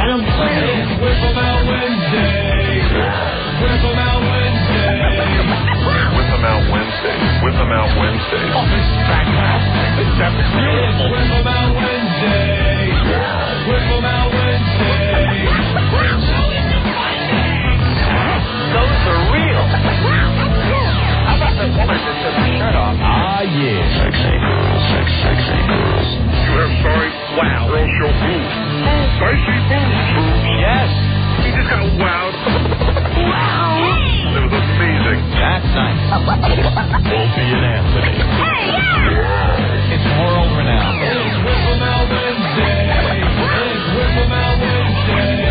And I'm saying, whip 'em out Wednesday. Whip 'em out Wednesday. Whip 'em out Wednesday. Whip 'em out Wednesday. Oh, this is fantastic. This is beautiful. Whip 'em out Wednesday. Whip 'em out Wednesday. Those are real. How about the woman that took her shirt off? Ah, yeah. Sexy girls, sexy girls. You have sorry, wow, girl show boobs. Spicy boobs. Yes. He just got wowed. Wow. It was amazing. That's nice. Opie and Anthony. Hey, yeah! It's world renowned. It's Whip 'em out Wednesday. It's Whip 'em out Wednesday.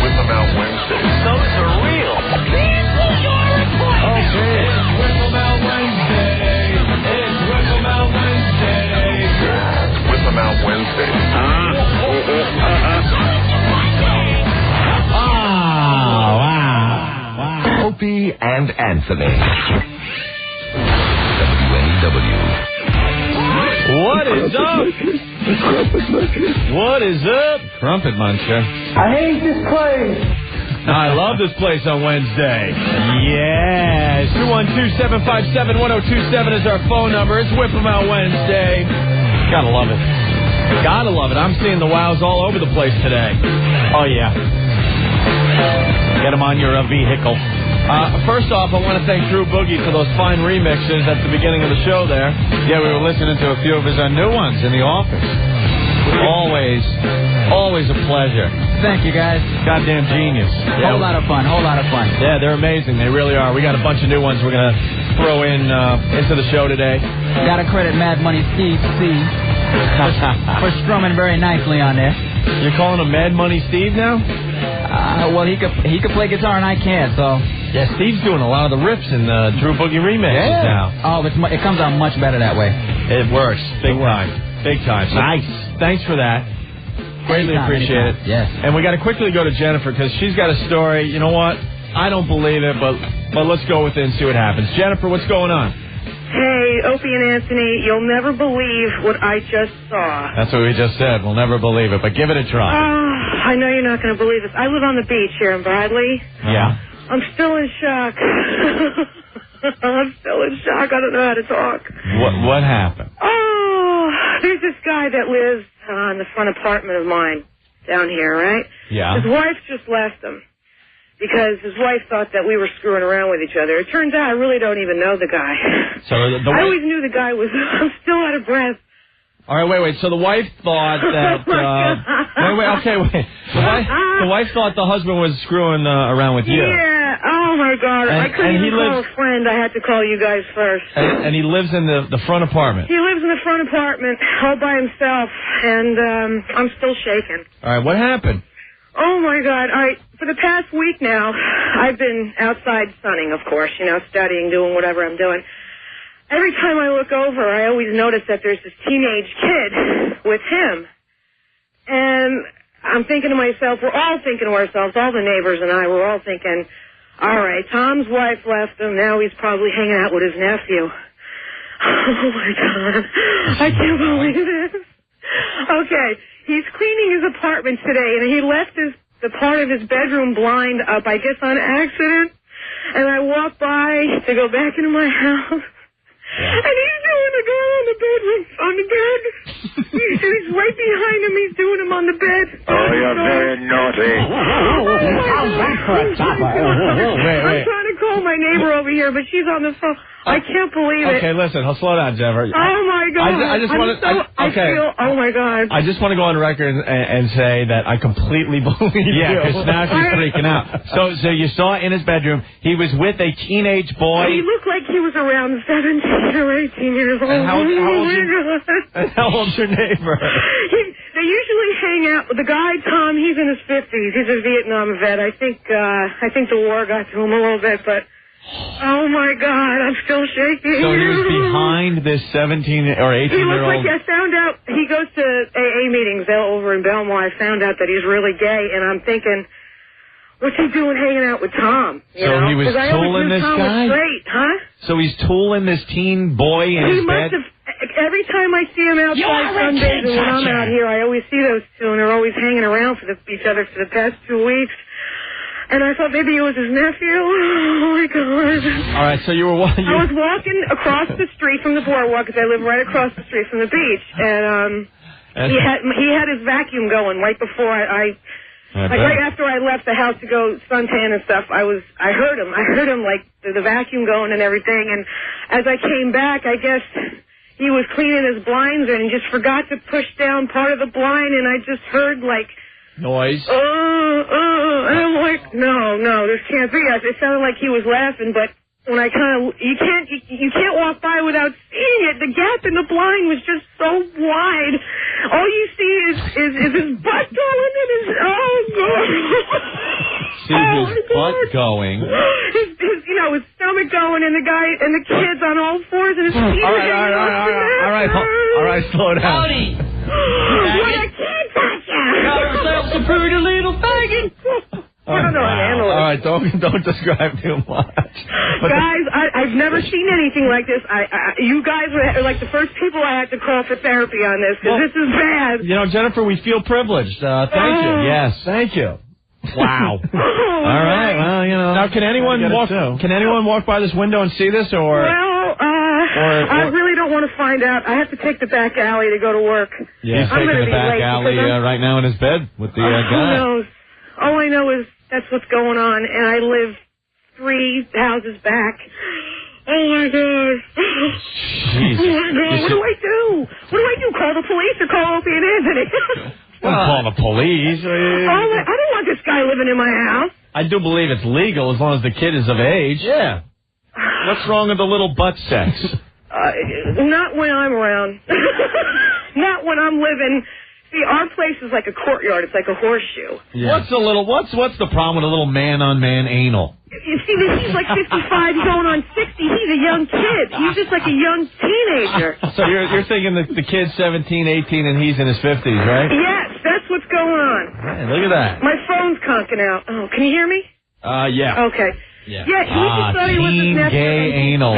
Whip 'em out Wednesday. Those are real. Cancel your appointment! Okay. It's Whip 'em out Wednesday. It's Whip 'em out Wednesday. Whip 'em out Wednesday. Wow. Opie and Anthony. WNEW. What is up? What is up? Crumpet Muncher. I hate this place. I love this place on Wednesday. Yes. 212-757-1027 is our phone number. It's Whip 'em Out Wednesday. Gotta love it. Gotta love it. I'm seeing the wows all over the place today. Oh, yeah. Get them on your vehicle. First off, I want to thank Drew Boogie for those fine remixes at the beginning of the show there. Yeah, we were listening to a few of his new ones in the office. Always a pleasure. Thank you, guys. Goddamn genius. Whole lot of fun. Yeah, they're amazing. They really are. We got a bunch of new ones we're going to throw into the show today. Gotta credit Mad Money Steve C. for strumming very nicely on there. You're calling him Mad Money Steve now? Well, he could play guitar and I can't, so. Yeah, Steve's doing a lot of the riffs in the Drew Boogie remixes now. Oh, it comes out much better that way. It works. Big time. So nice. Thanks for that. Greatly appreciate it. Yes. And we got to quickly go to Jennifer because she's got a story. You know what? I don't believe it, but let's go with it and see what happens. Jennifer, what's going on? Hey, Opie and Anthony, you'll never believe what I just saw. That's what we just said. We'll never believe it, but give it a try. I know you're not going to believe this. I live on the beach here in Bradley. Yeah. I'm still in shock. I'm still in shock. I don't know how to talk. What happened? Oh, there's this guy that lives in the front apartment of mine down here, right? Yeah. His wife just left him because his wife thought that we were screwing around with each other. It turns out I really don't even know the guy. So I always knew the guy was... I'm still out of breath. All right, wait. So the wife thought that... wait. The wife thought the husband was screwing around with you. Yeah. Oh, my God. I couldn't even call a friend. I had to call you guys first. And he lives in the front apartment. He lives in the front apartment all by himself, and I'm still shaking. All right, what happened? Oh, my God. For the past week now, I've been outside sunning, of course, studying, doing whatever I'm doing. Every time I look over, I always notice that there's this teenage kid with him. And I'm thinking to myself, we're all thinking to ourselves, all the neighbors and I, we're all thinking, all right, Tom's wife left him, now he's probably hanging out with his nephew. Oh, my God. I can't believe this. Okay, he's cleaning his apartment today, and he left the part of his bedroom blind up, I guess on accident. And I walked by to go back into my house. And he's doing a girl on the bed. He's right behind him. He's doing him on the bed. Oh, you're very naughty. I'm trying to call my neighbor over here, but she's on the phone. I can't believe it. Okay, listen. Slow down, Jennifer. Oh, my God. Oh, my God. I just want to go on record and say that I completely believe you. Yeah, because now she's freaking out. So you saw in his bedroom, he was with a teenage boy. He looked like he was around 17 or 18 years old. And how old's your neighbor? They usually hang out with the guy, Tom. He's in his 50s. He's a Vietnam vet. I think the war got to him a little bit, but... Oh, my God, I'm still shaking. So he was behind this 17 or 18-year-old... He looks like, I found out, he goes to AA meetings over in Belmont. I found out that he's really gay, and I'm thinking, what's he doing hanging out with Tom? He was tooling this Tom guy? Was great, huh? So he's tooling this teen boy in his bed? every time I see them outside Sundays and when I'm out here, I always see those two, and they're always hanging around for each other for the past 2 weeks. And I thought maybe it was his nephew. Oh, my God. All right, so you were walking... I was walking across the street from the boardwalk, because I live right across the street from the beach, and he had his vacuum going right before right after I left the house to go suntan and stuff. I heard him like the vacuum going and everything, and as I came back, I guess he was cleaning his blinds and he just forgot to push down part of the blind, and I just heard like noise. And I'm like, no, this can't be. It sounded like he was laughing, but when I you can't walk by without seeing it. The gap in the blind was just so wide. All you see is his butt going and his God. See his butt going. His stomach going, and the guy and the kids on all fours, and his feet. All right, slow down. Howdy. I can't touch you. Got yourself a pretty little faggot. I don't know how to handle it. All right, don't describe too much. Guys, I've never seen anything like this. You guys were like the first people I had to call for therapy on this, because this is bad. You know, Jennifer, we feel privileged. Thank you. Yes, thank you. Wow. All right. Well, you know. Now, can anyone walk by this window and see this, or? Well, I really don't want to find out. I have to take the back alley to go to work. Yeah, he's taking the back alley right now in his bed with the guy. Who knows? All I know is that's what's going on, and I live 3 houses back. Oh, my God. Jesus. Oh, my God. What do I do? Call the police or call Opie and Anthony? Don't call the police. I don't want this guy living in my house. I do believe it's legal as long as the kid is of age. Yeah. What's wrong with the little butt sex? Not when I'm around. Not when I'm living. See, our place is like a courtyard. It's like a horseshoe. Yeah. What's the problem with a little man-on-man anal? You see, he's like 55 going on 60. He's a young kid. He's just like a young teenager. So you're thinking the kid's 17, 18, and he's in his 50s, right? Yes, that's what's going on. Man, look at that. My phone's conking out. Oh, can you hear me? Yeah. Okay. Yeah, he just thought he was his nephew. Gay anal.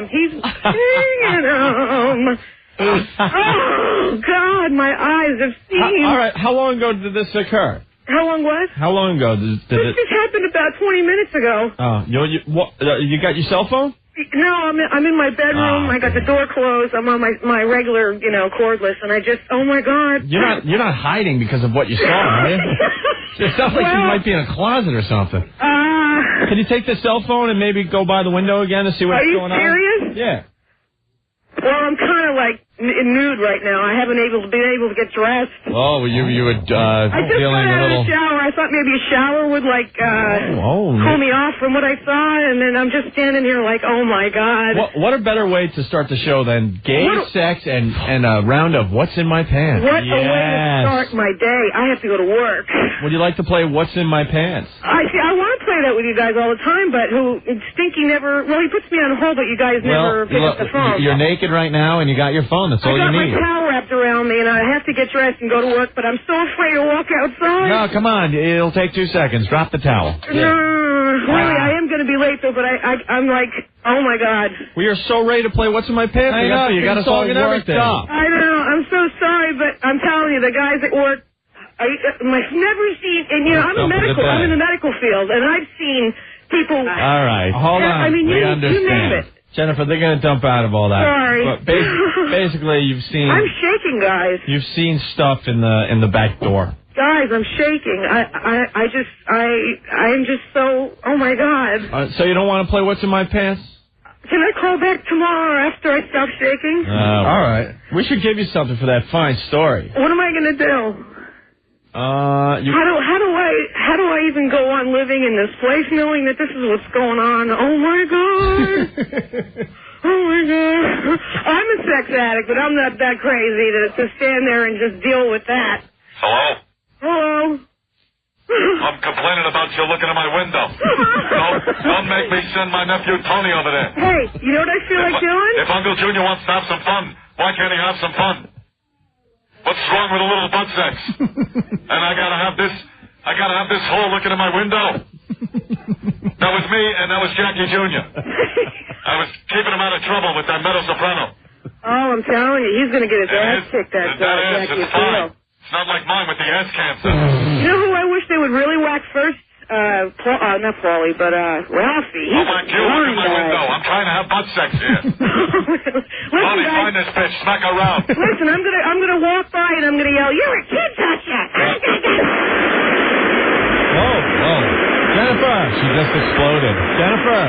He's banging him. Oh, God, my eyes have seen. All right, how long ago did this occur? How long what? How long ago did this just happened about 20 minutes ago. Oh, you got your cell phone? No, I'm in my bedroom. I got the door closed. I'm on my regular, cordless, and I just, oh my God. You're not hiding because of what you saw, are you? It sounds like you might be in a closet or something. Can you take the cell phone and maybe go by the window again to see what's going on? Are you serious? Yeah. Well, I'm kind of like nude right now. I haven't been able to get dressed. Oh, you were I just got out of the shower. I thought maybe a shower would cool me off from what I saw, and then I'm just standing here like, oh my God. What a better way to start the show than gay sex and a round of What's in My Pants. What a way to start my day. I have to go to work. Would you like to play What's in My Pants? I want to play that with you guys all the time, but Stinky never. Well, he puts me on hold, but you guys never pick up the phone. You're naked right now, and you got your phone. That's all you need. I got my towel wrapped around me, and I have to get dressed and go to work, but I'm so afraid to walk outside. No, come on. It'll take 2 seconds. Drop the towel. No, really, I am going to be late, though, but I'm like, oh, my God. We are so ready to play What's in My Pants. I know, you got us all worked up. I know. I'm so sorry, but I'm telling you, the guys at work, I've never seen, and, I'm I'm in the medical field, and I've seen people. All right. Hold on. I mean, we understand. You name it. Jennifer, they're going to dump out of all that. Sorry. But basically, you've seen. I'm shaking, guys. You've seen stuff in the back door. Guys, I'm shaking. I'm just so. Oh my God. So you don't want to play What's in My Pants? Can I call back tomorrow after I stop shaking? All right. We should give you something for that fine story. What am I going to do? How do I even go on living in this place knowing that this is what's going on? Oh my God. Oh my God. I'm a sex addict, but I'm not that crazy to stand there and just deal with that. Hello? Hello? I'm complaining about you looking at my window. Don't make me send my nephew Tony over there. Hey, you know what I feel like doing? If Uncle Junior wants to have some fun, why can't he have some fun? What's wrong with a little butt sex? And I gotta have this whore looking at my window. That was me, and that was Jackie Jr. I was keeping him out of trouble with that mezzo soprano. Oh, I'm telling you, he's going to get his ass kicked, that Jackie it's fine. It's not like mine with the ass cancer. You know who I wish they would really whack first? Not Paulie, but Ralphie. I want you in my window. I'm trying to have butt sex here. Molly, find this bitch. Smack her around. Listen, I'm gonna walk by and I'm gonna yell, "You're a kid toucher!" Whoa. Jennifer. She just exploded. Jennifer.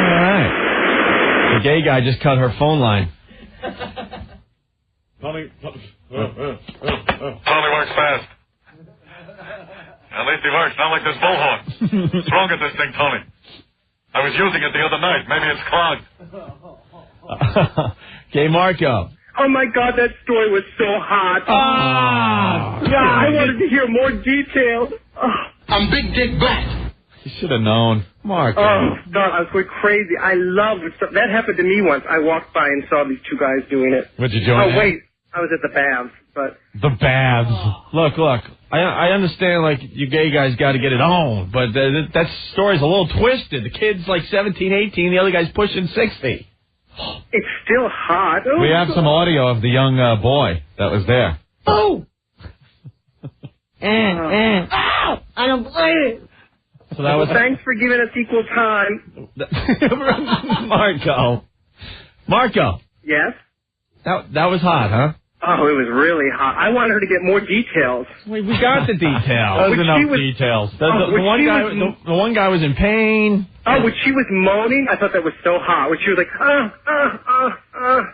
All right. The gay guy just cut her phone line. Tommy works fast. At least he works, not like this bullhorn. What's wrong with this thing, Tony? I was using it the other night. Maybe it's clogged. Gay Marco. Oh, my God, that story was so hot. God. I wanted to hear more details. I'm Big Dick Black. You should have known. Marco. Oh, God, I was going crazy. I love it. That happened to me once. I walked by and saw these two guys doing it. What'd you join? Oh, wait. I was at the baths, but... The baths. Look. I understand, like, you gay guys got to get it on, but that story's a little twisted. The kid's like 17, 18, the other guy's pushing 60. It's still hot. Oh, we have some audio of the young boy that was there. Oh! Ow! I don't believe it. So that was... Thanks for giving us equal time. Marco. Yes? That was hot, huh? Oh, it was really hot. I wanted her to get more details. We got the details. That was enough details. The one guy was in pain. Oh, when she was moaning, I thought that was so hot. When she was like,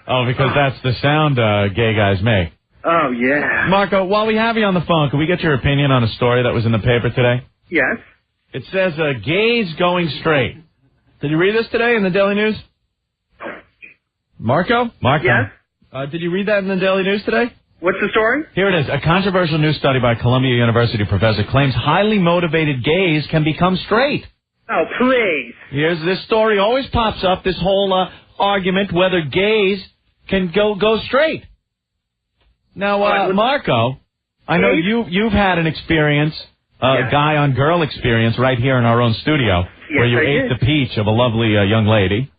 Oh, because that's the sound gay guys make. Oh, yeah. Marco, while we have you on the phone, can we get your opinion on a story that was in the paper today? Yes. It says gays going straight. Did you read this today in the Daily News? Marco? Yes. Did you read that in the Daily News today? What's the story? Here it is. A controversial new study by Columbia University professor claims highly motivated gays can become straight. Oh, please. Here's this story. Always pops up, this whole argument whether gays can go straight. Now, Marco, I know you've had an experience, guy-on-girl experience right here in our own studio, where you ate the peach of a lovely young lady.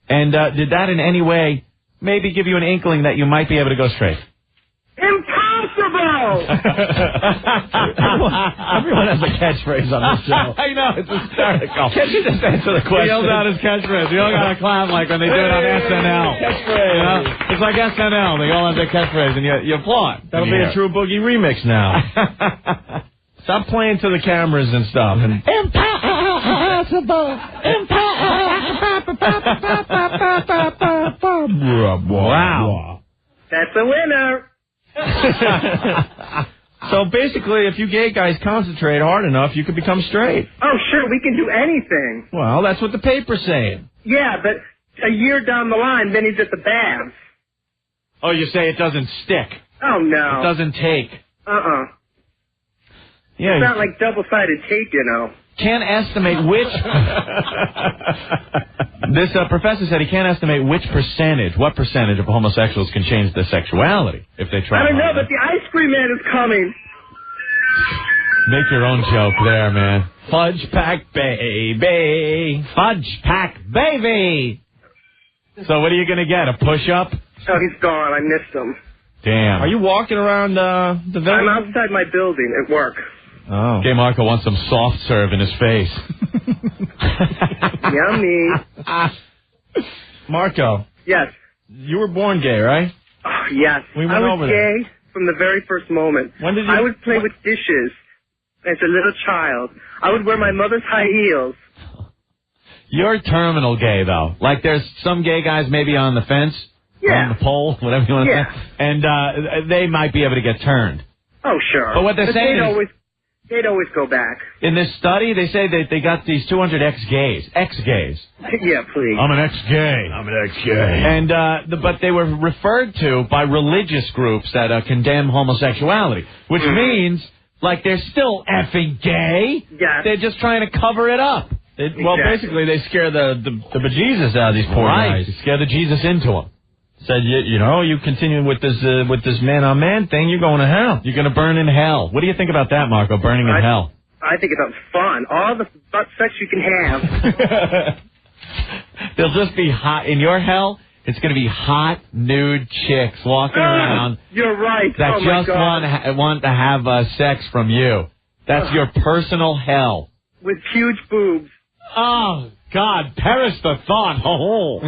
And did that in any way maybe give you an inkling that you might be able to go straight? Impossible! Everyone has a catchphrase on this show. I know, it's hysterical. Can't you just answer the question? He yells out his catchphrase. You all got to clap like when they do it on SNL. Catchphrase. You know? It's like SNL. They all have their catchphrase, and you applaud. That'll be a True Boogie remix now. Stop playing to the cameras and stuff. Impossible! Wow. That's a winner. So basically, if you gay guys concentrate hard enough, you could become straight. Oh, sure, we can do anything. Well, that's what the paper's saying. Yeah, but a year down the line, then he's at the baths. Oh, you say it doesn't stick. Oh, no. It doesn't take. Yeah, it's not like double-sided tape, you know. Can't estimate which... This professor said he can't estimate what percentage of homosexuals can change their sexuality if they try. I don't know, but the ice cream man is coming. Make your own joke there, man. Fudge pack baby. Fudge pack baby. So what are you going to get, a push-up? Oh, he's gone. I missed him. Damn. Are you walking around the village? I'm outside my building at work. Oh. Gay Marco wants some soft serve in his face. Yummy. Marco. Yes. You were born gay, right? Oh, yes. We went I was over gay from the very first moment. When did you... I would play with dishes as a little child. I would wear my mother's high heels. You're terminal gay, though. Like there's some gay guys maybe on the fence, on the pole, whatever you want to say, and they might be able to get turned. Oh, sure. But what they're saying is... They'd always go back. In this study, they say that they got these 200 ex-gays. Ex-gays. Yeah, please. I'm an ex-gay. And, but they were referred to by religious groups that condemn homosexuality, which means, like, they're still effing gay. Yeah. They're just trying to cover it up. Well, basically, they scare the bejesus out of these poor guys. They scare the Jesus into them. Said, you continue with this man-on-man thing, you're going to hell. You're going to burn in hell. What do you think about that, Marco, burning in hell? I think it sounds fun. All the butt sex you can have. They'll just be hot. In your hell, It's going to be hot, nude chicks walking around. You're right. That just want to have sex from you. That's your personal hell. With huge boobs. Oh, God, perish the thought. Oh.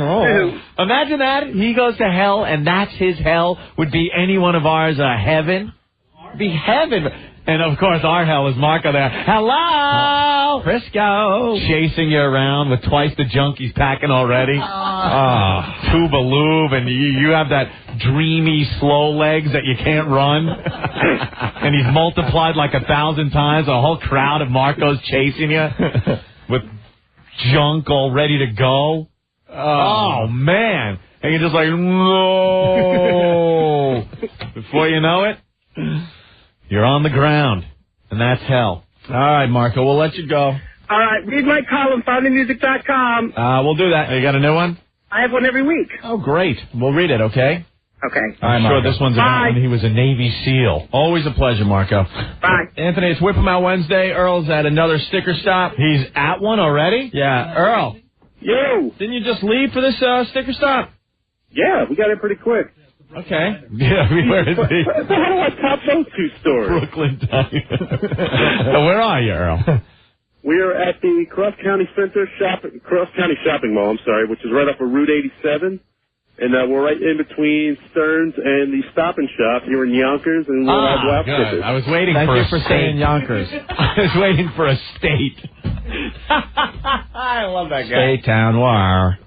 Imagine that. He goes to hell, and that's his hell. Would be any one of ours a heaven? Be heaven. And, of course, our hell is Marco there. Hello! Frisco! Chasing you around with twice the junk he's packing already. Tuba lube, and you have that dreamy, slow legs that you can't run. And he's multiplied like 1,000 times. A whole crowd of Marcos chasing you with junk all ready to go. Oh, man. And you're just like, no. Before you know it, you're on the ground, and that's hell. All right, Marco, we'll let you go. All right, read my column, fountainmusic.com. We'll do that. You got a new one? I have one every week. Oh, great. We'll read it, okay? Okay. All right, Marco. Sure, this one's about when he was a Navy SEAL. Always a pleasure, Marco. Bye. Anthony, it's Whip 'em Out Wednesday. Earl's at another sticker stop. He's at one already? Yeah. Earl. Yo. Didn't you just leave for this sticker stop? Yeah, we got it pretty quick. Okay. Yeah, where is he? How do I top those two stories? Brooklyn. So where are you, Earl? We are at the Cross County Shopping Mall, which is right off of Route 87. And we're right in between Stearns and the Stop and Shop here in Yonkers. And we'll have wow stickers. I was waiting for a state. Thank you for saying Yonkers. I was waiting for a state. I love that guy. State, town, war.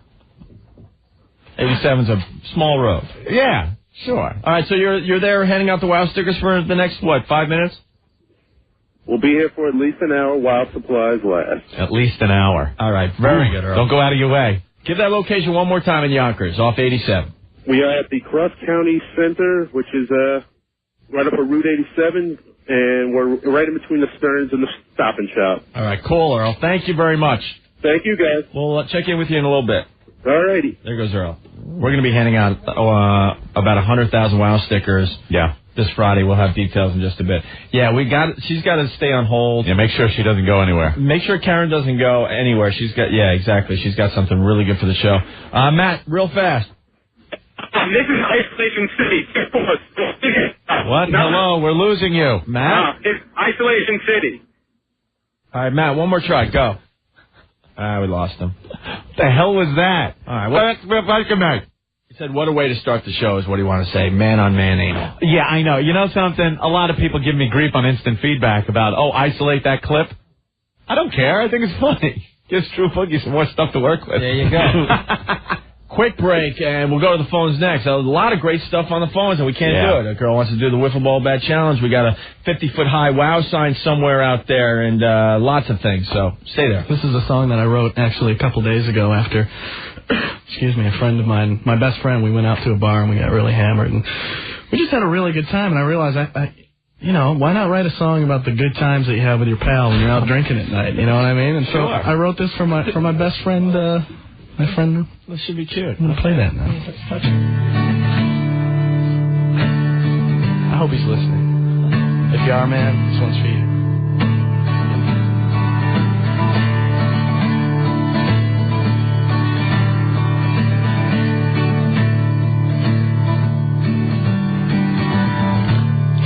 87's a small road. Yeah, sure. All right, so you're there handing out the WOW stickers for the next, 5 minutes? We'll be here for at least an hour while supplies last. At least an hour. All right, very good, Earl. Don't go out of your way. Give that location one more time in Yonkers, off 87. We are at the Cross County Center, which is right up on Route 87, and we're right in between the Stearns and the Stop and Shop. All right, cool, Earl. Thank you very much. Thank you, guys. We'll check in with you in a little bit. All righty. There goes Earl. We're going to be handing out about 100,000 WOW stickers. Yeah. This Friday. We'll have details in just a bit. Yeah, she's got to stay on hold. Yeah, make sure she doesn't go anywhere. Make sure Karen doesn't go anywhere. She's got something really good for the show. Matt, real fast. This is Isolation City. What? No. Hello, we're losing you. Matt? It's Isolation City. All right, Matt, one more try. Go. We lost him. What the hell was that? All right, He said, what a way to start the show is what do you want to say? Man on man anal. Yeah, I know. You know something? A lot of people give me grief on instant feedback about, isolate that clip. I don't care. I think it's funny. Gives True Boogie some more stuff to work with. There you go. Quick break, and we'll go to the phones next. A lot of great stuff on the phones, and we can't do it. A girl wants to do the Wiffle Ball Bat Challenge. We got a 50-foot-high WOW sign somewhere out there, and lots of things, so stay there. This is a song that I wrote, actually, a couple days ago after, a friend of mine, my best friend, we went out to a bar, and we got really hammered, and we just had a really good time, and I realized, why not write a song about the good times that you have with your pal when you're out drinking at night, you know what I mean? And so I wrote this for my best friend, my friend. This should be cute. I'm going to play that now. I hope he's listening. If you are, man, this one's for you.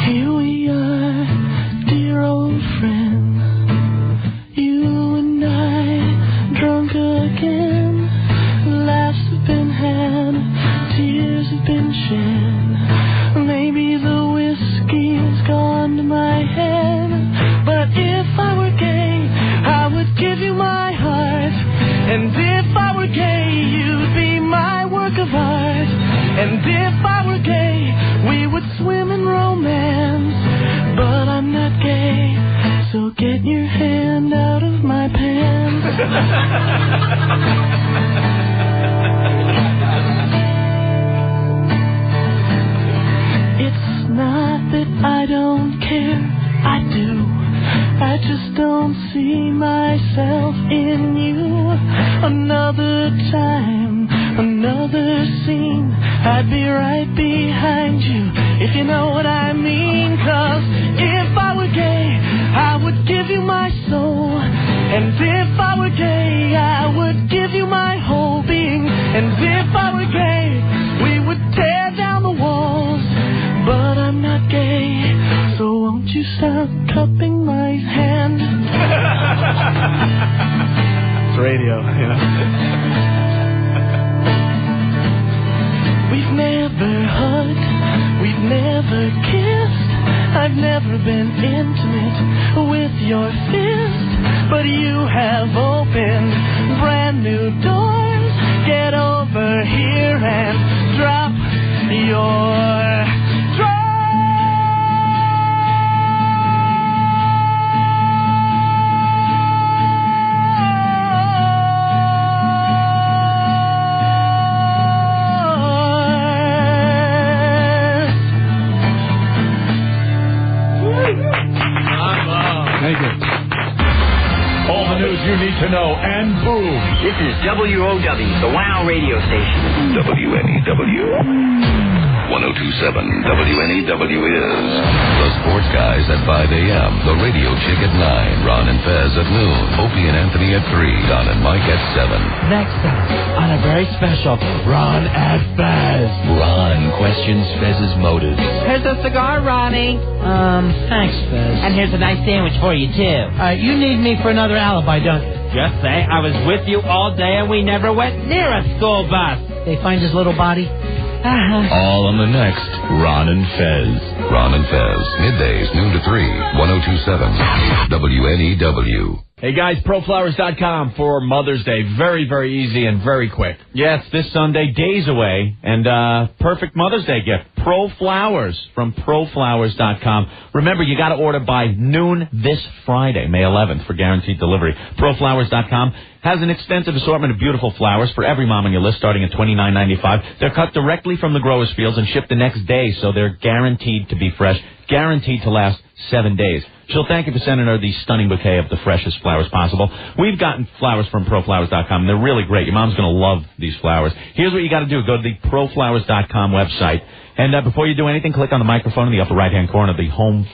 Here we are, dear old friend. You and I, drunk again. Laughs have been had, tears have been shed. Maybe the whiskey's gone to my head. But if I were gay, I would give you my heart. And if I were gay, you'd be my work of art. And if I were gay, we would swim in romance. But I'm not gay, so get your hand out of my pants. It's not that I don't care, I do. I just don't see myself in you. Another time, another scene, I'd be right behind you, if you know what I mean. 'Cause if I were gay, I would give you my soul. And if I were gay, I would give you my whole being. And if I were gay, cupping my hand. It's radio, yeah. We've never hugged, we've never kissed. I've never been intimate with your fist, but you have opened brand new doors. Get over here and drop your drawers. Thank you. All the news you need to know, and boom. This is WOW, the WOW radio station. WNEW. 1027 WNEW is The Sports Guys at 5 a.m. The Radio Chick at 9. Ron and Fez at noon. Opie and Anthony at 3. Don and Mike at 7. Next up, on a very special Ron and Fez. Ron questions Fez's motives. Here's a cigar, Ronnie. Thanks, Fez. And here's a nice sandwich for you, too. You need me for another alibi, don't you? Just say I was with you all day and we never went near a school bus. They find his little body? All on the next Ron and Fez. Ron and Fez, middays, noon to 3, 1027 WNEW. Hey guys, ProFlowers.com for Mother's Day. Very, very easy and very quick. Yes, this Sunday, days away, and perfect Mother's Day gift. ProFlowers from ProFlowers.com. Remember, you got to order by noon this Friday, May 11th, for guaranteed delivery. ProFlowers.com has an extensive assortment of beautiful flowers for every mom on your list, starting at $29.95. They're cut directly from the growers' fields and shipped the next day, so they're guaranteed to be fresh, guaranteed to last 7 days. She'll thank you for sending her the stunning bouquet of the freshest flowers possible. We've gotten flowers from ProFlowers.com. They're really great. Your mom's going to love these flowers. Here's what you got to do. Go to the ProFlowers.com website, and before you do anything, click on the microphone in the upper right-hand corner of the home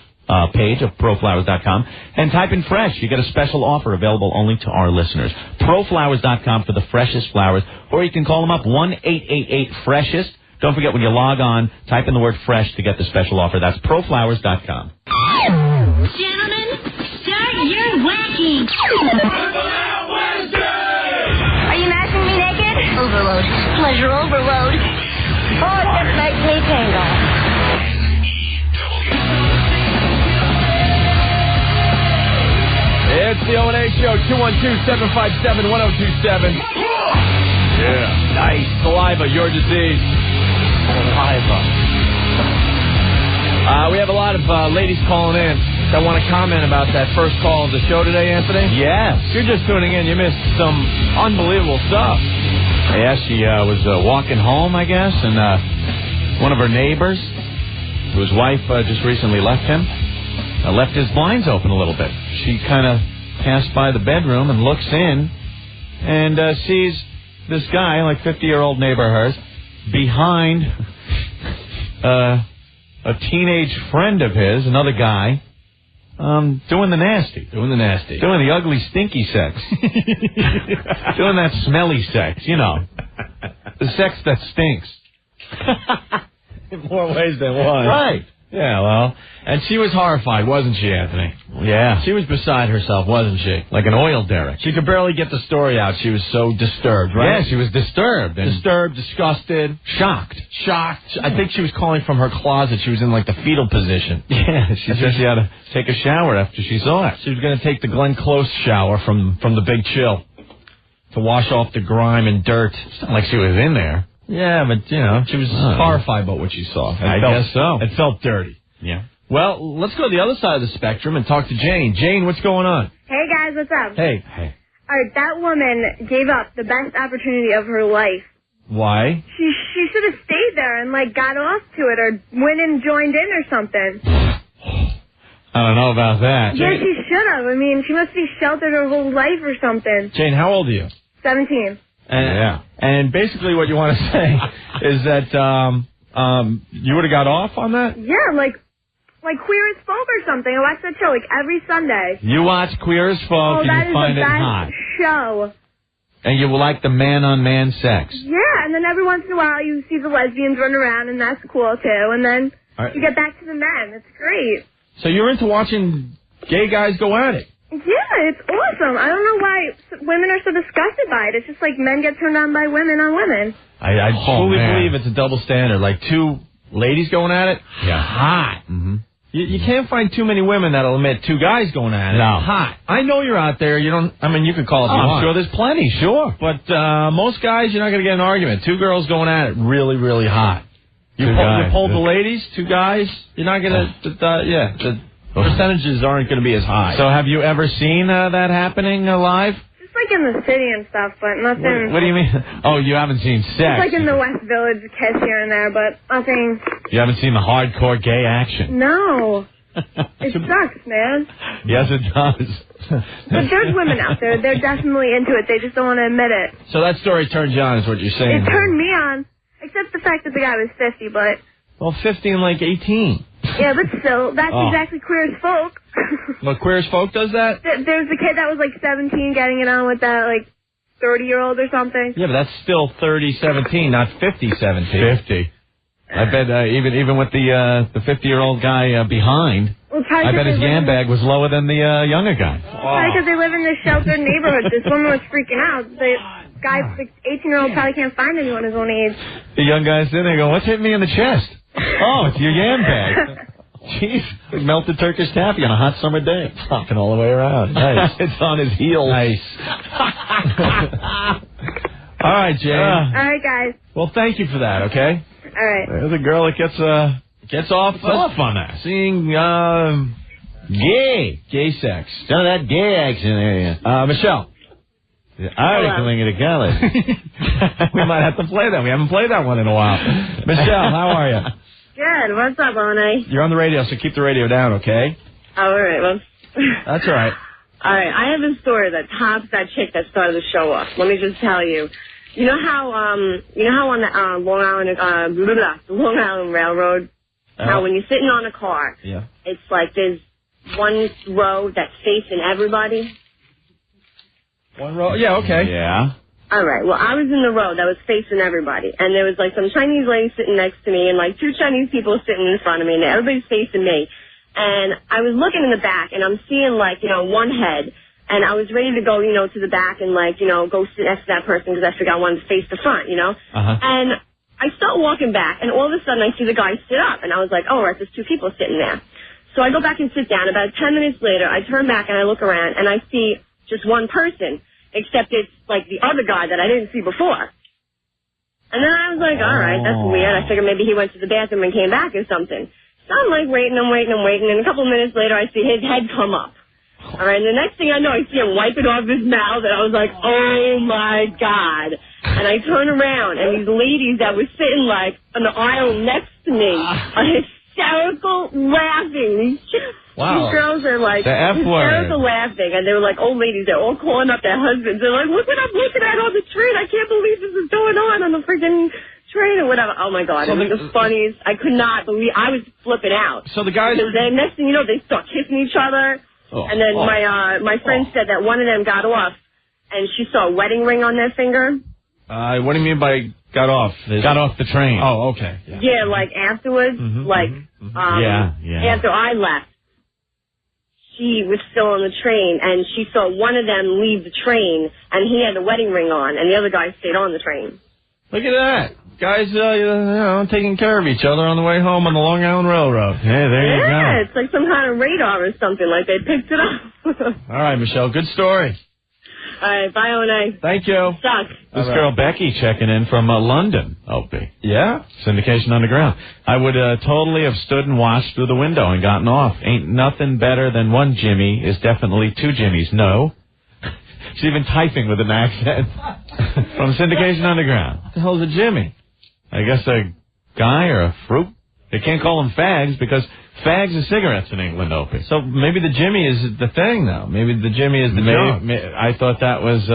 page of ProFlowers.com and type in fresh. You get a special offer available only to our listeners. ProFlowers.com for the freshest flowers, or you can call them up, 1-888-FRESHEST. Don't forget, when you log on, type in the word fresh to get the special offer. That's ProFlowers.com. Gentlemen, start your whacking. Are you mashing me naked? Overload. Pleasure overload. Oh, it just makes me tingle. It's the O&A Show, 212-757-1027. Yeah. Nice. Saliva, your disease. Saliva. We have a lot of ladies calling in that want to comment about that first call of the show today, Anthony. Yes. If you're just tuning in, you missed some unbelievable stuff. Yeah, she was walking home, I guess, and one of her neighbors, whose wife just recently left him, left his blinds open a little bit. She kind of passed by the bedroom and looks in and sees this guy, like 50-year-old neighbor of hers, behind a teenage friend of his, another guy, doing the nasty. Doing the ugly, stinky sex. Doing that smelly sex, you know. The sex that stinks. In more ways than one. Right. Yeah, well, and she was horrified, wasn't she, Anthony? Yeah. She was beside herself, wasn't she? Like an oil derrick. She could barely get the story out. She was so disturbed, right? Yeah, she was disturbed. Disturbed, disgusted. Shocked. I think she was calling from her closet. She was in, like, the fetal position. Yeah, she said she had to take a shower after she saw it. She was going to take the Glenn Close shower from the Big Chill to wash off the grime and dirt. It's not like she was in there. Yeah, but, you know, she was horrified about what she saw. I guess so. It felt dirty. Yeah. Well, let's go to the other side of the spectrum and talk to Jane. Jane, what's going on? Hey, guys, what's up? Hey. All right, that woman gave up the best opportunity of her life. Why? She should have stayed there and, like, got off to it or went and joined in or something. I don't know about that. Yeah, she should have. I mean, she must be sheltered her whole life or something. Jane, how old are you? 17. And basically what you want to say is that you would have got off on that? Yeah, like Queer as Folk or something. I watch that show like every Sunday. You watch Queer as Folk and you find it hot. Show. And you like the man-on-man sex. Yeah, and then every once in a while you see the lesbians run around, and that's cool too. And then you get back to the men. It's great. So you're into watching gay guys go at it. Yeah, it's awesome. I don't know why women are so disgusted by it. It's just like men get turned on by women on women. I truly believe it's a double standard. Like two ladies going at it, hot. Mm-hmm. You can't find too many women that'll admit two guys going at it. No. Hot. I know you're out there. You don't. I mean, you could call it. I'm sure there's plenty. Sure. But most guys, you're not going to get an argument. Two girls going at it, really, really hot. You poll the ladies, two guys, you're not going to. The percentages aren't going to be as high. So have you ever seen that happening live? Just like in the city and stuff, but nothing. What do you mean? Oh, you haven't seen sex. It's like in the West Village, a kiss here and there, but nothing. You haven't seen the hardcore gay action. No. It sucks, man. Yes, it does. But there's women out there. They're definitely into it. They just don't want to admit it. So that story turned you on, is what you're saying. It turned me on, except the fact that the guy was 50, but... Well, 50 and like 18. Yeah, but still, that's exactly Queer as Folk. What, Queer as Folk does that? There's a kid that was like 17 getting it on with that like 30-year-old or something. Yeah, but that's still 30-17, not 50-17. 50. I bet even with the 50-year-old guy behind, I bet his yam bag was lower than the younger guy. Probably because they live in this sheltered neighborhood. This woman was freaking out. The guy, the 18-year-old, probably can't find anyone his own age. The young guy's sitting there going, "What's hitting me in the chest?" Oh, it's your yam bag. Jeez, like melted Turkish taffy on a hot summer day. Popping all the way around. Nice. It's on his heels. Nice. All right, Jane. All right, guys. Well, thank you for that, okay? All right. There's a girl that gets off on that. Seeing gay sex. Some of that gay action there. Michelle. Articling at a college. We might have to play that. We haven't played that one in a while. Michelle, how are you? Good. What's up, Oni? You're on the radio, so keep the radio down, okay? Oh, all right. Well, that's all right. All right. I have a story that tops that chick that started the show off. Let me just tell you. You know how on the Long Island Railroad, how when you're sitting on a car, it's like there's one row that's facing everybody. One row? Yeah, okay. Yeah. All right. Well, I was in the row that was facing everybody, and there was like some Chinese lady sitting next to me, and like two Chinese people sitting in front of me, and everybody's facing me. And I was looking in the back, and I'm seeing like one head, and I was ready to go to the back and like go sit next to that person because I figured I wanted to face the front, And I start walking back, and all of a sudden I see the guy sit up, and I was like, oh, right, there's two people sitting there. So I go back and sit down. About 10 minutes later, I turn back and I look around, and I see just one person. Except it's like the other guy that I didn't see before. And then I was like, all right, that's weird. I figured maybe he went to the bathroom and came back or something. So I'm like waiting. And a couple of minutes later, I see his head come up. All right, and the next thing I know, I see him wipe it off his mouth, and I was like, oh, my God. And I turn around, and these ladies that were sitting like on the aisle next to me are hysterical laughing. These girls are like hysterical laughing, and they were like old ladies. They're all calling up their husbands. They're like, look what I'm looking at on the train. I can't believe this is going on the freaking train or whatever. Oh, my God. It was the funniest. I could not believe. I was flipping out. So the guys... Then next thing you know, they start kissing each other. And then my friend said that one of them got off, and she saw a wedding ring on their finger. What do you mean by got off? Got off the train. Oh, okay. Yeah, like afterwards, after I left. She was still on the train, and she saw one of them leave the train, and he had a wedding ring on, and the other guy stayed on the train. Look at that. Guys, taking care of each other on the way home on the Long Island Railroad. Hey, there you go. Yeah, it's like some kind of radar or something, like they picked it up. All right, Michelle, good story. All right, bye, One. Thank you. Suck. This girl, Becky, checking in from London, Opie. Yeah? Syndication Underground. I would totally have stood and watched through the window and gotten off. Ain't nothing better than one Jimmy is definitely two Jimmys. No. She's even typing with an accent. From Syndication Underground. What the hell's a Jimmy? I guess a guy or a fruit. They can't call them fags because fags are cigarettes in England, Opie. So maybe the Jimmy is the thing now. Maybe the Jimmy is the joke. I thought that was,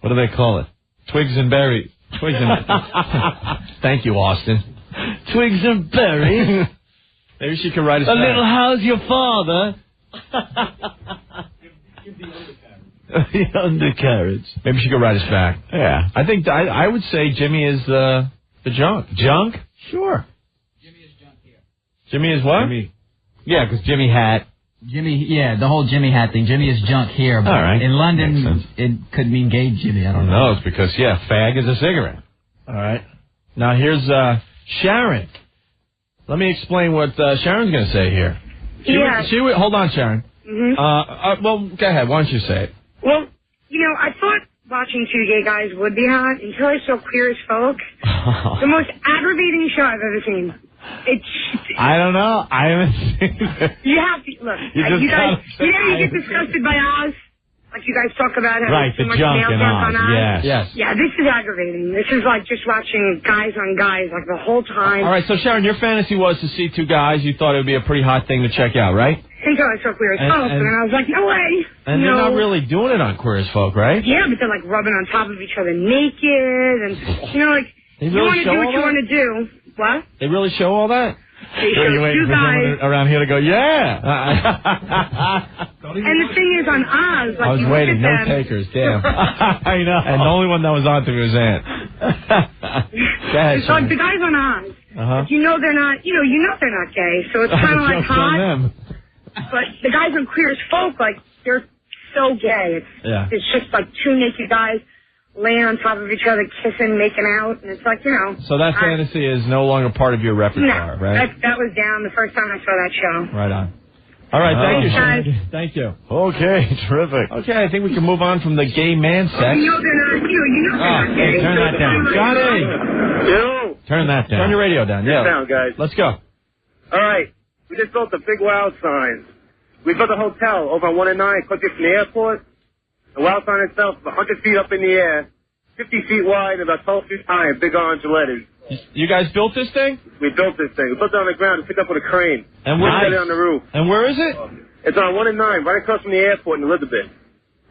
what do they call it? Twigs and berries. Twigs and... Thank you, Austin. Twigs and berries. Maybe she could write us a back. little how's your father? The undercarriage. Maybe she could write us back. Yeah. I think I would say Jimmy is the junk. Junk? Sure. Jimmy is what? Jimmy. Yeah, because Jimmy hat. Jimmy, yeah, the whole Jimmy hat thing. Jimmy is junk here, but All right. in London, it could mean gay Jimmy. I don't know. No, it's because, fag is a cigarette. All right. Now here's Sharon. Let me explain what Sharon's going to say here. Hold on, Sharon. Mm-hmm. Well, go ahead. Why don't you say it? Well, I thought watching two gay guys would be hot until I saw Queer as Folk. The most aggravating show I've ever seen. I don't know. I haven't seen it. You have to look. You guys, you get disgusted by Oz, like you guys talk about having right, too the much junk nail and junk on Oz. Yes. Yeah, this is aggravating. This is like just watching guys on guys like the whole time. All right, so Sharon, your fantasy was to see two guys. You thought it would be a pretty hot thing to check out, right? Until I saw Queer as Folk, and I was like, no way. And they're not really doing it on Queer as Folk, right? Yeah, but they're like rubbing on top of each other naked, and like They you want to do what you want to do. What? They really show all that? They show two guys around here to go, yeah. And the thing is, on Oz, like I was you waiting, look no at them, takers, damn. I know. And the only one that was on to was Aunt. Go ahead, it's like the guys on Oz. Uh-huh. You know they're not. You know they're not gay, so it's kind of like Joke's on hot. them. But the guys on Queer as Folk, like they're so gay. It's just like two naked guys laying on top of each other, kissing, making out, and it's like, So that fantasy is no longer part of your repertoire, right? That was down the first time I saw that show. Right on. All right, thank you, guys. Sharon. Thank you. Okay, terrific. Okay, I think we can move on from the gay man sex. You know they're not. You know they're not gay. Turn that down. Johnny! Yo! Turn that down. Turn your radio down, Sit down, guys. Let's go. All right. We just built the big wild sign. We built a hotel over on 1 and 9, quick from the airport. The wild sign itself is 100 feet up in the air, 50 feet wide, and about 12 feet high, and big orange letters. You guys built this thing? We built this thing. We built it on the ground and picked up with a crane. And we where put it on the roof. And where is it? It's on 1 and 9, right across from the airport in Elizabeth.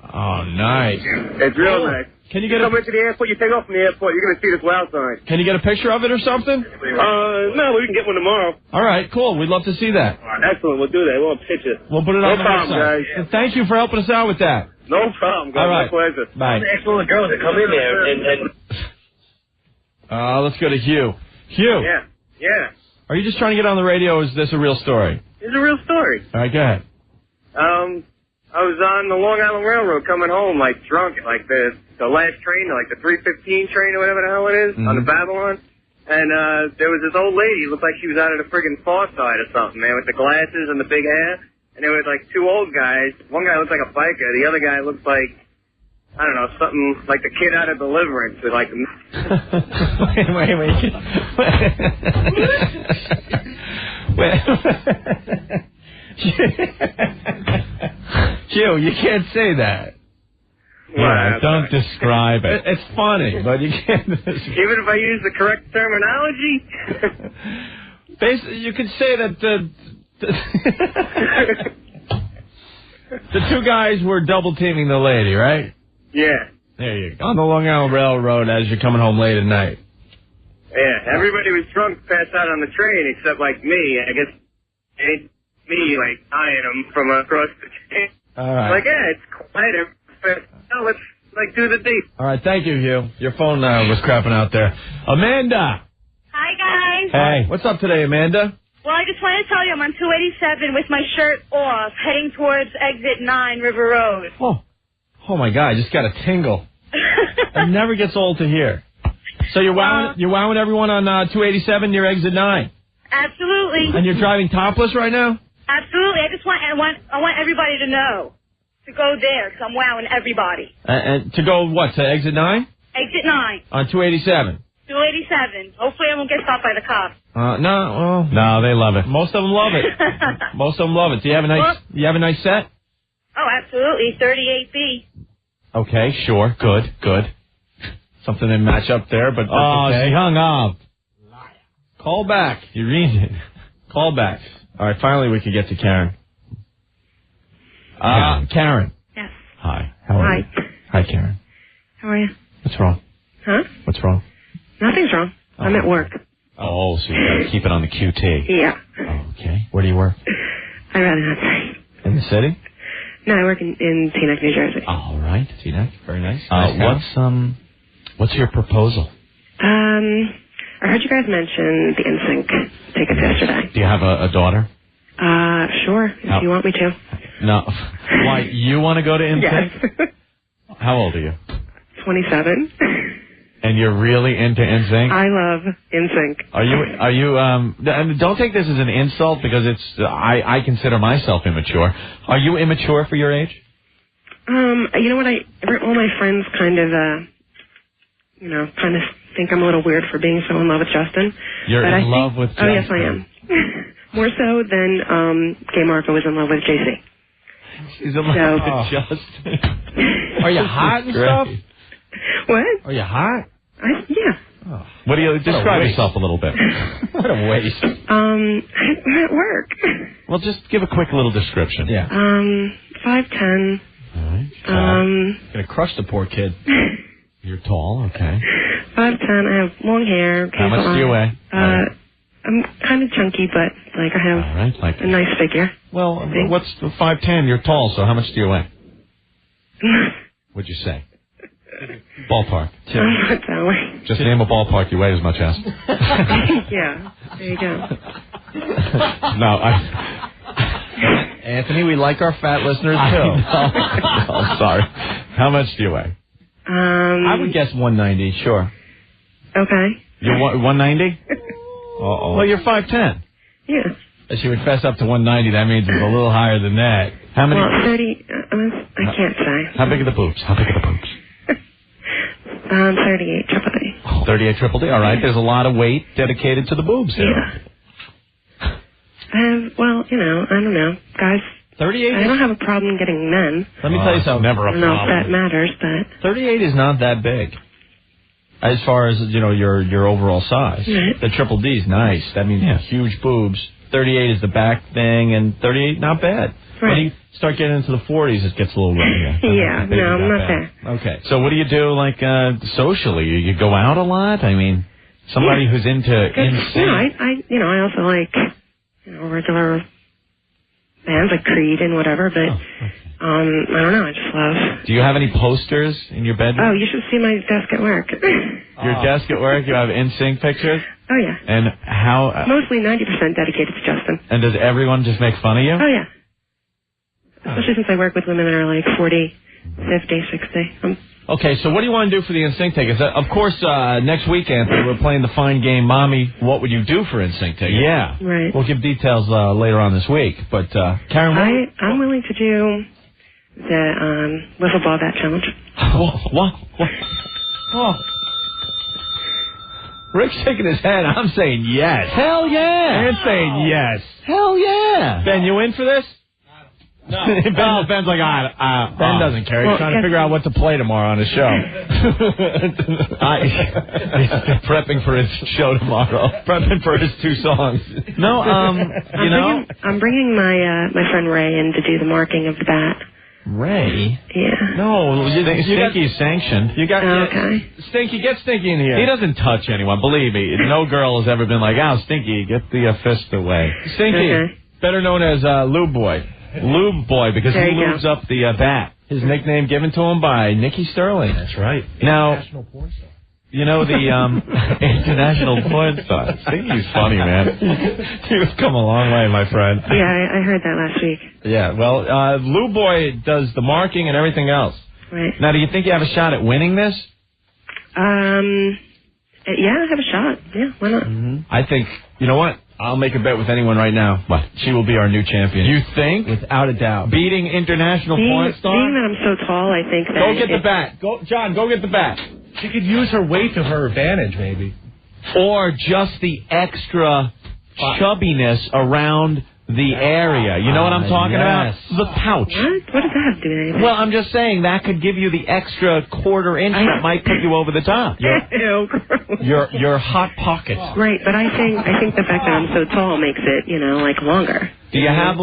Oh, nice. It's real nice. Can you come into the airport, you take off from the airport, you're going to see this wild sign. Can you get a picture of it or something? No, we can get one tomorrow. All right, cool. We'd love to see that. Excellent, we'll do that. We'll pitch it. We'll put it on the problem, website. guys. And thank you for helping us out with that. No problem, guys. All right. My pleasure. Bye. Excellent girls that come in there and... Let's go to Hugh. Hugh. Yeah. Are you just trying to get on the radio, or is this a real story? It's a real story. All right, go ahead. I was on the Long Island Railroad coming home, like, drunk, like the last train, like the 315 train or whatever the hell it is, on the Babylon. And there was this old lady, looked like she was out of the friggin' Far Side or something, man, with the glasses and the big hair. And there was, like, two old guys. One guy looked like a biker. The other guy looked like, I don't know, something like the kid out of Deliverance. With, like, wait. Hugh, you can't say that. Yeah, don't describe it. It's funny, but you can't. Even if I use the correct terminology? Basically, you could say that the two guys were double teaming the lady, right? Yeah. There you go. On the Long Island Railroad as you're coming home late at night. Yeah, everybody was drunk, passed out on the train, except, like, me. I guess it's me, like, eyeing them from across the train. All right. Like, yeah, it's quiet. Now let's, like, do the deep. All right, thank you, Hugh. Your phone was crapping out there. Amanda! Hi, guys. Hey, what's up today, Amanda? Well, I just want to tell you I'm on 287 with my shirt off, heading towards exit 9 River Road. Oh my God, I just got a tingle. It never gets old to hear. So you're wowing everyone on 287 near exit 9? Absolutely. And you're driving topless right now? Absolutely. I want everybody to know to go there because I'm wowing everybody. And to go what, to exit 9? Exit 9. On 287? 287. Hopefully I won't get stopped by the cops. No, they love it. Most of them love it. Most of them love it. Do you have a nice set? Oh, absolutely. 38B. Okay, sure. Good. Something didn't match up there, but okay. She hung up. Call back. You read it. Call back. All right, finally we can get to Karen. Karen. Yes. Hi. How are you? Hi, Karen. How are you? What's wrong? Huh? What's wrong? Nothing's wrong. I'm at work. Oh, so you gotta keep it on the QT. Yeah. Oh, okay. Where do you work? I'd rather not say. In the city? No, I work in Teaneck, New Jersey. All right, Teaneck. Very nice. What's your proposal? I heard you guys mention the NSYNC tickets yesterday. Do you have a daughter? Sure, if you want me to. No. Why, you want to go to NSYNC? Yes. How old are you? 27. And you're really into NSYNC? I love NSYNC. Are you, don't take this as an insult because I consider myself immature. Are you immature for your age? You know what, all my friends kind of think I'm a little weird for being so in love with Justin. You're in love with Justin? Oh, yes, I am. More so than Gay Marco was in love with JC. She's in love with Justin. Are you hot and stuff? What? Are you hot? Yeah. Oh. What do you describe yourself a little bit? What a waste. I'm at work. Well, just give a quick little description. Yeah. 5'10". All right. Gonna crush the poor kid. You're tall, okay. 5'10". I have long hair. How much do you weigh? I'm kind of chunky, but I have a nice figure. Well, what's 5'10"? You're tall, so how much do you weigh? What'd you say? Ballpark. Just name a ballpark you weigh as much as. Yeah, there you go. No, Anthony, we like our fat listeners too. I'm sorry. How much do you weigh? I would guess 190, sure. Okay. You're 190? Uh-oh. Well, you're 5'10". Yeah. If she would fess up to 190, that means it's a little higher than that. How many? Well, 30, I can't say. How big are the boobs? 38 triple D. 38 triple D, all right. There's a lot of weight dedicated to the boobs here. Yeah. I don't know. Guys, 38? I don't have a problem getting men. Let me tell you something. Never a I don't know problem. if that matters, but... 38 is not that big. As far as, your overall size. Right. The triple D is nice. That means huge boobs. 38 is the back thing, and 38, not bad. Right. When you start getting into the 40s, it gets a little rough. Yeah, no, I'm not there. Okay. So what do you do, socially? You go out a lot? I mean, somebody who's into NSYNC. I also like, regular bands like Creed and whatever, but, I don't know, I just love... Do you have any posters in your bedroom? Oh, you should see my desk at work. Your desk at work, you have NSYNC pictures? Oh, yeah. And how... Mostly 90% dedicated to Justin. And does everyone just make fun of you? Oh, yeah. Especially since I work with women that are like 40, 50, 60. Okay, so what do you want to do for the NSYNC tickets? Of course, next week, Anthony, we're playing the fine game, Mommy, what would you do for NSYNC tickets? Yeah. Right. We'll give details later on this week. But, Karen, I'm willing to do the wiffle ball bat challenge. What? Oh. Rick's shaking his head. I'm saying yes. Hell yeah. And saying yes. Hell yeah. Ben, you in for this? No. Ben's like, Ben doesn't care. He's trying to figure out what to play tomorrow on his show. He's prepping for his show tomorrow. Prepping for his 2 songs. No, I'm bringing my friend Ray in to do the marking of the bat. Ray? Yeah. No, Stinky's sanctioned. Stinky, get Stinky in here. He doesn't touch anyone. Believe me, no girl has ever been like, Stinky, get the fist away. Stinky, better known as Lube Boy. Lube Boy, because he lubes up the bat. His nickname given to him by Nikki Sterling. That's right. Now, international porn star. International porn star. Stinky's funny, man. You've come a long way, my friend. Yeah, I heard that last week. Yeah, well, Lube Boy does the marking and everything else. Right. Now, do you think you have a shot at winning this? Yeah, I have a shot. Yeah, why not? Mm-hmm. I think, you know what? I'll make a bet with anyone right now. What? She will be our new champion. You think? Without a doubt. Beating international porn star? Being that I'm so tall, I think that... Go get the bat. John, go get the bat. She could use her weight to her advantage, maybe. Or just the extra chubbiness around the area. You know what I'm talking about? The pouch. What does that have to do with anything? Well, I'm just saying that could give you the extra quarter inch that might put you over the top. Your hot pockets. Right, but I think the fact that I'm so tall makes it, longer. Do you have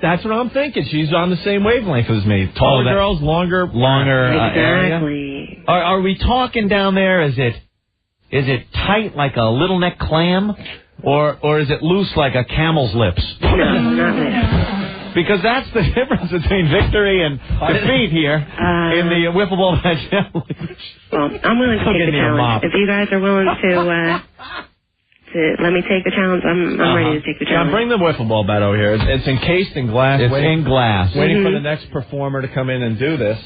that's what I'm thinking. She's on the same wavelength as me. Taller girls, longer exactly. area. Are we talking down there? Is it tight like a little neck clam? Or is it loose like a camel's lips? No, not this. Because that's the difference between victory and defeat here in the wiffle ball match challenge. Well, I'm willing to take the challenge. If you guys are willing to to let me take the challenge, I'm ready to take the challenge. Now bring the wiffle ball bat over here. It's encased in glass. It's in glass. Waiting for the next performer to come in and do this.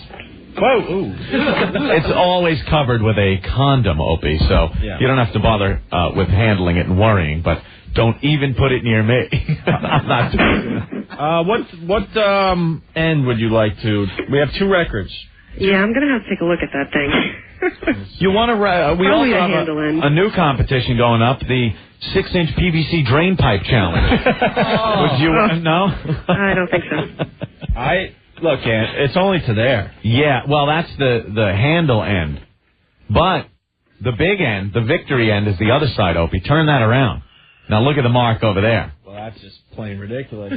Whoa! Ooh. It's always covered with a condom, Opie, so you don't have to bother with handling it and worrying, but don't even put it near me. I'm not doing it. What end would you like to... We have 2 records. Yeah, I'm going to have to take a look at that thing. You want to... we Probably also a have handle end. a new competition going up, the 6-inch PVC drain pipe challenge. Would you... No? I don't think so. Look, Aunt, it's only to there. Yeah, well, that's the handle end. But the big end, the victory end, is the other side, Opie. Turn that around. Now look at the mark over there. Well, that's just plain ridiculous.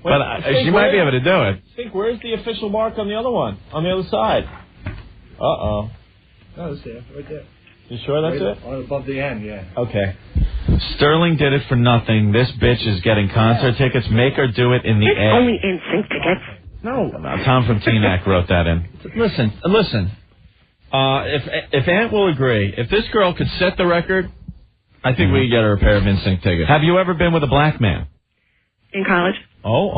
But she might be able to do it. Think, where's the official mark on the other one? On the other side. Uh-oh. No, it's there, right there. You sure that's it? Above the end, yeah. Okay. Sterling did it for nothing. This bitch is getting concert tickets. Make her do it in the It's air. only NSYNC tickets. No. Tom from T-Mac wrote that in. Listen. If Aunt will agree, if this girl could set the record, I think we could get her a pair of NSYNC tickets. Have you ever been with a black man? In college. Well,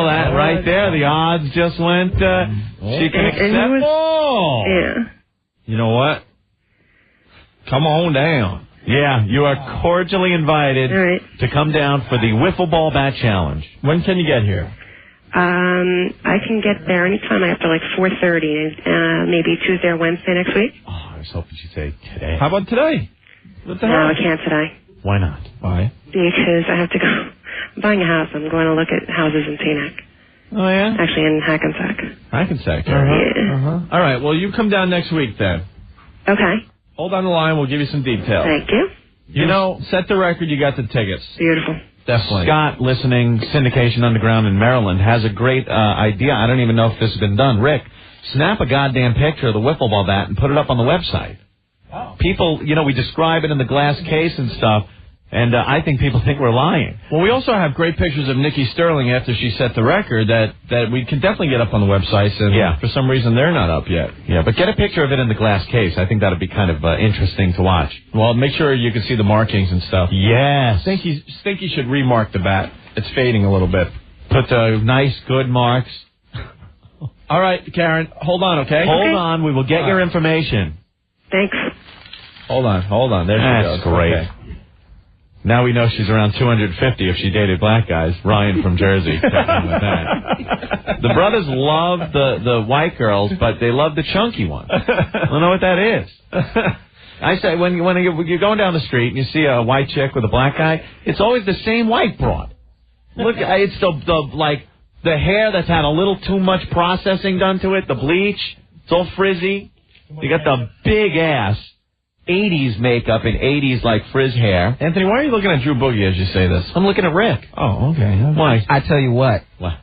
that right there, the odds just went. She can accept. Yeah. You know what? Come on down. Yeah, you are cordially invited to come down for the Wiffle Ball Bat Challenge. When can you get here? I can get there anytime after like 4:30, maybe Tuesday or Wednesday next week. Oh, I was hoping she'd say today. How about today? What the hell? No, I can't today. Why not? Why? Because I have to go. I'm buying a house. I'm going to look at houses in Teaneck. Oh, yeah? Actually, in Hackensack. Hackensack. All right, well, you come down next week then. Okay. Hold on the line. We'll give you some details. Thank you. You know, set the record. You got the tickets. Beautiful. Definitely. Scott, listening Syndication Underground in Maryland, has a great idea. I don't even know if this has been done. Rick, snap a goddamn picture of the wiffle ball bat and put it up on the website. Oh. People, we describe it in the glass case and stuff, and I think people think we're lying. Well, we also have great pictures of Nikki Sterling after she set the record that we can definitely get up on the websites, and for some reason they're not up yet. Yeah, but get a picture of it in the glass case. I think that would be kind of interesting to watch. Well, make sure you can see the markings and stuff. Yes. I think you should remark the bat. It's fading a little bit. Put nice, good marks. All right, Karen, hold on, okay? Hold on. We will get your information. Thanks. Hold on. There she goes. That's great. Okay. Now we know she's around 250 if she dated black guys. Ryan from Jersey. With that. The brothers love the white girls, but they love the chunky ones. I don't know what that is. I say when you're going down the street and you see a white chick with a black guy, it's always the same white broad. Look, it's the hair that's had a little too much processing done to it. The bleach, it's all frizzy. You got the big ass. 80s makeup and 80s frizz hair. Anthony, why are you looking at Drew Boogie as you say this? I'm looking at Rick. Oh, okay. Why? I tell you what. What?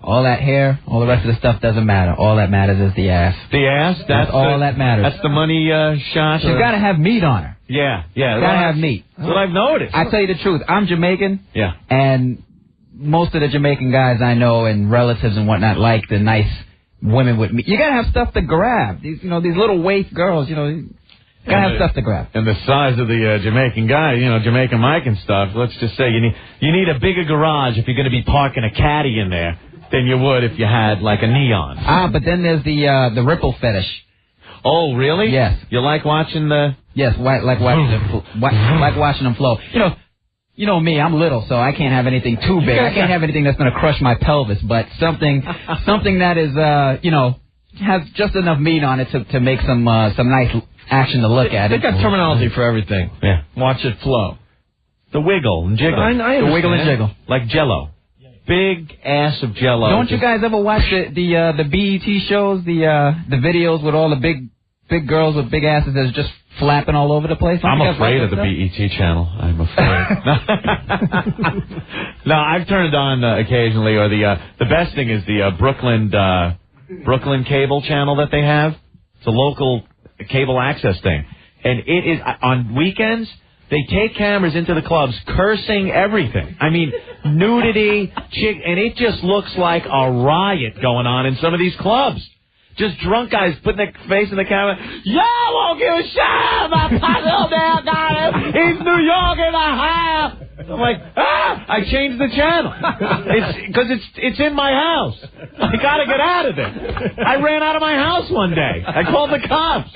All that hair, all the rest of the stuff doesn't matter. All that matters is the ass. The ass? That's all that matters. That's the money shot? She's got to have meat on her. Yeah. Got to have meat. That's what I've noticed. I tell you the truth. I'm Jamaican. Yeah. And most of the Jamaican guys I know and relatives and whatnot like the nice women with meat. You got to have stuff to grab. These little waif girls, Gotta have stuff to grab. And the size of the Jamaican guy, Jamaican Mike and stuff, let's just say you need a bigger garage if you're going to be parking a caddy in there than you would if you had a neon. But then there's the ripple fetish. Oh, really? Yes. You like watching the... Yes, like watching them flow. You know me, I'm little, so I can't have anything too big. I can't have anything that's going to crush my pelvis, but something that is, has just enough meat on it to make some nice action to look at. They got terminology for everything. Yeah. Watch it flow. The wiggle and jiggle. I the wiggle and jiggle. Like Jello. Big ass of Jello. Don't you guys ever watch the BET shows, the videos with all the big girls with big asses that's just flapping all over the place? I'm afraid of the BET channel. I'm afraid. No, I've turned it on occasionally. Or the best thing is the Brooklyn cable channel that they have. It's a local cable access thing, and it is on weekends. They take cameras into the clubs, cursing everything. I mean, nudity, and it just looks like a riot going on in some of these clubs. Just drunk guys putting their face in the camera. Yo, won't give a shit about Little Dale got him. He's New York in the house. I'm like, I changed the channel. Because it's in my house. I got to get out of it. I ran out of my house one day. I called the cops.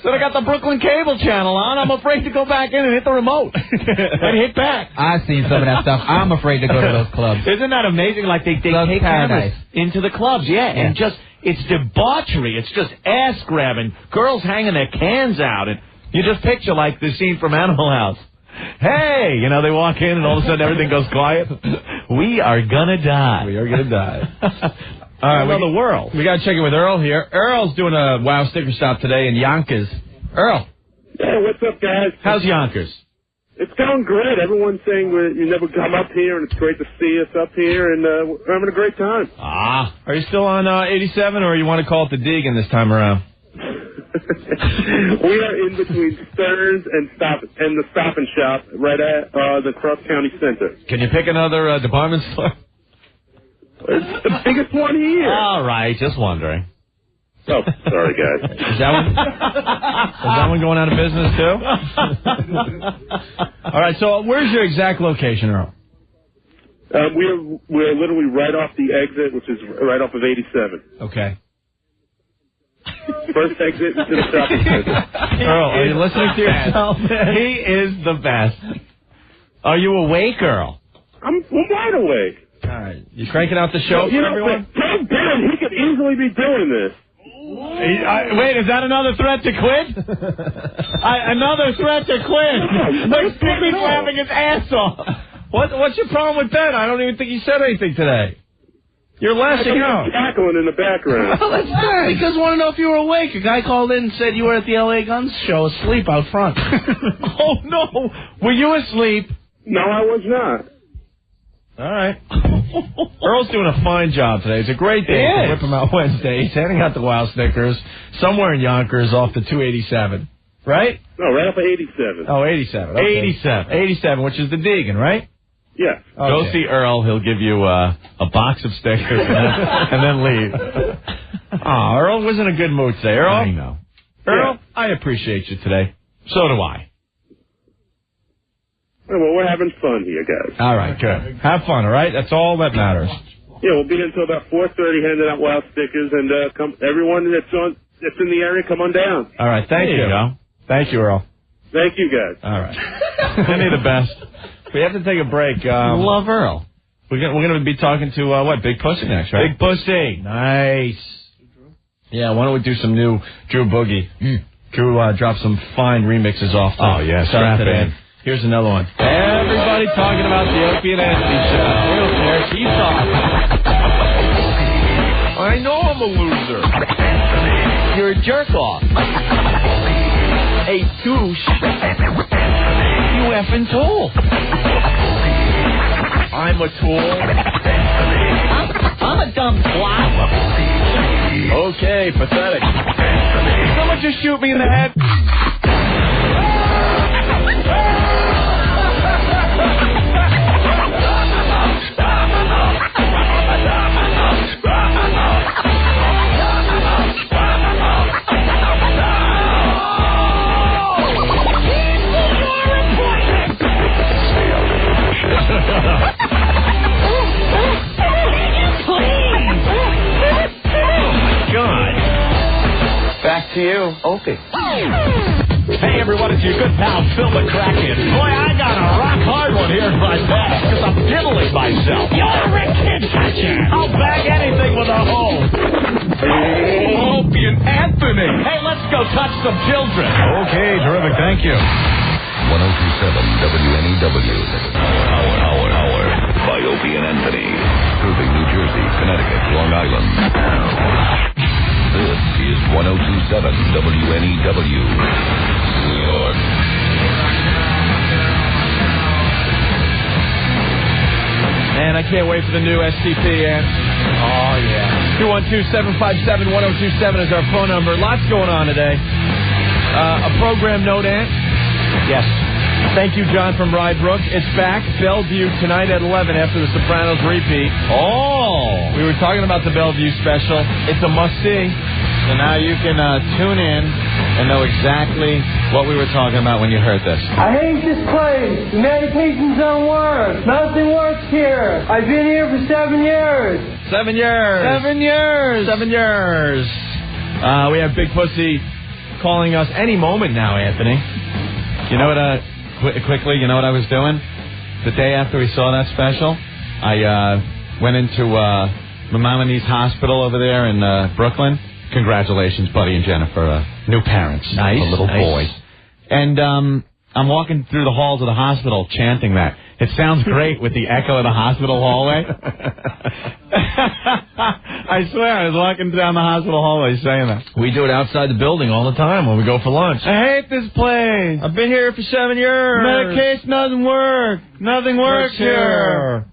So I got the Brooklyn Cable channel on. I'm afraid to go back in and hit the remote and hit back. I've seen some of that stuff. I'm afraid to go to those clubs. Isn't that amazing? Like they take cameras into the clubs, and just it's debauchery. It's just ass grabbing, girls hanging their cans out, and you just picture like the scene from Animal House. Hey, they walk in and all of a sudden everything goes quiet. We are gonna die. We are gonna die. All right, the world. We got to check in with Earl here. Earl's doing a Wow Sticker Stop today in Yonkers. Earl. Hey, what's up, guys? How's Yonkers? It's going great. Everyone's saying you never come up here, and it's great to see us up here, and we're having a great time. Are you still on 87, or you want to call it the Deegan this time around? We are in between Stearns and the Stop and Shop right at the Cross County Center. Can you pick another department store? It's the biggest one here. All right, just wondering. Oh, sorry, guys. Is that one going out of business, too? All right, so where's your exact location, Earl? We're literally right off the exit, which is right off of 87. Okay. First exit to the shopping center. Earl, are you listening to yourself? He is the best. Are you awake, Earl? I'm wide awake. All right. You cranking out the show for everyone? Tell Ben he could easily be doing this. Wait, is that another threat to quit? Another threat to quit. Like Stimmy's laughing his ass off. What's your problem with Ben? I don't even think he said anything today. You're lashing out. Cackling in the background. Well, that's good. Because I want to know if you were awake. A guy called in and said you were at the L.A. Guns show asleep out front. Oh, no. Were you asleep? No, I was not. All right. Earl's doing a fine job today. It's a great day to Whip 'em Out Wednesday. He's handing out the Wow Stickers somewhere in Yonkers off the 287. Right? No, right off of 87. Oh, 87. Okay. 87. 87, which is the Deegan, right? Yeah. Okay. Go see Earl. He'll give you a box of stickers and then leave. Oh, Earl was in a good mood today. Earl? I know. Earl, yeah. I appreciate you today. So do I. Well, we're having fun here, guys. All right, good. Have fun, all right? That's all that matters. Yeah, we'll be here until about 4:30 handing out Wow Stickers, and everyone that's in the area, come on down. All right, thank you. There you go. Thank you, Earl. Thank you, guys. All right. Any the best. We have to take a break. Love Earl. We're going to be talking to, Big Pussy next, right? Big Pussy. Nice. Yeah, why don't we do some new Drew Boogie? Drew dropped some fine remixes off. Oh, yeah, strap in. Here's another one. Everybody talking about the Opie and Anthony show. There she talks. I know I'm a loser. You're a jerk-off. A douche. You effing tool. I'm a tool. I'm a dumb twat. Okay, pathetic. Someone just shoot me in the head. Back to you, Opie. Hey everyone, it's your good pal Phil McCracken. Boy, I got a rock hard one here in my bag because I'm diddling myself. You're a kid catcher. I'll bag anything with a hoe. Opie and Anthony. Hey, let's go touch some children. Okay, terrific. Thank you. 1027 WNEW. Hour by Opie and Anthony. Serving New Jersey, Connecticut, Long Island. This is 1027 WNEW. New York. Man, I can't wait for the new STP, Ant. Oh, yeah. 212-757-1027 is our phone number. Lots going on today. A program note, Ant? Yes. Thank you, John from Rybrook. It's back. Bellevue tonight at 11 after The Sopranos repeat. Oh! We were talking about the Bellevue special. It's a must-see. So now you can tune in and know exactly what we were talking about when you heard this. I hate this place. The medications don't work. Nothing works here. I've been here for 7 years. 7 years. 7 years. 7 years. We have Big Pussy calling us any moment now, Anthony. You know what, quickly, you know what I was doing? The day after we saw that special, I went into Maimonides Hospital over there in Brooklyn. Congratulations, Buddy and Jennifer, new parents. Nice. A little boy. And I'm walking through the halls of the hospital chanting that. It sounds great with the echo of the hospital hallway. I swear, I was walking down the hospital hallway saying that. We do it outside the building all the time when we go for lunch. I hate this place. I've been here for 7 years. Medication doesn't work. Nothing works here.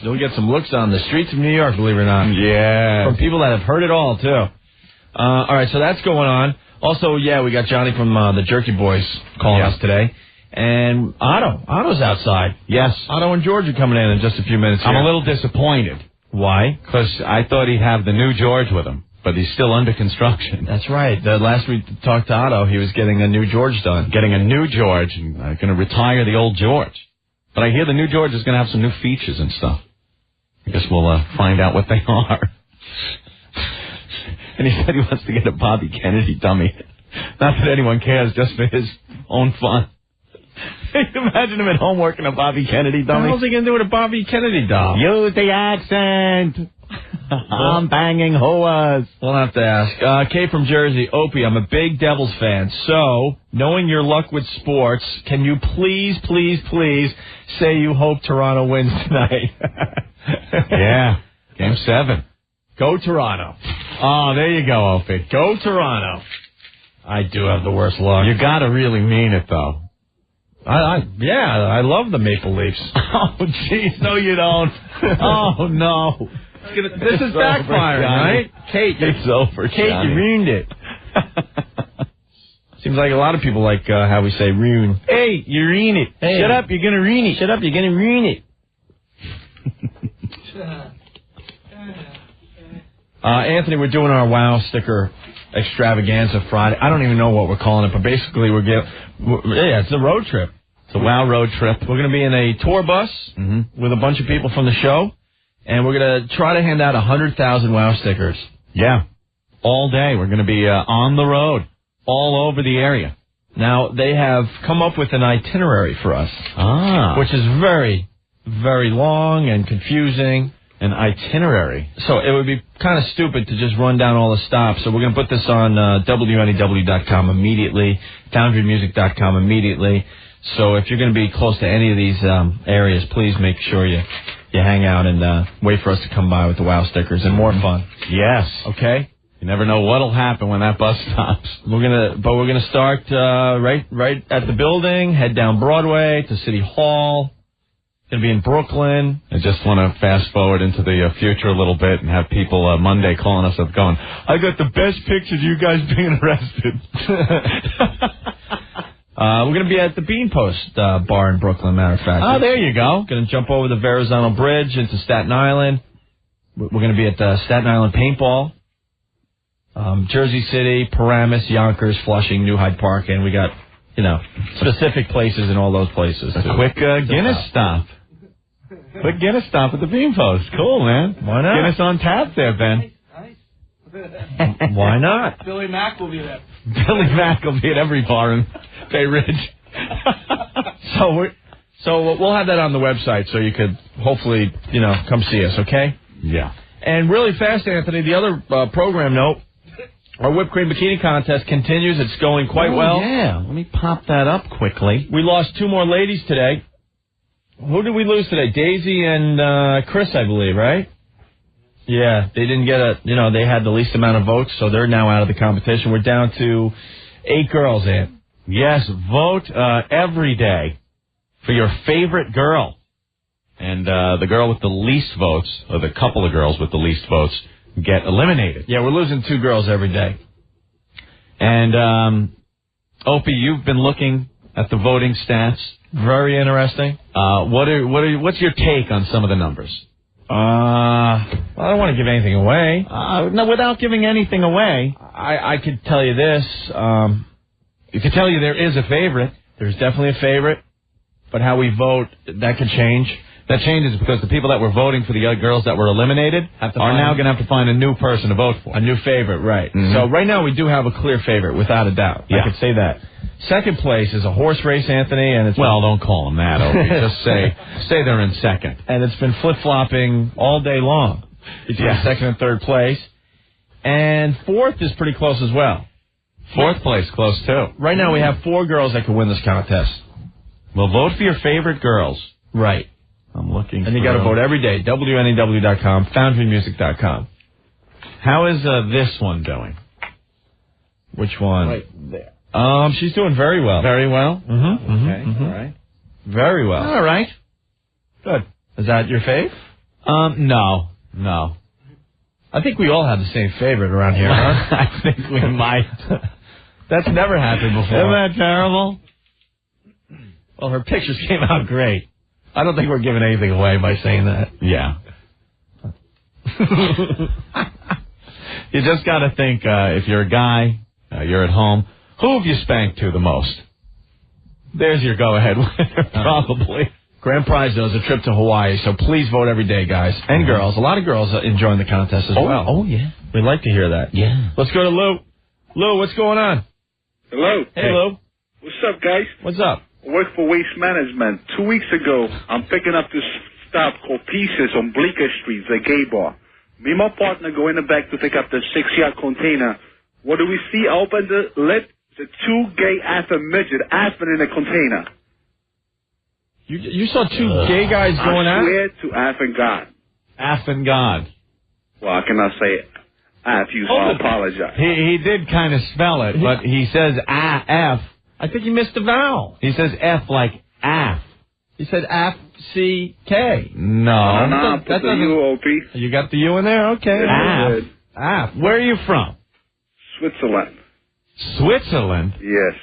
You'll get some looks on the streets of New York, believe it or not. Yeah. From people that have heard it all, too. All right, so that's going on. Also, yeah, we got Johnny from the Jerky Boys calling us today. And Otto's outside. Yes. Otto and George are coming in just a few minutes here. I'm a little disappointed. Why? Because I thought he'd have the new George with him, but he's still under construction. That's right. Last we talked to Otto, he was getting a new George done. Getting a new George, and going to retire the old George. But I hear the new George is going to have some new features and stuff. I guess we'll find out what they are. And he said he wants to get a Bobby Kennedy dummy. Not that anyone cares, just for his own fun. Imagine him at home working a Bobby Kennedy dummy. How's he going to do with a Bobby Kennedy doll? Use the accent. I'm banging hoas. We'll have to ask. Kay from Jersey, Opie, I'm a big Devils fan. So, knowing your luck with sports, can you please say you hope Toronto wins tonight? Yeah. Game 7. Go Toronto. Oh, there you go, Opie. Go Toronto. I do have the worst luck. You got to really mean it, though. I love the Maple Leafs. Oh, jeez, no, you don't. Oh, no. This is backfiring, right? Kate, it's over, Kate, Johnny. you ruined it. Seems like a lot of people like how we say ruin. Hey, you ruin it. Hey. Shut up, you're going to ruin it. Shut up, you're going to ruin it. Anthony, we're doing our WOW sticker extravaganza Friday. I don't even know what we're calling it, but basically it's a road trip. It's a WOW road trip. We're going to be in a tour bus with a bunch of people from the show, and we're going to try to hand out 100,000 WOW stickers. Yeah. All day. We're going to be on the road, all over the area. Now, they have come up with an itinerary for us, which is very, very long and confusing. An itinerary. So it would be kind of stupid to just run down all the stops. So we're going to put this on WNEW.com immediately, foundrymusic.com immediately. So if you're going to be close to any of these areas, please make sure you hang out and wait for us to come by with the WOW stickers and more fun. Yes. Okay? You never know what'll happen when that bus stops. We're gonna start right at the building, head down Broadway to City Hall. Going to be in Brooklyn. I just want to fast forward into the future a little bit and have people Monday calling us up going, I got the best pictures of you guys being arrested. We're going to be at the Bean Post bar in Brooklyn, matter of fact. Oh, there you go. Going to jump over the Verrazano Bridge into Staten Island. We're going to be at the Staten Island Paintball. Jersey City, Paramus, Yonkers, Flushing, New Hyde Park, and we got, specific places in all those places. A quick Guinness stop. Quick Guinness stop at the Bean Post. Cool, man. Why not? Guinness on tap there, Ben. Why not? Billy Mack will be there. Billy Mack will be at every bar in Bay Ridge. So we'll have that on the website so you could hopefully, come see us, okay? Yeah. And really fast, Anthony, the other program note, our whipped cream bikini contest continues. It's going quite well. Yeah. Let me pop that up quickly. We lost 2 more ladies today. Who did we lose today? Daisy and Chris, I believe, right? Yeah, they didn't get they had the least amount of votes, so they're now out of the competition. We're down to 8 girls, Ant. Yes, vote every day for your favorite girl. And the girl with the least votes, or the couple of girls with the least votes, get eliminated. Yeah, we're losing 2 girls every day. And, Opie, you've been looking at the voting stats. Very interesting. What's your take on some of the numbers? I don't want to give anything away. No, without giving anything away, I could tell you this. you could tell you there is a favorite. There's definitely a favorite, but how we vote, that could change. That changes because the people that were voting for the other girls that were eliminated are now going to have to find a new person to vote for. A new favorite, right. Mm-hmm. So right now we do have a clear favorite, without a doubt. Yeah. I could say that. Second place is a horse race, Anthony, and it's... Well, don't call them that, Opie. Just say they're in second. And it's been flip-flopping all day long between second and third place. And fourth is pretty close as well. Fourth place, close too. Right now we have 4 girls that could win this contest. Well, vote for your favorite girls. Right. I'm looking. And you got to vote every day. WNEW.com, FoundryMusic.com. How is this one doing? Which one? Right there. She's doing very well. Very well. Mm-hmm. Okay. Mm-hmm. All right. Very well. All right. Good. Is that your fave? No. I think we all have the same favorite around here, huh? I think we might. That's never happened before. Isn't that terrible? Well, her pictures came out great. I don't think we're giving anything away by saying that. Yeah. You just got to think, if you're a guy, you're at home, who have you spanked to the most? There's your go-ahead winner, probably. Grand prize, though, is a trip to Hawaii, so please vote every day, guys. And girls. A lot of girls enjoying the contest as well. Oh, yeah. We'd like to hear that. Yeah. Let's go to Lou. Lou, what's going on? Hello. Hey, Lou. What's up, guys? What's up? I work for Waste Management. 2 weeks ago, I'm picking up this stop called Pieces on Bleecker Street, the gay bar. Me and my partner go in the back to pick up the 6-yard container. What do we see? I open the lid. The 2 gay Afghan midget in the container. You saw 2 gay guys going I out? swear to Afghan God. Afghan God. Well, I cannot say F, so I apologize. He did kind of spell it, but he says F. I think you missed the vowel. He says F like af. He said F-C-K. No. No, put the U, Opie. You got the U in there? Okay. Af. Where are you from? Switzerland. Switzerland? Yes.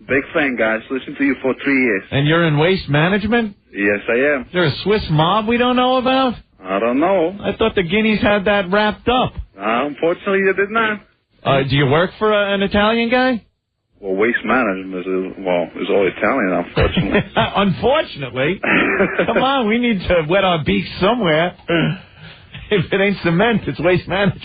Big fan, guys. Listen to you for 3 years. And you're in waste management? Yes, I am. Is there a Swiss mob we don't know about? I don't know. I thought the Guineas had that wrapped up. Unfortunately, they did not. Do you work for an Italian guy? Well, waste management is all Italian, unfortunately. Unfortunately? Come on, we need to wet our beaks somewhere. If it ain't cement, it's waste management.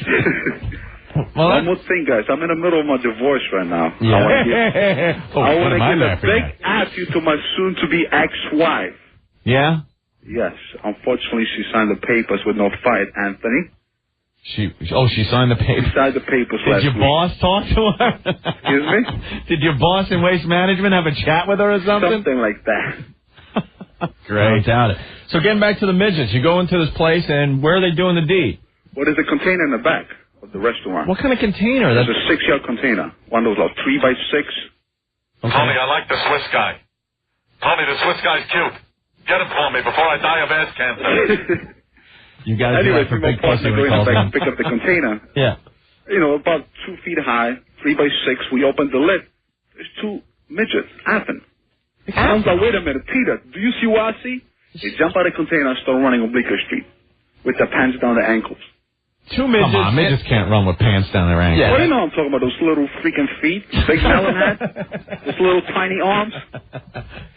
Well, one more thing, guys. I'm in the middle of my divorce right now. Yeah. I want to give a big attitude to my soon-to-be ex-wife. Yeah? Yes. Unfortunately, she signed the papers with no fight, Anthony. She signed the papers? She signed the papers Did your boss talk to her? Excuse me? Did your boss in waste management have a chat with her or something? Something like that. Great. I doubt it. So getting back to the midgets, you go into this place, and where are they doing the deed? Well, there's a container in the back of the restaurant. What kind of container? There's a 6-yard container. One of those 3x6. Okay. Tony, I like the Swiss guy. Tony, the Swiss guy's cute. Get him for me before I die of ass cancer. You guys anyway, for big partner go in the back and pick up the container. Yeah. You know, about 2 feet high, 3x6. We open the lid. There's 2 midgets, Afghan. Sounds like, wait a minute, Peter, do you see what I see? They jump out of the container and start running on Bleecker Street with their pants down their ankles. 2 midgets. Come on, midgets can't run with pants down their ankles. Yeah. What do you know I'm talking about? Those little freaking feet, big melon hat, those little tiny arms.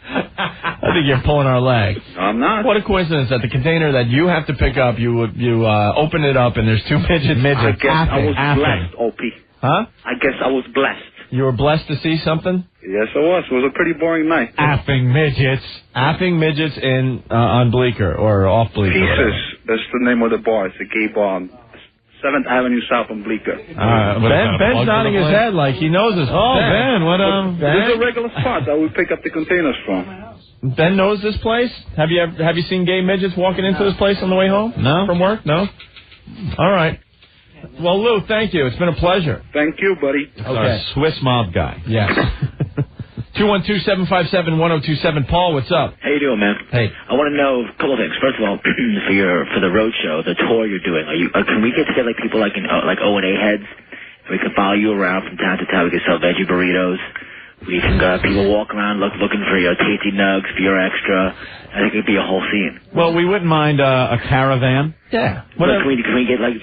I think you're pulling our leg. No, I'm not. What a coincidence that the container that you have to pick up, you open it up and there's 2 midgets. I guess I was blessed, Opie. Huh? I guess I was blessed. You were blessed to see something? Yes, I was. It was a pretty boring night. Affing midgets. Affing midgets on Bleecker or off Bleecker. Pieces. That's the name of the bar. It's a gay bar on 7th Avenue South on Bleecker. Ben's nodding his head like he knows this. Oh, Ben, what This is a regular spot that we pick up the containers from. Ben knows this place? Have you seen gay midgets walking into this place on the way home? No. From work? No? All right. Well, Lou, thank you. It's been a pleasure. Thank you, buddy. It's our Swiss mob guy. Yes. 212-757-1027. Paul, what's up? How you doing, man? Hey. I want to know a couple of things. First of all, for the road show, the tour you're doing, can we get together like people like O&A heads? We can follow you around from town to town. We can sell veggie burritos. where you can people walk around looking for your tasty nugs, for your extra. I think it'd be a whole scene. Well, we wouldn't mind a caravan. Yeah. Can we get like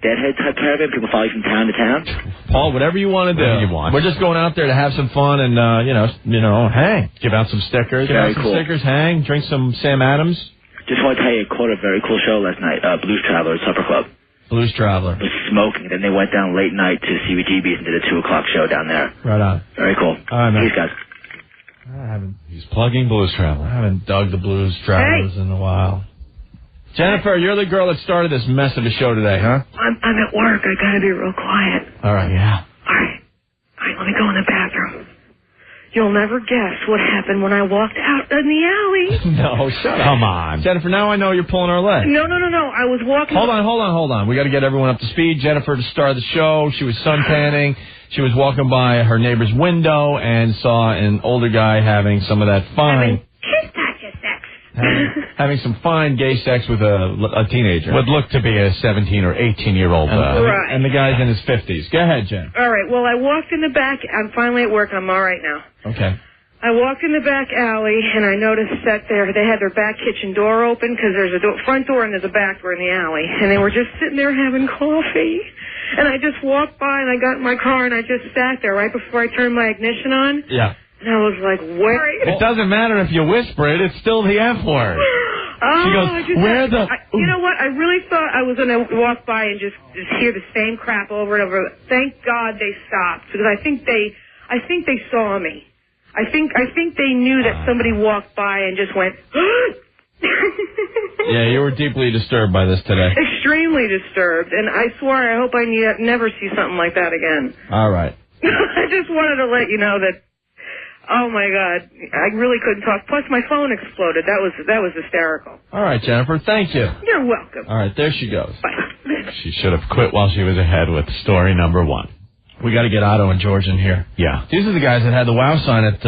Deadhead type caravan? People follow you from town to town. Paul, whatever you want to do. you want. We're just going out there to have some fun and hang. Give out some stickers. Very cool. Hang. Drink some Sam Adams. Just want to tell you, I caught a very cool show last night. Blues Traveler Supper Club. Blues Traveler. It was smoking. Then they went down late night to CBGB's and did a 2 o'clock show down there. Right on. Very cool. All right, man. Peace, guys. He's plugging Blues Traveler. I haven't dug the Blues Travelers in a while. Jennifer, you're the girl that started this mess of a show today, huh? I'm at work. I gotta be real quiet. All right, yeah. All right, let me go in the bathroom. You'll never guess what happened when I walked out in the alley. No, shut up. Come on. Jennifer, now I know you're pulling our leg. No. I was walking. Hold on. We got to get everyone up to speed. Jennifer, to start the show, she was suntanning. She was walking by her neighbor's window and saw an older guy having some of that fine... having some fine gay sex with a teenager. Would look to be a 17 or 18-year-old. Right. And the guy's in his 50s. Go ahead, Jen. All right, well, I walked in the back. I'm finally at work, and I'm all right now. Okay. I walked in the back alley, and I noticed that they had their back kitchen door open, because there's a front door and there's a back door in the alley. And they were just sitting there having coffee. And I just walked by, and I got in my car, and I just sat there right before I turned my ignition on. Yeah. And I was like, where? It doesn't matter if you whisper it. It's still the F word. She goes, where the... you know what? I really thought I was going to walk by and just hear the same crap over and over. Thank God they stopped, because I think they saw me. I think they knew that somebody walked by and just went... Yeah, you were deeply disturbed by this today. Extremely disturbed, and I swear I hope I never see something like that again. All right. I just wanted to let you know that, oh my God, I really couldn't talk. Plus my phone exploded. That was hysterical. All right, Jennifer, thank you. You're welcome. All right, there she goes. Bye. She should have quit while she was ahead with story number 1. We got to get Otto and George in here. Yeah. These are the guys that had the WOW sign at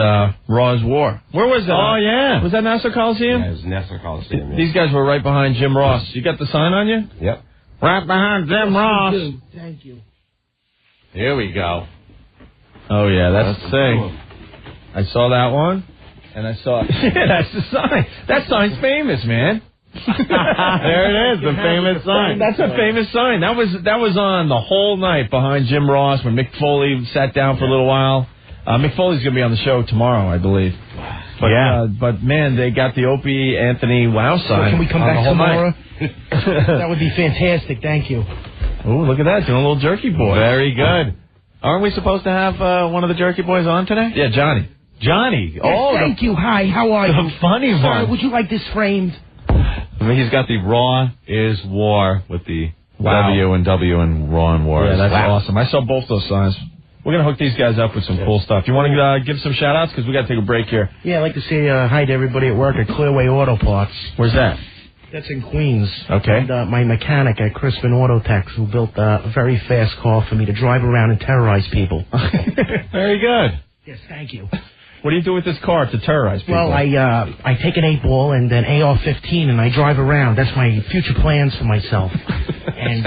Raw's War. Where was that? Oh, yeah. Was that Nassau Coliseum? Yeah, it was Nassau Coliseum. Yeah. These guys were right behind Jim Ross. You got the sign on you? Yep. Right behind Jim Ross. Thank you. Here we go. Oh, yeah, that's the thing. I saw that one, and I saw... Yeah, that's the sign. That sign's famous, man. There it is, the famous sign. That's a famous sign. That was on the whole night behind Jim Ross when Mick Foley sat down for a little while. Mick Foley's going to be on the show tomorrow, I believe. But, but man, they got the Opie Anthony WOW sign. Can we come back tomorrow? That would be fantastic. Thank you. Oh, look at that, doing a little Jerky Boy. Very good. Aren't we supposed to have one of the Jerky Boys on today? Yeah, Johnny. Yes, thank you. Hi, how are you? The funny one. Would you like this framed? I mean, he's got the Raw is War with the W and W and Raw and War. Yeah, that's awesome. I saw both those signs. We're going to hook these guys up with some cool stuff. You want to give some shout-outs? Because we got to take a break here. Yeah, I'd like to say hi to everybody at work at Clearway Auto Parts. Where's that? That's in Queens. Okay. And my mechanic at Crispin Auto Techs, who built a very fast car for me to drive around and terrorize people. Very good. Yes, thank you. What do you do with this car to terrorize people? Well, I take an 8-ball and an AR-15 and I drive around. That's my future plans for myself. And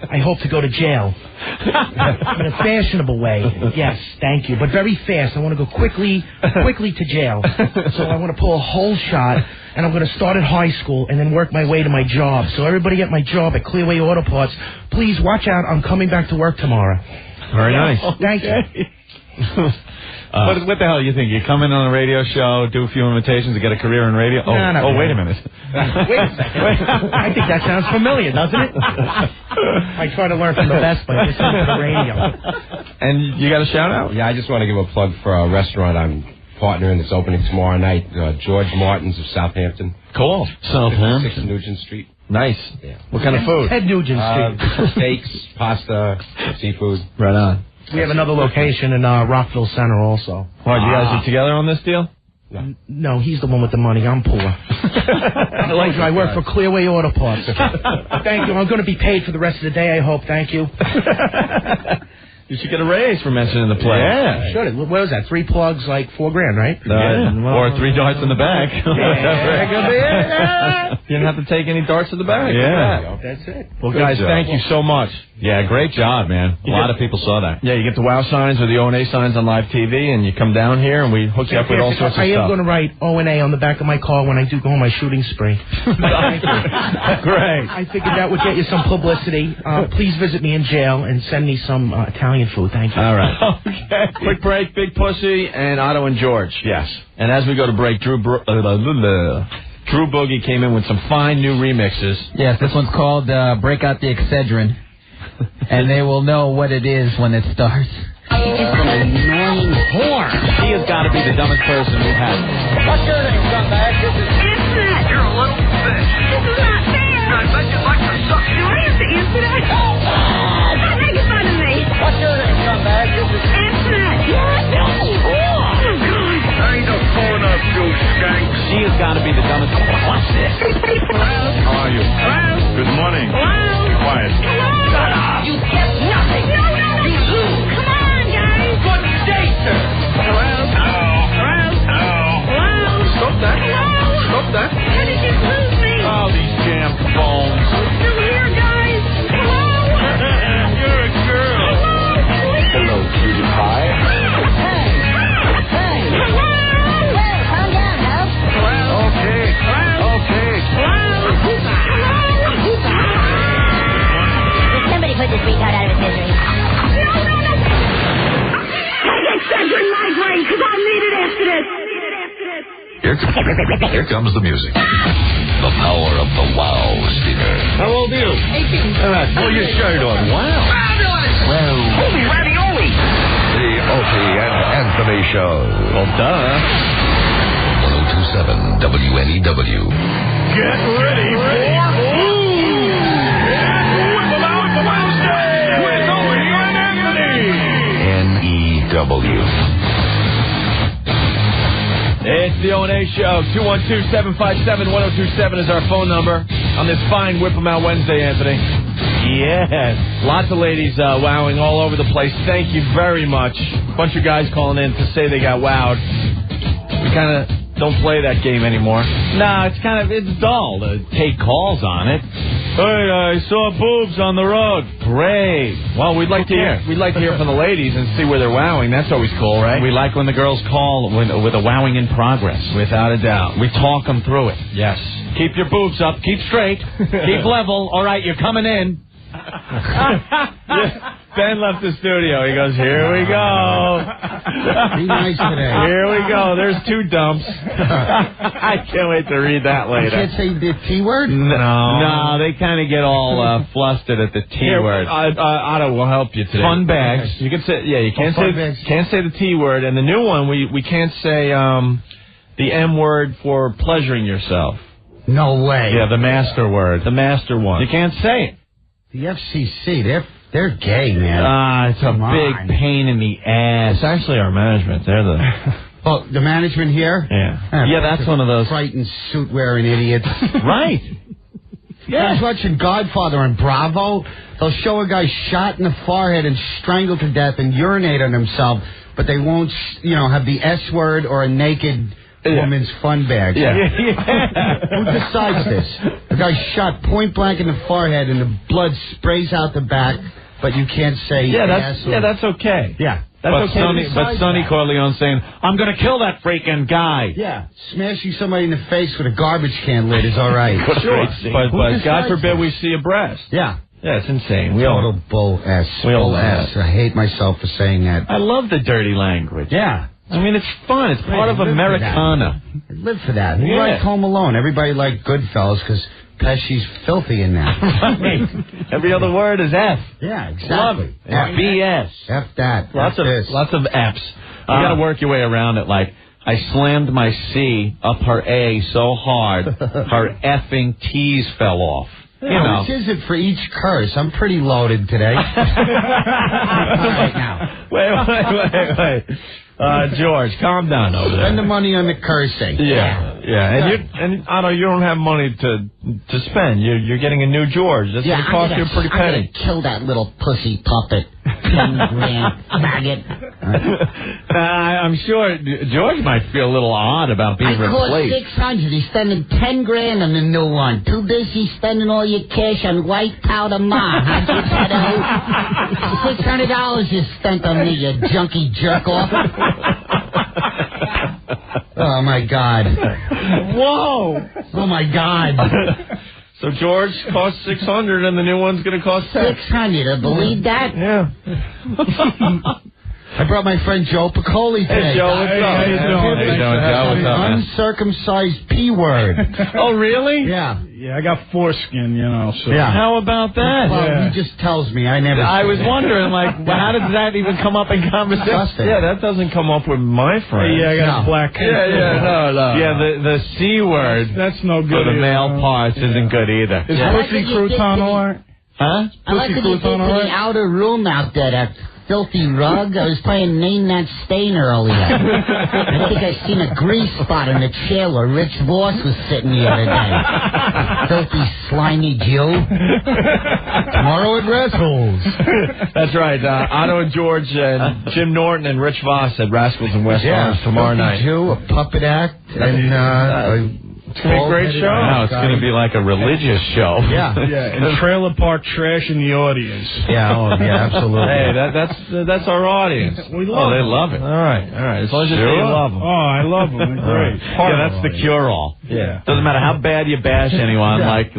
I hope to go to jail. In a fashionable way. Yes, thank you. But very fast. I want to go quickly to jail. So I want to pull a whole shot, and I'm going to start at high school and then work my way to my job. So everybody at my job at Clearway Auto Parts, please watch out. I'm coming back to work tomorrow. Very nice. Thank you. What the hell do you think? You come in on a radio show, do a few invitations to get a career in radio? Wait a minute. Wait a second. I think that sounds familiar, doesn't it? I try to learn from the best by listening to the radio. And you got a shout out? Yeah, I just want to give a plug for a restaurant I'm partnering that's opening tomorrow night, George Martin's of Southampton. Cool. Southampton. 6 Nugent Street. Nice. Yeah. What kind of food? Ted Nugent Street. Steaks, pasta, seafood. Right on. We have another location in Rockville Center also. What, you guys are together on this deal? No, he's the one with the money. I'm poor. I work for Clearway Auto Parts. Thank you. I'm going to be paid for the rest of the day, I hope. Thank you. You should get a raise for mentioning the place. Yeah. Should. What was that? 3 plugs, like $4,000, right? Or 3 darts in the bag. You didn't have to take any darts in the bag. Yeah. That's it. Well, guys, thank you so much. Yeah, great job, man. A lot of people saw that. Yeah, you get the WOW signs or the O&A signs on live TV, and you come down here, and we hook you up with all sorts of I am stuff. going to write O&A on the back of my car when I do go on my shooting spree. Thank you. Great. I figured that would get you some publicity. Please visit me in jail and send me some Italian food. Thank you. All right. Okay. Quick break, Big Pussy, and Otto and George. Yes. And as we go to break, Drew Boogie came in with some fine new remixes. Yes, this one's called Break Out the Excedrin. And they will know what it is when it starts. It's an annoying whore. He has got to be the dumbest person we've had. What's your name, scumbag? Infinite. You're a little bitch. This is not fair. I bet you'd like to suck. Do I have to answer that? Stop making fun of me. What's your name, scumbag? Infinite. I ain't no phone up, you skank. She has got to be the dumbest. Watch this. How are you? Hello. Good morning. Hello. Be quiet. Shut up. You get nothing. No. You lose. Come on, guys. Good day, sir. Hello. Stop that. Hello. Stop that. How did you lose me? Oh, these jammed phones. I'm still here, guys. Hello. You're a girl. Hello, cutie pie. Hey. Hello. Well, calm down, Hal. Okay. Somebody put this retard out of his misery. Take Excedrin migraine, because I'll need it after this. Here comes the music. The power of the WOW sticker. How old are you? 18. Pull your shirt on. Wow. Fabulous. Well, Holy ravioli. the Opie and Anthony Show. Well, duh. 1027 WNEW. Get ready for Whip 'em Out Wednesday with Opie and Anthony. NEW. It's the O&A Show. 212-757-1027 is our phone number on this fine Whip 'em Out Wednesday, Anthony. Yes. Lots of ladies wowing all over the place. Thank you very much. Bunch of guys calling in to say they got wowed. We kind of don't play that game anymore. Nah, it's dull to take calls on it. Hey, I saw boobs on the road. Great. Well, we'd like to hear from the ladies and see where they're wowing. That's always cool, right? We like when the girls call with a wowing in progress. Without a doubt. We talk them through it. Yes. Keep your boobs up. Keep straight. Keep level. All right, you're coming in. Ben left the studio. He goes, here we go. Be nice today. Here we go. There's 2 dumps. I can't wait to read that You later. can't say the T word? No, they kind of get all flustered at the T word. Otto will help you today. Fun bags. You can say, you can't fun say bags. can't say the T word, and the new one we can't say the M word for pleasuring yourself. No way. Yeah, the master word, the master one. You can't say it. The FCC, they're gay, man. It's a big pain in the ass. It's actually our management. They're the Oh, the management here? Yeah, that's one of those frightened suit-wearing idiots. Right. I was watching Godfather on Bravo. They'll show a guy shot in the forehead and strangled to death and urinate on himself, but they won't, have the S word or a naked woman's fun bag. Yeah. Who decides this? The guy's shot point blank in the forehead and the blood sprays out the back, but you can't say that's okay. Yeah. That's okay. But Sonny Corleone's saying, I'm going to kill that freaking guy. Yeah. Smashing somebody in the face with a garbage can lid is all right. Sure. But God forbid we see a breast. Yeah. Yeah, it's insane. Total bull ass. Bull ass. I hate myself for saying that. I love the dirty language. Yeah. I mean, it's fun. It's part of Americana. I live for that. Who likes Home Alone? Everybody liked Goodfellas because Pesci's filthy in that. Right. Every other word is F. Yeah, exactly. Love it. BS. F that. Lots of F's. You got to work your way around it. Like, I slammed my C up her A so hard, her effing T's fell off. How much is it for each curse? I'm pretty loaded today. Right now. Wait. George, calm down over there. Spend the money on the cursing. Yeah. And Otto, you don't have money to spend. You're getting a new George. That's going to cost you a pretty penny. I'm going to kill that little pussy puppet. 10 grand, faggot. I'm sure George might feel a little odd about being I cost replaced. $600. He's spending 10 grand on the new one. Too busy spending all your cash on white powder ma. $600 you spent on me, you junkie jerk off. Oh my God. Whoa. Oh my God. So George cost $600 and the new one's going to cost $600. Believe that? Yeah. I brought my friend Joe Piccoli today. Hey, Joe, what's up? How you doing? How you doing, Joe? What's up, man? Uncircumcised P word. Oh, really? Yeah. Yeah, I got foreskin, so. Yeah. How about that? Well, he just tells me. I was wondering, how did that even come up in conversation? Yeah, that doesn't come up with my friends. Yeah, I got black hair. No. Yeah, the C word. That's no good For the either. male parts isn't good either. Is pussy crouton all right? Huh? I like what you did to the outer room out there, that filthy rug. I was playing Name That Stain earlier. I think I seen a grease spot on the chair where Rich Voss was sitting the other day. Filthy, slimy Jew. Tomorrow at Rascals. That's right. Otto and George and Jim Norton and Rich Voss at Rascals in West Orange tomorrow night. Jew, a puppet act, and it's going to be a great show. No, it's going to be like a religious show. Yeah, and trailer park trash in the audience. Yeah, absolutely. Hey, that's our audience. We love they them. love it. All right. As long as you say you love them. Oh, I love them. They're great. Yeah, that's the cure-all. Yeah. Doesn't matter how bad you bash anyone, like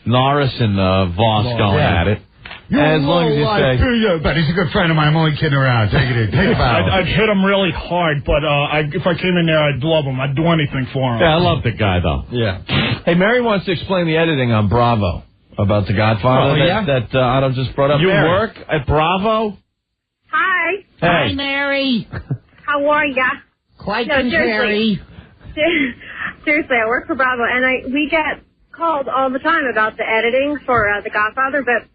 Norris and Voss going at it. As long as you say, but he's a good friend of mine. I'm only kidding around. Take it in. Take it out. I'd hit him really hard, but if I came in there, I'd love him. I'd do anything for him. yeah, I love the guy, though. Yeah. Hey, Mary wants to explain the editing on Bravo about The Godfather that Otto just brought up. You work at Bravo? Hi. Hey. Hi, Mary. How are ya? Quite contrary. Seriously, I work for Bravo, and we get called all the time about the editing for The Godfather, but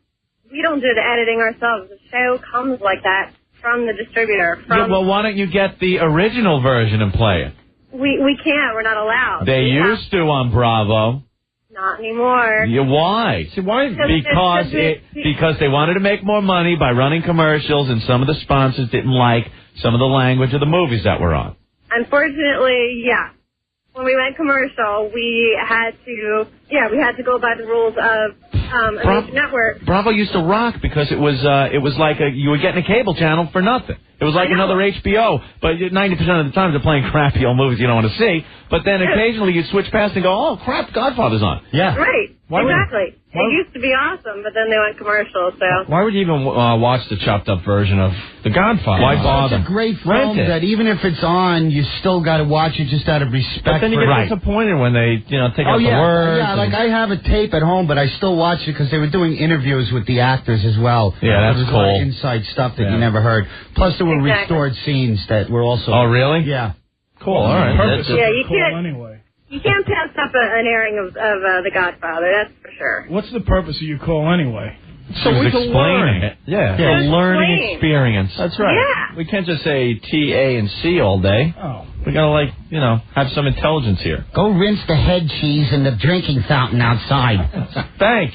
we don't do the editing ourselves. The show comes like that from the distributor. Well, why don't you get the original version and play it? We can't. We're not allowed. They used to on Bravo. Not anymore. Yeah, why? See, why? Because they wanted to make more money by running commercials, and some of the sponsors didn't like some of the language of the movies that were on. Unfortunately, yeah. When we went commercial, we had to go by the rules of a major network. Bravo used to rock because it was like you were getting a cable channel for nothing. It was like another HBO, but 90% of the time they're playing crappy old movies you don't want to see. But then occasionally you switch past and go, oh crap, Godfather's on. Yeah. Right. Exactly. It used to be awesome, but then they went commercial. So why would you even watch the chopped up version of The Godfather? Why bother? It's a great film that even if it's on, you still got to watch it just out of respect. But then you get disappointed when they take out the words. Yeah, like I have a tape at home, but I still watch it because they were doing interviews with the actors as well. Yeah, that's cool. A lot of inside stuff that you never heard. Plus, there were restored scenes that were also. Oh, really? Yeah. Cool. All right. You can't. Anyway. You can't pass up an airing of The Godfather, that's for sure. What's the purpose of your call anyway? So we can learn it. Yeah. Yeah. A learning experience. That's right. Yeah. We can't just say T, A, and C all day. Oh. We gotta have some intelligence here. Go rinse the head cheese in the drinking fountain outside. Thank.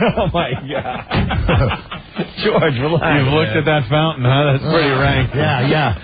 Oh my God. George, relax. You've looked at that fountain, huh? That's pretty rank. Yeah.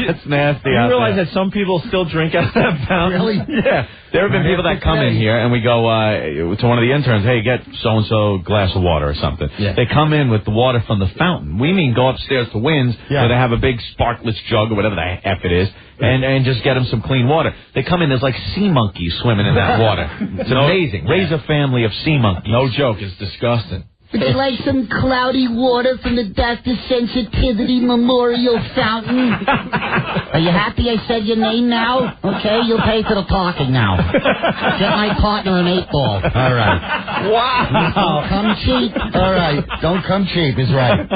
That's nasty. You realize that some people still drink out of that fountain? Really? Yeah. There have been people that come in here and we go to one of the interns, hey, get so-and-so a glass of water or something. Yeah. They come in with the water from the fountain. We mean go upstairs to Wynn's where they have a big sparklets jug or whatever the F it is and just get them some clean water. They come in, there's like sea monkeys swimming in that water. It's amazing. Raise a family of sea monkeys. No joke. It's disgusting. Would you like some cloudy water from the Dr. Sensitivity Memorial Fountain? Are you happy I said your name now? Okay, you'll pay for the parking now. Get my partner an 8-ball. All right. Wow. Don't come cheap. All right. Don't come cheap is right.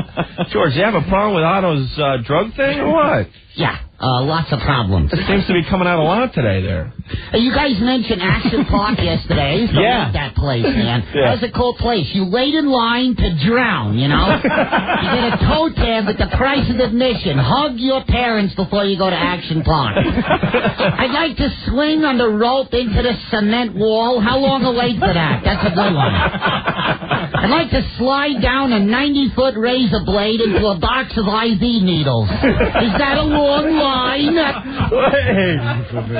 George, you have a problem with Otto's drug thing or what? Yeah. Lots of problems. It seems to be coming out a lot today there. You guys mentioned Action Park yesterday. I used to love that place, man. Yeah. That was a cool place. You wait in line to drown, you know? You get a toe tab at the price of admission. Hug your parents before you go to Action Park. I'd like to swing on the rope into the cement wall. How long a wait for that? That's a good one. I'd like to slide down a 90-foot razor blade into a box of IV needles. Is that a long line?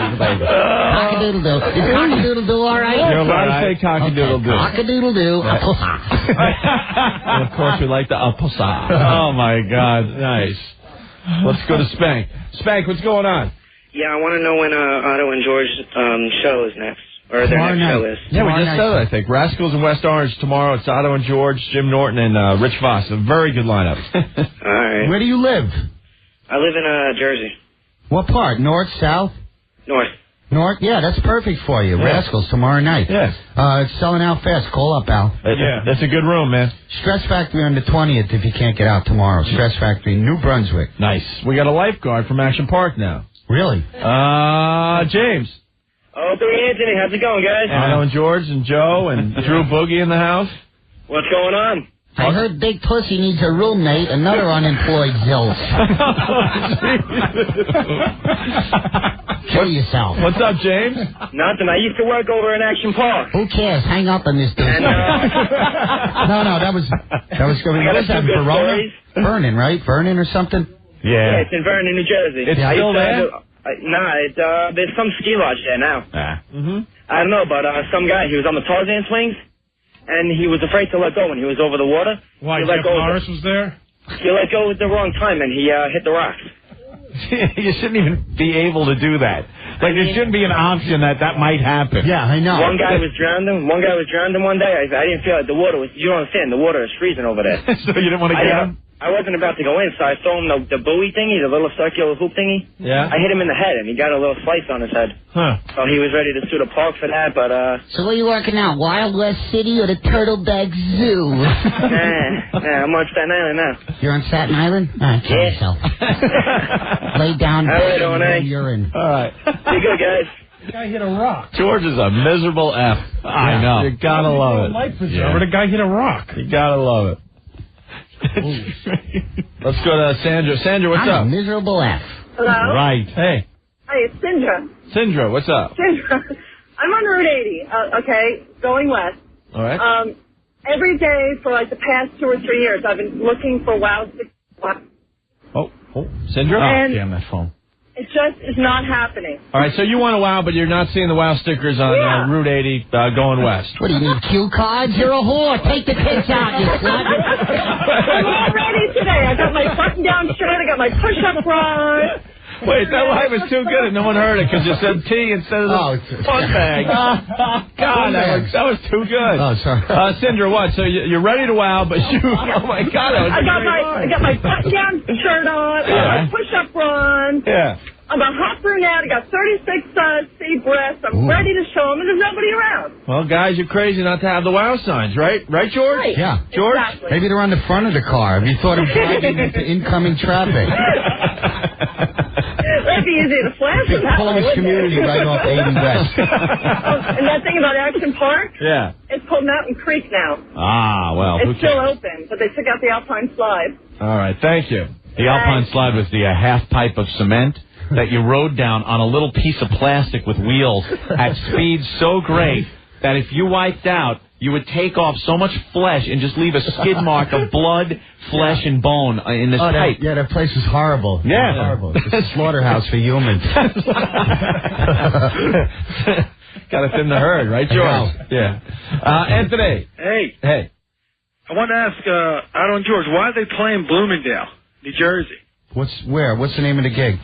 Cock-a-doodle-doo. Is cock-a-doodle-doo all right? You're allowed to say cock-a-doodle-doo. Cock-a-doodle-doo. And of course, we like the aposa. Oh, my God. Nice. Let's go to Spank. Spank, what's going on? Yeah, I want to know when Otto and George's show is next. Or their next show is. Yeah, we just said it, I think. Rascals in West Orange tomorrow. It's Otto and George, Jim Norton, and Rich Voss. A very good lineup. All right. Where do you live? I live in Jersey. What part? North, south? North. North? Yeah, that's perfect for you. Yeah. Rascals tomorrow night. Yeah. It's selling out fast. Call up, Al. Yeah. That's a good room, man. Stress Factory on the 20th if you can't get out tomorrow. Stress Factory, New Brunswick. Nice. We got a lifeguard from Action Park now. Really? James. Opie, Anthony, how's it going, guys? Otto and George and Joe and Drew Boogie in the house. What's going on? I heard Big Pussy needs a roommate, another unemployed zilch. Kill yourself. What's up, James? Nothing. I used to work over in Action Park. Who cares? Hang up on this dude. And, No, that was going. What is that, Verona? Vernon, right? Vernon or something? Yeah, it's in Vernon, New Jersey. It's still there? There's some ski lodge there now. I don't know, but some guy, he was on the Tarzan swings, and he was afraid to let go when he was over the water. Why, He let Jeff go Morris was there? He let go at the wrong time, and he hit the rocks. You shouldn't even be able to do that. Like, there shouldn't be an option that might happen. Yeah, I know. One guy was drowning. One day. I didn't feel like the water was. You don't understand. The water is freezing over there. So you didn't want to get him? I wasn't about to go in, so I saw him the buoy thingy, the little circular hoop thingy. Yeah. I hit him in the head, and he got a little slice on his head. Huh. So he was ready to sue the park for that, but So where you working now? Wild West City or the Turtleback Zoo? I'm on Staten Island now. You're on Staten Island? All right, kill yourself. Lay down. All right, O&A. Urine. All right. Be good, guys. The guy hit a rock. George is a miserable F. I know. You gotta love it. Life preserver. The guy hit a rock. You gotta love it. Let's go to Sandra. Sandra, what's up? Miserable F. Hello? Right. Hey. Hi, it's Sindra. Sindra, what's up? Sindra. I'm on Route 80, okay, going west. All right. Every day for like the past 2 or 3 years, I've been looking for Wow. Oh, Sindra? And- Damn that phone. It just is not happening. All right, so you want a WOW, but you're not seeing the WOW stickers on Route 80 going west. What do you need, cue cards? You're a whore. Take the tits out, you slut. I'm all ready today. I got my button-down shirt. I got my push-up bra. Wait, that line was too good and no one heard it because you said T instead of the fun bag. God, that was too good. Oh, sorry. Sindra, what? So you're ready to WOW, but you, oh my God. I got my button-down shirt on. I got my push-up bra on. Yeah. I'm a hot brunette. I got 36C breasts. I'm ready to show them, and there's nobody around. Well, guys, you're crazy not to have the WOW signs, right? Right, George? Right. Yeah. George? Exactly. Maybe they're on the front of the car. Have you thought of driving into incoming traffic? That'd be easy to flash them that way, Polish wouldn't community it? right off 80 West. And that thing about Action Park, Yeah. it's called Mountain Creek now. Ah, well, who It's still cares? open, but they took out the Alpine Slide. All right, thank you. The Alpine Slide was the half pipe of cement that you rode down on a little piece of plastic with wheels at speeds so great that if you wiped out, you would take off so much flesh and just leave a skid mark of blood, flesh, and bone in this pipe. That place was horrible. Yeah. Horrible. It's a slaughterhouse for humans. Gotta thin the herd, right, George? Yeah. Anthony. Hey. Hey. I want to ask Otto and George, why are they playing Bloomingdale, New Jersey? What's the name of the gig?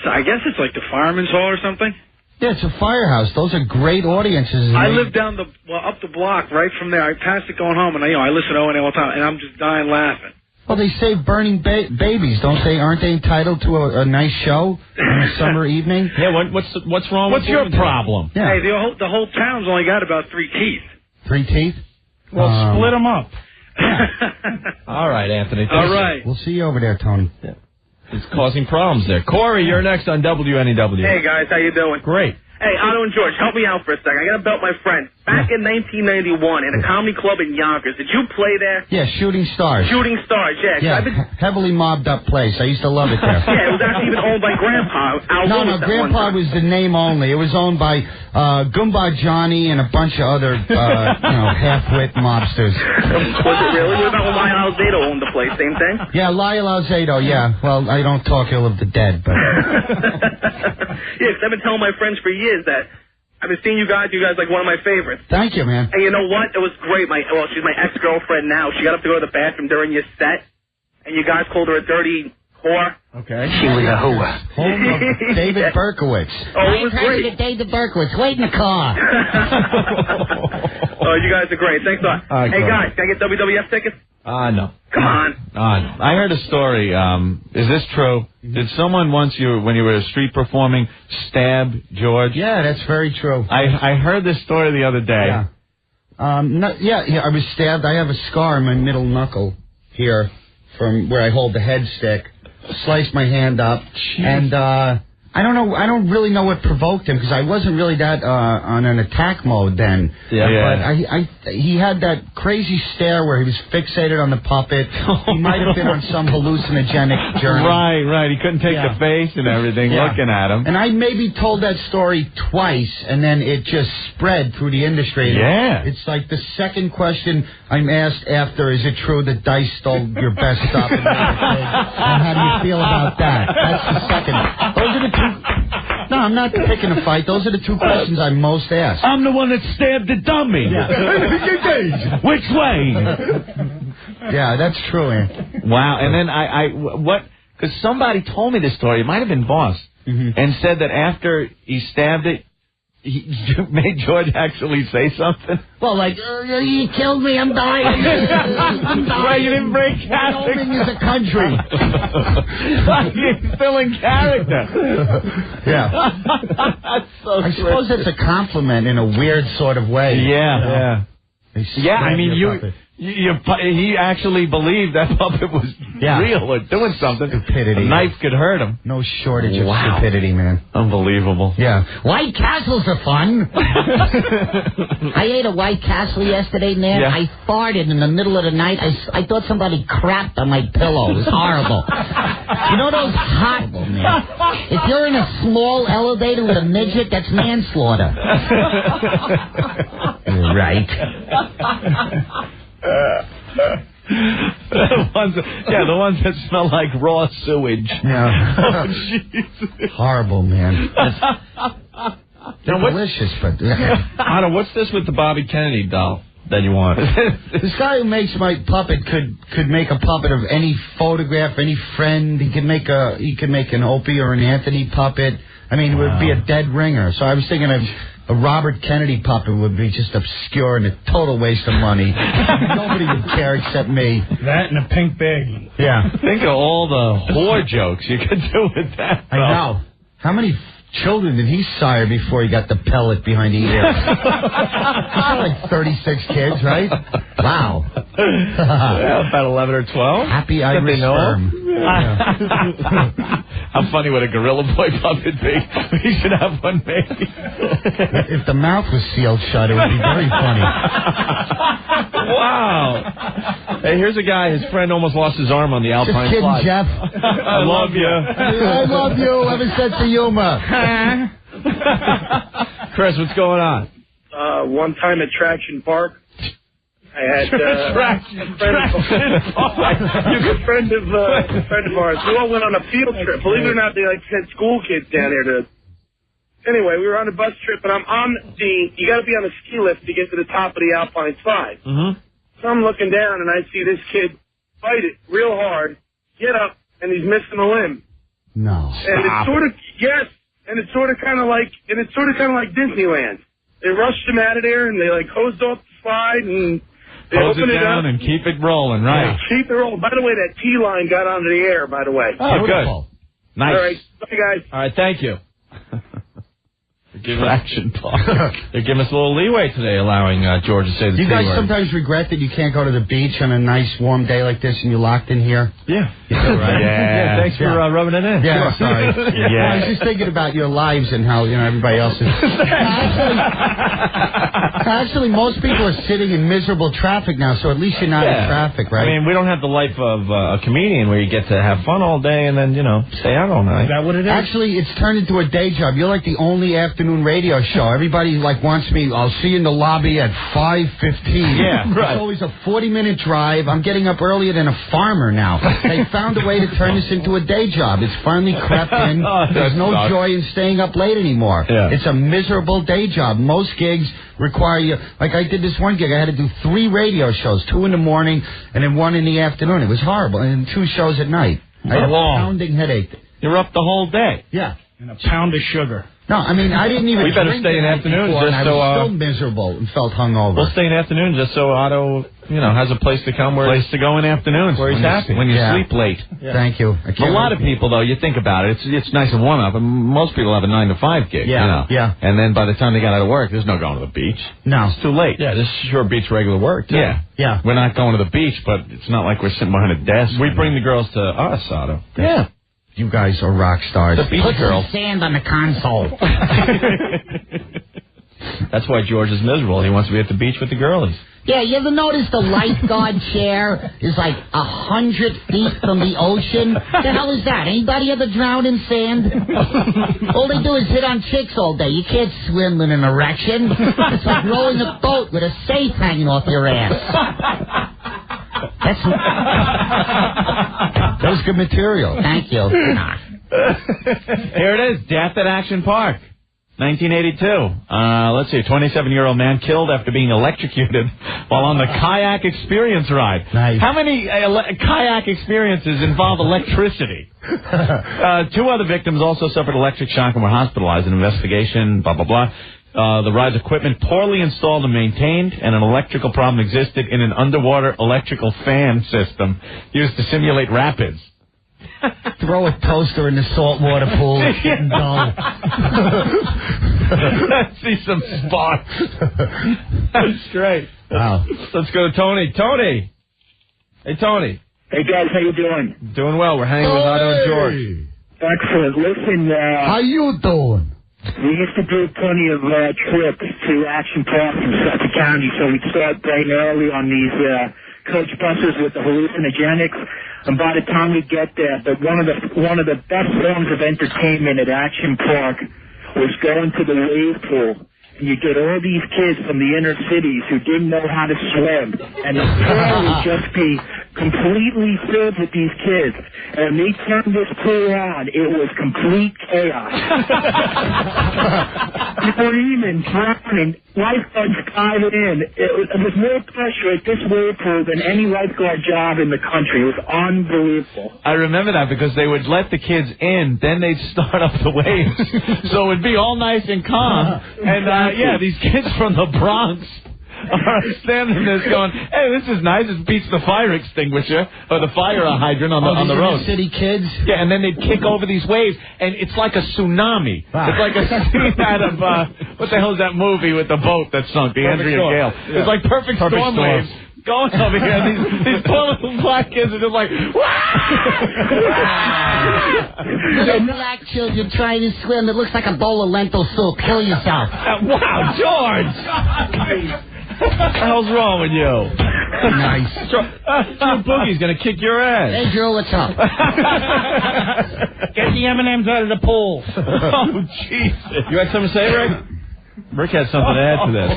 I guess it's like the Fireman's Hall or something. Yeah, it's a firehouse. Those are great audiences. I live down up the block right from there. I pass it going home, and I listen to O&A all the time, and I'm just dying laughing. Well, they save burning babies, don't they? Aren't they entitled to a nice show on a summer evening? Yeah, what's wrong with your problem? Yeah. Hey, the whole town's only got about 3 teeth. 3 teeth? Well, split them up. All right, Anthony. All right. We'll see you over there, Tony. Yeah. It's causing problems there. Corey, you're next on WNEW. Hey, guys, how you doing? Great. Hey, Otto and George, help me out for a second. I got to belt my friend. Back in 1991 in a comedy club in Yonkers, did you play there? Yeah, Shooting Stars. Shooting Stars, yeah. Yeah, heavily mobbed up place. I used to love it there. Yeah, it was actually even owned by Grandpa. No, Grandpa was the name only. It was owned by Goomba Johnny and a bunch of other, half-wit mobsters. Was it really? What about when Lyle Alzado owned the place? Same thing? Yeah, Lyle Alzado, yeah. Well, I don't talk ill of the dead, but... Yeah, because I've been telling my friends for years that I've been seeing you guys like one of my favorites. Thank you, man. And you know what? It was great. She's my ex-girlfriend now. She got up to go to the bathroom during your set, and you guys called her a dirty whore. Okay. She was a whore. Home of David Berkowitz. Oh, it was great. David Berkowitz. Wait in the car. Oh, you guys are great. Thanks a lot. Hey, guys, can I get WWF tickets? No. Come on. I heard a story. Is this true? Did someone once, when you were street performing, stab George? Yeah, that's very true. I heard this story the other day. Yeah. I was stabbed. I have a scar on my middle knuckle here from where I hold the head stick. Sliced my hand up. Jeez. And I don't know. I don't really know what provoked him because I wasn't really that on an attack mode then. Yeah. But he had that crazy stare where he was fixated on the puppet. He might have been on some hallucinogenic journey. Right. He couldn't take the face and everything looking at him. And I maybe told that story twice, and then it just spread through the industry. Yeah. It's like the second question I'm asked after, is it true that Dice stole your best stuff? And how do you feel about that? That's the second. Those are the two. No, I'm not picking a fight. Those are the two questions I'm most asked. I'm the one that stabbed the dummy. Yeah. Which way? Yeah, that's true, man. Wow. And then because somebody told me this story. It might have been Boss. And said that after he stabbed it, he made George actually say something. Well, like, you killed me, I'm dying. I'm dying. Why you didn't break character? Wyoming is a country. He's still in character. Yeah. That's so I suppose that's a compliment in a weird sort of way. Yeah. I mean, he actually believed that puppet was real or doing something. Stupidity. A knife could hurt him. No shortage of stupidity, man. Unbelievable. Yeah. White Castles are fun. I ate a White Castle yesterday, man. Yeah. I farted in the middle of the night. I thought somebody crapped on my pillow. It was horrible. You know those hot... Man. If you're in a small elevator with a midget, that's manslaughter. Right. The ones that smell like raw sewage. Yeah. Oh, jeez. Horrible, man. They're delicious, but... Otto, what's this with the Bobby Kennedy doll that you want? This guy who makes my puppet could make a puppet of any photograph, any friend. He could make an Opie or an Anthony puppet. I mean, it would be a dead ringer. So I was thinking of... A Robert Kennedy puppet would be just obscure and a total waste of money. Nobody would care except me. That and a pink baggie. Yeah. Think of all the whore jokes you could do with that. I know. How many children did he sire before he got the pellet behind the ear? Like 36 kids, right? Wow. About 11 or 12. Happy Irish sperm. How funny would a Gorilla Boy puppet be? We should have one made. If the mouth was sealed shut, it would be very funny. Wow. Hey, here's a guy, his friend almost lost his arm on the Alpine Just kidding, slide. Jeff. I love you. I love you. Have a sense of humor. Chris, what's going on? One time at Traction Park, I had a friend of ours. We all went on a field trip. Believe it or not, they sent school kids down there to. Anyway, we were on a bus trip, and I'm on you got to be on a ski lift to get to the top of the Alpine slide. So I'm looking down, and I see this kid fight it real hard, get up, and he's missing a limb. No. And it's sort of it's sort of kind of like Disneyland. They rushed him out of there, and they hosed off the slide, and they Hose opened it down and keep it rolling, right? Yeah, keep it rolling. By the way, that T-line got onto the air, by the way. Oh, beautiful. Good. Nice. All right. Bye, guys. All right, thank you. Action Park. They're giving us a little leeway today, allowing George to say the You T guys word. sometimes regret that you can't go to the beach on a nice warm day like this and you're locked in here? Yeah. Right? Yeah. Thanks for rubbing it in. Yeah, Sure. sorry. Yeah. I was just thinking about your lives and how, everybody else is. Actually, most people are sitting in miserable traffic now, so at least you're not in traffic, right? I mean, we don't have the life of a comedian where you get to have fun all day and then, stay out all night. Is that what it is? Actually, it's turned into a day job. You're like the only afternoon radio show. Everybody wants me. I'll see you in the lobby at 5:15. Yeah, right. It's always a 40-minute drive. I'm getting up earlier than a farmer now. They found a way to turn this into a day job. It's finally crept in. There's no joy in staying up late anymore. Yeah. It's a miserable day job. Most gigs require you. Like I did this one gig. I had to do 3 radio shows, 2 in the morning and then 1 in the afternoon. It was horrible. And then 2 shows at night. I had a pounding headache. You're up the whole day. Yeah. And a pound of sugar. No, I mean, I didn't even We better drink stay the in night afternoon before, just and so, I was still miserable and felt hungover. We'll stay in afternoon just so Otto, has a place to come where to go in afternoons where he's happy. When you sleep late. Yeah. Thank you. A lot of people, though, you think about it, it's nice and warm up, and most people have a 9 to 5 gig. Yeah. Yeah. And then by the time they got out of work, there's no going to the beach. No. It's too late. Yeah, this is your beach regular work, too. Yeah. Yeah. We're not going to the beach, but it's not like we're sitting behind a desk. We bring the girls to us, Otto. Yeah. You guys are rock stars. The beach Put girls. some sand on the console. That's why George is miserable. He wants to be at the beach with the girlies. Yeah, you ever notice the lifeguard chair is like 100 feet from the ocean? The hell is that? Anybody ever drowned in sand? All they do is hit on chicks all day. You can't swim in an erection. It's like rowing a boat with a safe hanging off your ass. That was good material. Thank you. Here it is, Death at Action Park, 1982. Let's see, a 27-year-old man killed after being electrocuted while on the kayak experience ride. Nice. How many kayak experiences involve electricity? 2 other victims also suffered electric shock and were hospitalized. An investigation, blah, blah, blah. The ride's equipment poorly installed and maintained, and an electrical problem existed in an underwater electrical fan system used to simulate rapids. Throw a toaster in the saltwater pool. It's getting dull. See some sparks. That's great. Wow. Let's go to Tony. Tony. Hey, Tony. Hey, guys, how you doing? Doing well. We're hanging with Otto and George. Excellent. Listen, How you doing? we used to do plenty of trips to Action Park in Suffolk County, so we'd start bright and early on these coach buses with the hallucinogenics. And by the time we get there, but one of the best forms of entertainment at Action Park was going to the wave pool. And you get all these kids from the inner cities who didn't know how to swim, and the pool would just be completely filled with these kids. And they turned this pool on. It was complete chaos. Screaming, drowning, lifeguards diving in. It was more pressure at this wave pool than any lifeguard job in the country. It was unbelievable. I remember that because they would let the kids in, then they'd start up the waves. So it would be all nice and calm. And, these kids from the Bronx are standing there going, hey, this is nice. It beats the fire extinguisher or the fire hydrant on the road. City kids? Yeah, and then they'd kick over these waves, and it's like a tsunami. Wow. It's like a scene out of, what the hell is that movie with the boat that sunk, the Andrea Gale? Yeah. It's like Perfect Storm waves. Going over here, and these poor little black kids are just like, Little black children trying to swim. It looks like a bowl of lentil soup. Kill yourself. Wow, George! What the hell's wrong with you? Nice. Joe Boogie's gonna kick your ass. Hey, Drew, what's up? Get the M&Ms out of the pool. Oh, Jesus. You had something to say, Rick? Rick had something to add to this.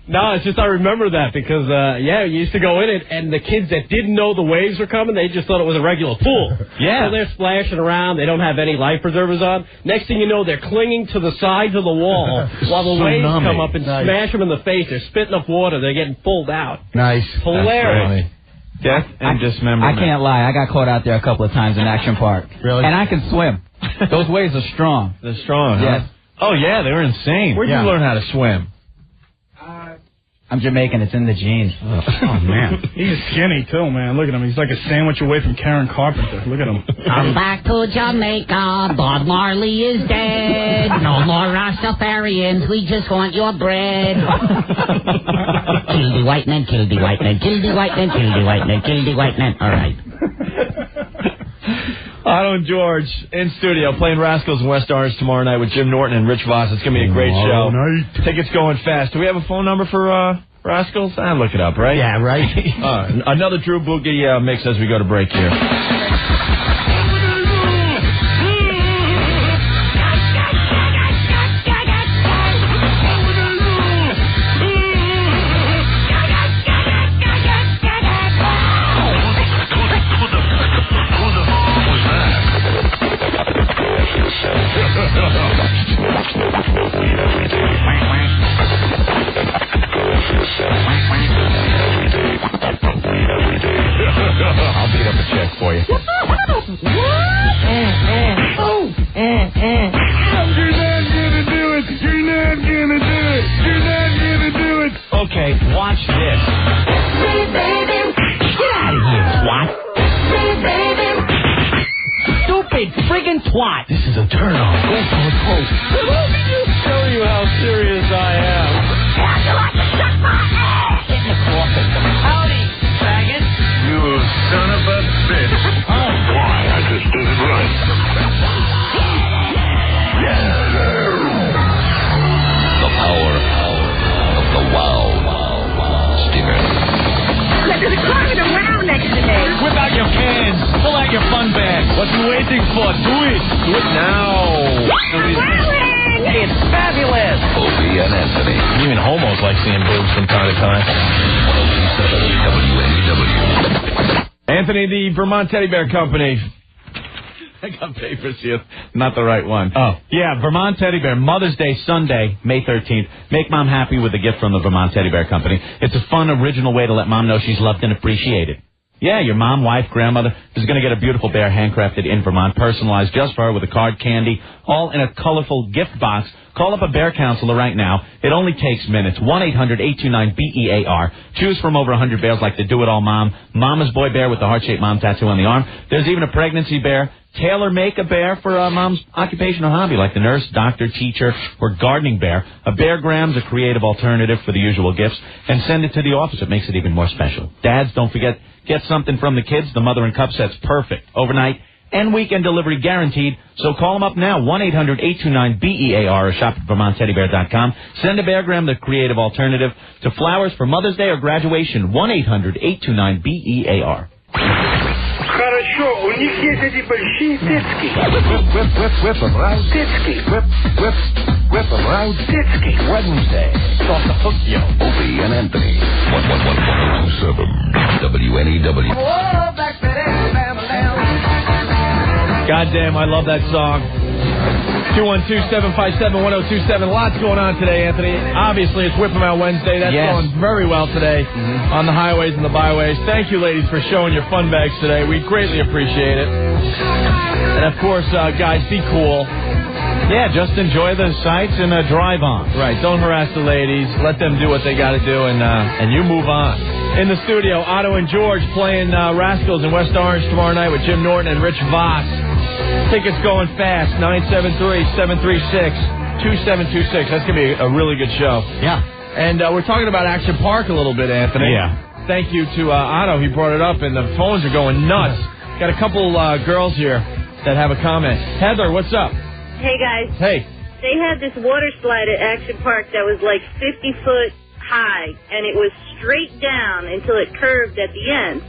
No, it's just I remember that because, you used to go in it, and the kids that didn't know the waves were coming, they just thought it was a regular pool. Yeah. So they're splashing around. They don't have any life preservers on. Next thing you know, they're clinging to the sides of the wall while the waves come up and smash them in the face. They're spitting up water. They're getting pulled out. Nice. Hilarious. Death and dismemberment. I can't lie. I got caught out there a couple of times in Action Park. Really? And I can swim. Those waves are strong. They're strong, huh? Yes. Oh, yeah, they were insane. Where'd you learn how to swim? I'm Jamaican. It's in the genes. Oh, man. He's skinny, too, man. Look at him. He's like a sandwich away from Karen Carpenter. Look at him. Come back to Jamaica. Bob Marley is dead. No more Rastafarians. We just want your bread. Kill the white man, kill the white man, kill the white man, kill the white man, kill the white man. All right. Otto and George in studio playing Rascals in West Orange tomorrow night with Jim Norton and Rich Voss. It's going to be a great show. Tickets going fast. Do we have a phone number for Rascals? I'll look it up, right? Yeah, right. Another Drew Boogie mix as we go to break here. I'll beat up a check for you. You're not gonna do it. You're not gonna do it. You're not gonna do it. Okay, watch this. Get out of here, twat. Stupid friggin' twat. This is a turn on. Go. Let me just show you how serious I am. How'd you like to suck my ass? Get in the coffin. Howdy, faggot. You son of a bitch. Why? I just did it right. The power of the wow stinger. There's a closet around next to me. Whip out your cans. Pull out your fun bag. What you waiting for? Do it. Do it now. It's fabulous. Opie and Anthony. Even homos like seeing boobs from time to time. 1027 WNEW. Anthony, the Vermont Teddy Bear Company. I got papers here. Not the right one. Oh. Yeah, Vermont Teddy Bear. Mother's Day, Sunday, May 13th. Make Mom happy with a gift from the Vermont Teddy Bear Company. It's a fun, original way to let Mom know she's loved and appreciated. Yeah, your mom, wife, grandmother is going to get a beautiful bear handcrafted in Vermont, personalized just for her with a card, candy, all in a colorful gift box. Call up a bear counselor right now. It only takes minutes. 1-800-829-BEAR. Choose from over 100 bears like the Do-It-All Mom, Mama's Boy Bear with the heart-shaped mom tattoo on the arm. There's even a pregnancy bear. Tailor-make a bear for Mom's occupation or hobby, like the nurse, doctor, teacher, or gardening bear. A beargram's a creative alternative for the usual gifts. And send it to the office. It makes it even more special. Dads, don't forget, get something from the kids. The Mother and Cup set's perfect. Overnight and weekend delivery guaranteed. So call them up now, 1-800-829-BEAR, or shop at VermontTeddyBear.com. Send a beargram, the creative alternative, to Flowers for Mother's Day or graduation, 1-800-829-BEAR. Хорошо, у них есть эти большие тетки. Whip around. Тетки. Whip around. Тетки. Wednesday. It's off the hook, yo. Opie and Anthony. 1027 WNEW. Whoa, back that ass, Goddamn, I love that song. 212-757-1027. Lots going on today, Anthony. Obviously, it's Whip 'em Out Wednesday. That's going very well today on the highways and the byways. Thank you, ladies, for showing your fun bags today. We greatly appreciate it. And, of course, guys, be cool. Yeah, just enjoy the sights and drive on. Right, don't harass the ladies. Let them do what they got to do, and you move on. In the studio, Otto and George playing Rascals in West Orange tomorrow night with Jim Norton and Rich Voss. Tickets going fast, 973-736-2726. That's going to be a really good show. Yeah. And we're talking about Action Park a little bit, Anthony. Yeah. Thank you to Otto. He brought it up, and the phones are going nuts. Got a couple girls here that have a comment. Heather, what's up? Hey, guys. Hey. They had this water slide at Action Park that was like 50 foot high, and it was straight down until it curved at the end.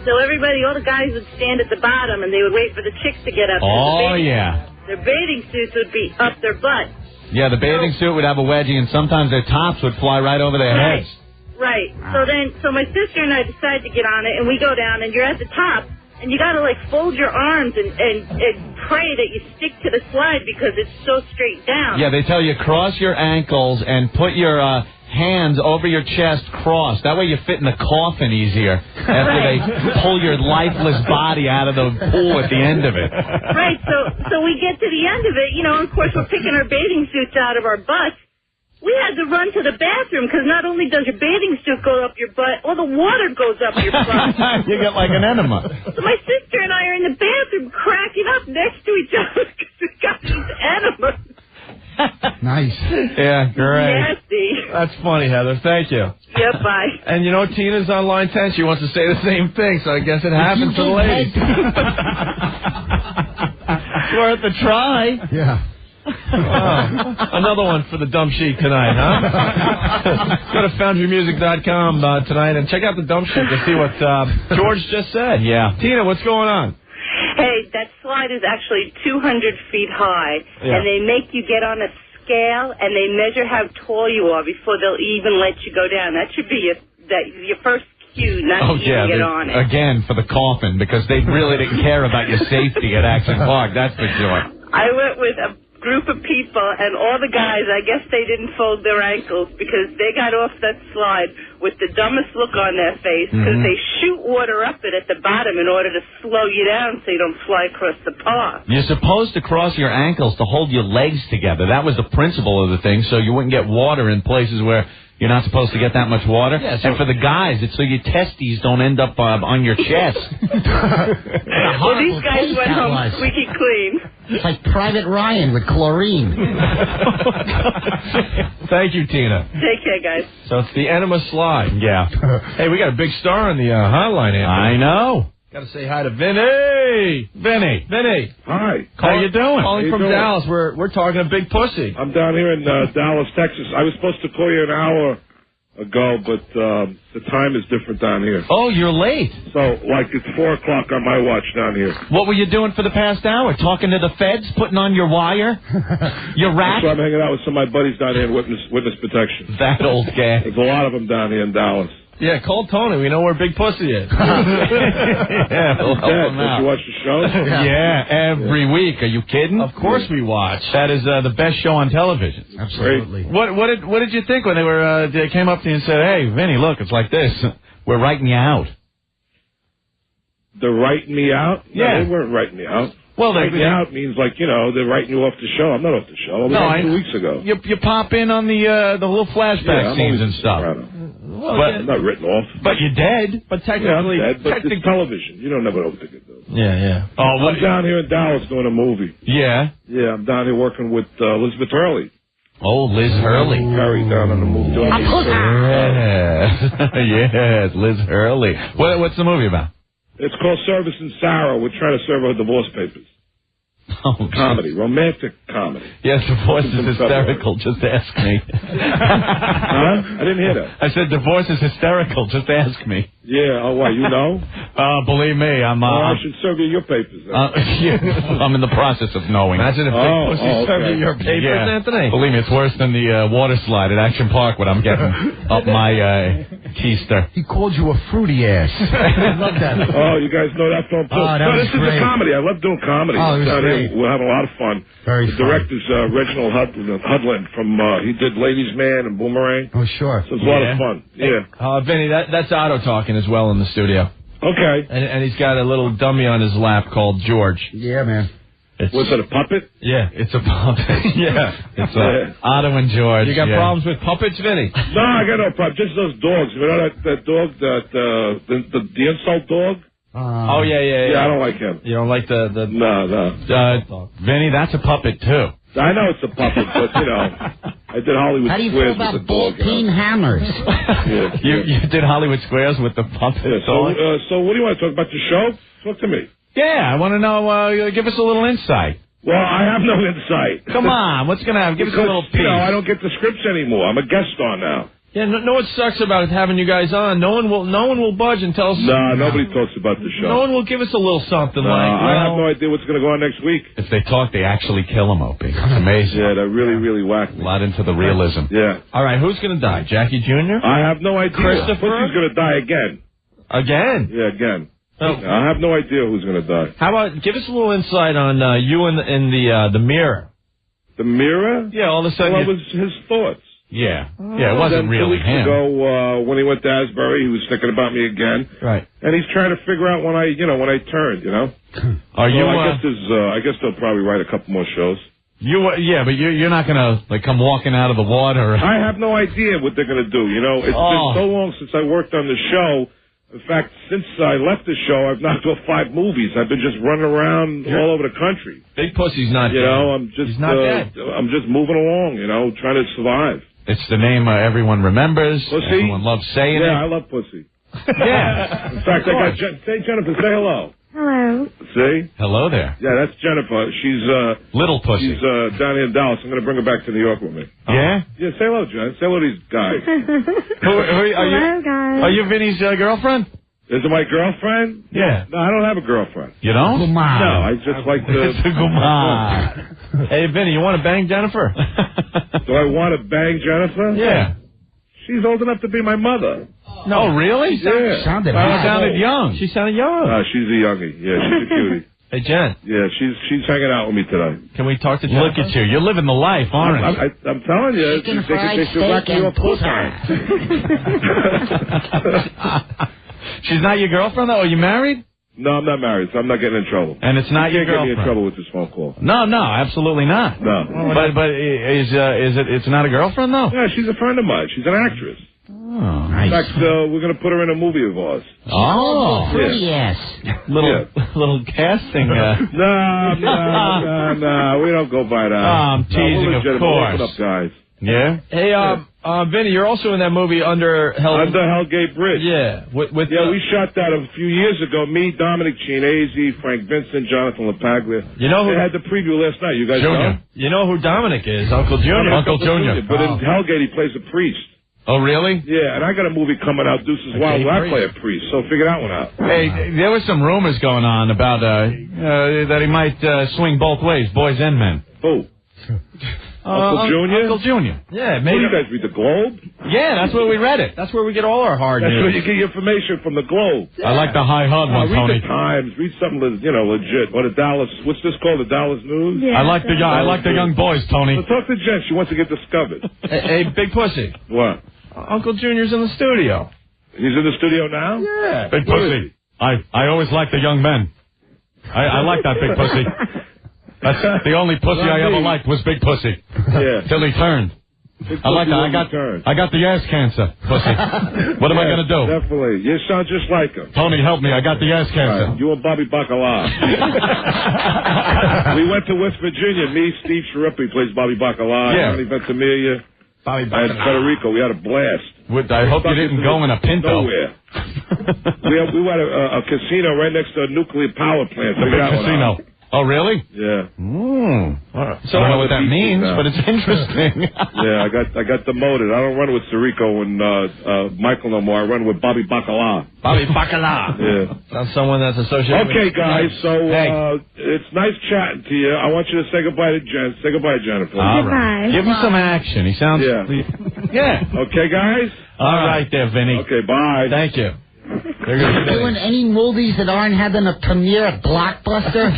So everybody, all the guys would stand at the bottom, and they would wait for the chicks to get up. Oh, yeah. Their bathing suits would be up their butt. Yeah, the bathing suit would have a wedgie, and sometimes their tops would fly right over their heads. Right. So my sister and I decided to get on it, and we go down, and you're at the top, and you got to, like, fold your arms and pray that you stick to the slide because it's so straight down. Yeah, they tell you cross your ankles and put your hands over your chest crossed. That way you fit in the coffin easier after they pull your lifeless body out of the pool at the end of it. Right, so we get to the end of it, you know, and of course we're picking our bathing suits out of our butts. We had to run to the bathroom bathroom because not only does your bathing suit go up your butt, all the water goes up your butt. You get like an enema. So my sister and I are in the bathroom cracking up next to each other because we got these enemas. Nice. Yeah, great. Nasty. That's funny, Heather. Thank you. Yeah, bye. And you know, Tina's on line 10. She wants to say the same thing, so I guess it happens for the ladies. It's worth a try. Yeah. Another one for the dump sheet tonight, huh? Go to foundrymusic.com tonight and check out the dump sheet to see what George just said. Yeah. Tina, what's going on? Hey, that slide is actually 200 feet high, Yeah. and they make you get on a scale, and they measure how tall you are before they'll even let you go down. That should be your first cue, not to even get on it. Again, for the coffin, because they really didn't care about your safety at Action Park, that's for sure. I went with a group of people, and all the guys, I guess they didn't fold their ankles because they got off that slide with the dumbest look on their face because they shoot water up it at the bottom in order to slow you down so you don't fly across the park. You're supposed to cross your ankles to hold your legs together. That was the principle of the thing, so you wouldn't get water in places where you're not supposed to get that much water. Yeah, and for the guys, it's so your testes don't end up on your chest. Well, these guys went home squeaky clean. It's like Private Ryan with chlorine. Thank you, Tina. Take care, guys. So it's the enema slide. Yeah. Hey, we got a big star on the hotline, Anthony. I know. Got to say hi to Vinny. Vinny. Hi. How you doing? How you from doing? Dallas. We're talking a big pussy. I'm down here in Dallas, Texas. I was supposed to call you an hour ago, but the time is different down here. Oh, you're late. So, like, it's 4 o'clock on my watch down here. What were you doing for the past hour? Talking to the feds? Putting on your wire? Your rat? So I'm hanging out with some of my buddies down here in witness protection. That old guy. There's a lot of them down here in Dallas. Yeah, call Tony. We know where Big Pussy is. Yeah, we'll help him out. Did you watch the show? Yeah, every week. Are you kidding? Of course we watch. That is the best show on television. Absolutely. What did you think when they came up to you and said, "Hey, Vinny, look, it's like this. We're writing you out." They're writing me out? Yeah. No, they weren't writing me out. Well, writing me out means like, they're writing you off the show. I'm not off the show. I was on 2 weeks ago. You pop in on the little flashback scenes and stuff. Well, I'm not written off. But you're dead. But technically, yeah, I'm dead, but it's television. You don't never know what they could do. Yeah. Oh, I'm down here in Dallas doing a movie. Yeah. Yeah, I'm down here working with Elizabeth Hurley. Oh, Liz Hurley. Hurley down on the movie. Doing yes, Liz Hurley. What's the movie about? It's called Service and Sarah. We're trying to serve her divorce papers. Oh, comedy, romantic comedy. Yes, divorce is hysterical. Just ask me. Huh? I didn't hear that. I said divorce is hysterical. Just ask me. Yeah. Oh, why? You know? Believe me, I'm. I should serve you your papers. Then. I'm in the process of knowing. Imagine if Big Pussy served you your papers, Anthony. Believe me, it's worse than the water slide at Action Park when I'm getting up my keister. He called you a fruity ass. I love that. Oh, you guys know that film too. This is a comedy. I love doing comedy. Oh, it was great. We're having a lot of fun. Very the fun. director's Reginald Hudlin from he did Ladies Man and Boomerang. Oh, sure. So it's a lot of fun. Yeah. Vinny, that's Otto talking as well in the studio. Okay. And he's got a little dummy on his lap called George. Yeah, man. Was it a puppet? Yeah, it's a puppet. Yeah. It's Otto and George. You got problems with puppets, Vinny? No, I got no problem. Just those dogs. You know that dog, the insult dog? Oh, yeah. I don't like him. You don't like the... No. Vinny, that's a puppet, too. I know it's a puppet, but, I did Hollywood How do you Squares feel about with the dog. ball-peen hammers? You did Hollywood Squares with the puppet dog? So what do you want to talk about the show? Talk to me. Yeah, I want to know, give us a little insight. Well, I have no insight. Come on, what's going to happen? Give us a little piece. I don't get the scripts anymore. I'm a guest star now. Yeah, no, what sucks about having you guys on? No one will budge and tell us. No, nobody talks about the show. No one will give us a little something I have no idea what's going to go on next week. If they talk, they actually kill him, Opie. It's amazing. Yeah, they're really whack me. A lot into the realism. Yeah. All right, who's going to die? Jackie Jr.? I have no idea. Christopher? Pussy's going to die again. Again? Yeah, again. Oh. I have no idea who's going to die. How about give us a little insight on you in the mirror? The mirror? Yeah, all of a sudden. Well, it was his thoughts. Yeah, it wasn't really him. 2 weeks ago, when he went to Asbury, he was thinking about me again. Right. And he's trying to figure out when I turned. Are you? I guess they'll probably write a couple more shows. Yeah, but you're not gonna like come walking out of the water. I have no idea what they're gonna do. You know, it's been so long since I worked on the show. In fact, since I left the show, I've knocked off 5 movies. I've been just running around all over the country. Big Pussy's not dead. You know, I'm just He's not dead. I'm just moving along. You know, trying to survive. It's the name everyone remembers. Pussy? Everyone loves saying it. Yeah, I love Pussy. Yeah. In fact, I got say Jennifer, say hello. Hello. See? Hello there. Yeah, that's Jennifer. She's Little Pussy. She's down here in Dallas. I'm going to bring her back to New York with me. Yeah? Yeah, say hello, Jen. Say hello to these guys. Hello, guys. Are you Vinny's girlfriend? Is it my girlfriend? Yeah. No, I don't have a girlfriend. You don't? No, I just like to... It's a guma. Hey, Vinny, you want to bang Jennifer? Do I want to bang Jennifer? Yeah. She's old enough to be my mother. No, really? Yeah. Sounded young. She sounded young. She's a youngie. Yeah, she's a cutie. Hey, Jen. Yeah, she's hanging out with me today. Can we talk to Jennifer? Look at you. You're living the life, aren't you? I'm telling you, Chicken they fried should rack steak me and up full time. She's not your girlfriend, though? Are you married? No, I'm not married, so I'm not getting in trouble. And it's not your You can't get me in girlfriend? trouble with this phone call. No, absolutely not. No. But is it? It's not a girlfriend, though? Yeah, she's a friend of mine. She's an actress. Oh, In fact, we're going to put her in a movie of ours. Oh, pretty ass. Little casting. No, we don't go by that. I'm teasing, of course. Open up, guys. Yeah? Hey, Vinny, you're also in that movie Under Hellgate Bridge. Yeah. We shot that a few years ago. Me, Dominic Chianese, Frank Vincent, Jonathan LaPaglia. You know who they had the preview last night. You guys know? You know who Dominic is? Uncle Junior. Uncle Junior. But in Hellgate, he plays a priest. Oh, really? Yeah, and I got a movie coming out, Deuces Wild, where I play a priest, so figure that one out. Hey, there was some rumors going on about that he might swing both ways, boys and men. Who? Uncle Junior? Uncle Junior. Yeah, What, maybe. you guys read the Globe? Yeah, that's where we read it. That's where we get all our hard That's news. where you get your information from the Globe. I like the high hug one, Read Tony. the Times. Read something, legit. Or the Dallas. What's this called? The Dallas News. Yeah, I like the young boys, Tony. So talk to Jen. She wants to get discovered. Hey, Big Pussy. What? Uncle Junior's in the studio. He's in the studio now. Yeah. Big pussy. I always like the young men. I like that big pussy. That's the only pussy I ever liked was big pussy. Yeah. Till he turned. I like that. I got the ass cancer, pussy. What am I gonna do? Definitely. You sound just like him. Tony, help me. I got the ass cancer. Right. You and Bobby Bacala. We went to West Virginia. Me, Steve Sharippi plays Bobby Bacala. Yeah. Johnny Ventimiglia. Bobby and Federico. We had a blast. I hope you didn't go in a Pinto. Nowhere. we had a casino right next to a nuclear power plant. The big casino. Oh, really? Yeah. So I don't know what that means, but it's interesting. Yeah, I got demoted. I don't run with Sirico and Michael no more. I run with Bobby Bacala. Bobby Bacala. Yeah. That's someone that's associated with... Okay, guys, so it's nice chatting to you. I want you to say goodbye to Jen. Say goodbye, Jennifer. All right. Give him some action. He sounds... Yeah. Okay, guys? All right there, Vinny. Okay, bye. Thank you. Are you doing any movies that aren't having a premiere at Blockbuster?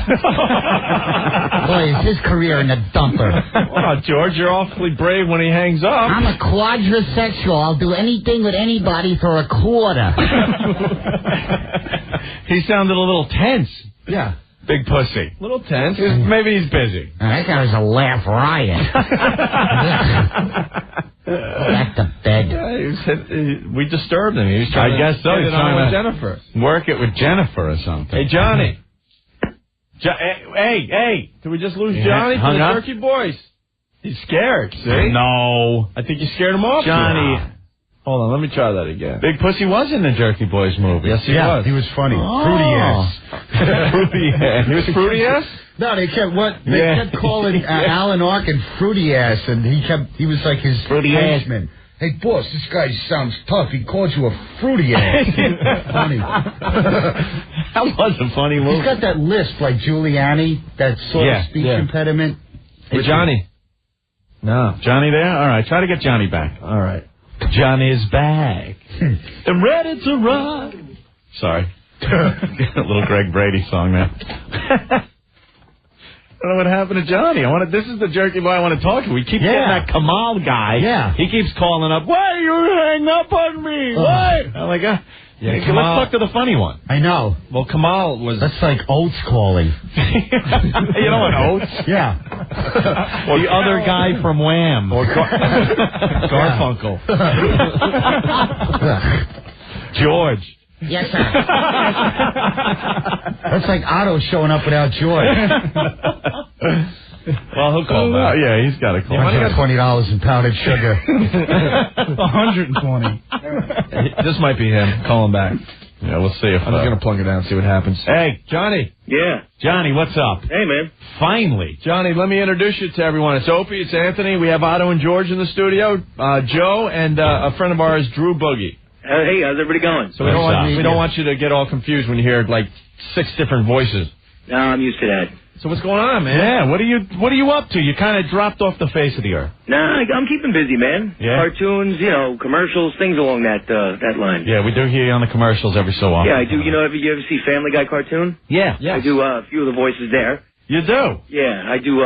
Boy, is his career in the dumper. Oh, George, you're awfully brave when he hangs up. I'm a quadrisexual. I'll do anything with anybody for a quarter. He sounded a little tense. Yeah. Big pussy. A little tense. Maybe he's busy. That guy was a laugh riot. Back to bed. Yeah, we disturbed him. He was trying I guess so. He's trying with to Jennifer. Work it with Jennifer or something. Hey, Johnny. Hey. Did we just lose Johnny from the Jerky Boys? He's scared, see? No. I think you scared him off. Johnny. Hold on, let me try that again. Big Pussy was in the Jerky Boys movie. Yes, he was. He was funny. Oh. Fruity ass. Fruity ass. He was fruity ass? No, they kept calling Alan Arkin fruity ass, and he was like his fruity henchman. Hey, boss, this guy sounds tough. He called you a fruity ass. Funny. That was a funny movie. He's got that lisp like Giuliani, that sort of speech impediment. Hey, Johnny. No. Johnny there? All right, try to get Johnny back. All right. Johnny's back. I'm ready to rock. Sorry. A little Greg Brady song now. I don't know what happened to Johnny. This is the Jerky Boy I want to talk to. We keep getting that Kamal guy. Yeah. He keeps calling up, why you hang up on me? Why? I'm like, let's talk to the funny one. I know. Well, Kamal was... That's like Oates calling. You know what, Oates? Yeah. the other guy from Wham. Or Garfunkel. George. Yes, sir. That's like Otto showing up without George. Well, he'll call back. Yeah, he's got to call. I got $20 in powdered sugar. 120. This might be him. Call him back. Yeah, we'll see if... I'm just going to plug it down and see what happens. Hey, Johnny. Yeah. Johnny, what's up? Hey, man. Finally. Johnny, let me introduce you to everyone. It's Opie, it's Anthony. We have Otto and George in the studio. Joe, and a friend of ours, Drew Boogie. Hey, how's everybody going? So we don't want you to get all confused when you hear like 6 different voices. No, I'm used to that. So what's going on, man? Yeah, what are you up to? You kind of dropped off the face of the earth. Nah, I'm keeping busy, man. Yeah? Cartoons, commercials, things along that line. Yeah, we do hear you on the commercials every so often. Yeah, I do. You ever see Family Guy cartoon? Yeah. I do a few of the voices there. You do? Yeah, I do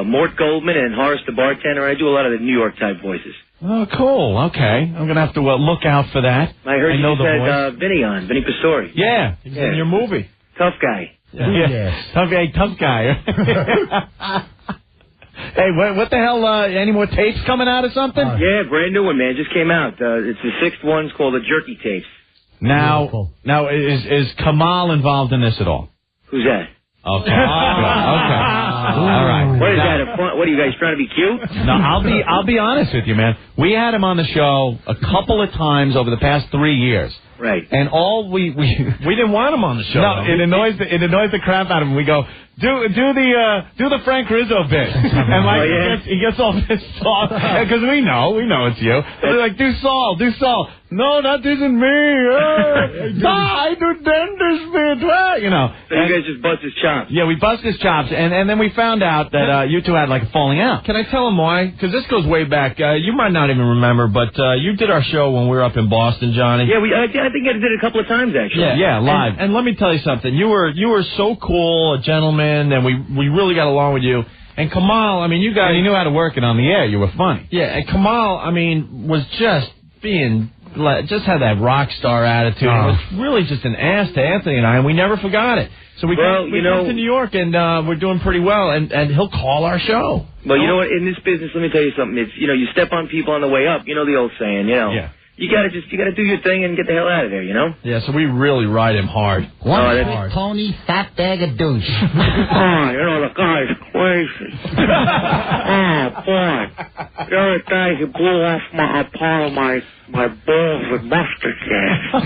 Mort Goldman and Horace the Bartender. I do a lot of the New York type voices. Oh, cool. Okay. I'm going to have to look out for that. I heard you the said Vinny Pistori. Yeah, he's in your movie. Tough guy. Yeah. Tough guy. Hey, what the hell? Any more tapes coming out or something? Yeah, brand new one, man. Just came out. It's the 6th one. It's called the Jerky Tapes. Now is Kamal involved in this at all? Who's that? Okay. Okay. All right. What is that? What are you guys trying to be cute? No, I'll be honest with you, man. We had him on the show a couple of times over the past 3 years. Right. And all we didn't want him on the show. No, it annoys the crap out of him. We go, do the Frank Rizzo bit, and he gets all pissed off because we know it's you. They're like, do Saul. No, that isn't me. I do dentist bit. So you guys just bust his chops. Yeah, we bust his chops, and then we found out that you two had like a falling out. Can I tell him why? Because this goes way back. You might not even remember, but you did our show when we were up in Boston, Johnny. Yeah, I think I did it a couple of times actually. Yeah, live. And let me tell you something. You were so cool, a gentleman, and we really got along with you. And Kamal, I mean, you guys... And you knew how to work it on the air. You were funny. Yeah, and Kamal, I mean, was just had that rock star attitude. It was really just an ass to Anthony and I, and we never forgot it. So we come to New York, and we're doing pretty well, and he'll call our show. Well, you know what? In this business, let me tell you something. It's you step on people on the way up. You know the old saying, Yeah. You gotta do your thing and get the hell out of there, Yeah, so we really ride him hard. One pony, fat bag of douche. The guy's crazy. Oh, boy. The other day he blew off a part of my balls with mustard gas.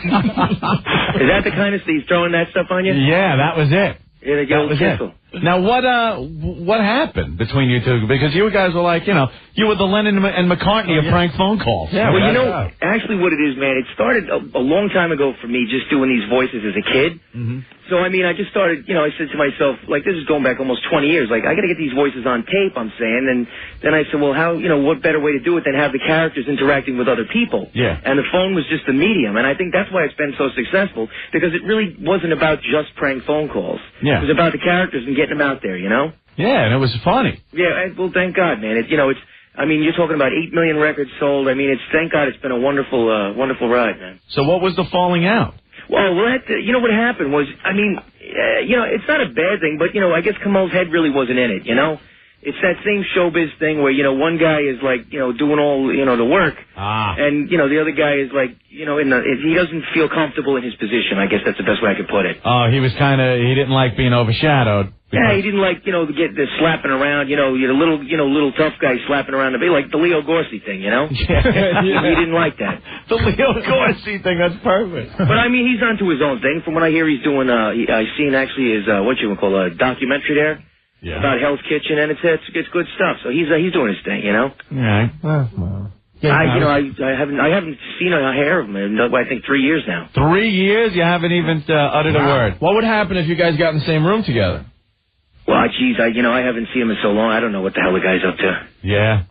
Is that the kind of he's throwing that stuff on you? Yeah, that was it. Yeah, that was it. Now, what happened between you two? Because you guys were like, you were the Lennon and McCartney of prank phone calls. Yeah, well, actually what it is, man, it started a long time ago for me just doing these voices as a kid. Mm-hmm. So, I mean, I just started, I said to myself, this is going back almost 20 years, I got to get these voices on tape, I'm saying. And then I said, well, how, what better way to do it than have the characters interacting with other people? Yeah. And the phone was just the medium. And I think that's why it's been so successful, because it really wasn't about just prank phone calls. Yeah. It was about the characters and getting them out there, Yeah, and it was funny. Yeah, well, thank God, man. You're talking about 8 million records sold. Thank God it's been a wonderful ride, man. So what was the falling out? Well, what happened was, it's not a bad thing, but, I guess Kamal's head really wasn't in it, It's that same showbiz thing where, one guy is doing all, the work. And, the other guy is he doesn't feel comfortable in his position. I guess that's the best way I could put it. Oh, he didn't like being overshadowed. Yeah, he didn't like, get the slapping around, the little tough guy slapping around like the Leo Gorcey thing, Yeah. He didn't like that. The Leo Gorcey thing, that's perfect. But he's onto his own thing. From what I hear, he's doing, I seen actually his, a documentary there. Yeah. About Hell's Kitchen, and it's good stuff. So he's doing his thing, Yeah. I haven't seen a hair of him in, I think, 3 years now. 3 years? You haven't even uttered a word. What would happen if you guys got in the same room together? Well, geez, I haven't seen him in so long. I don't know what the hell the guy's up to. Yeah.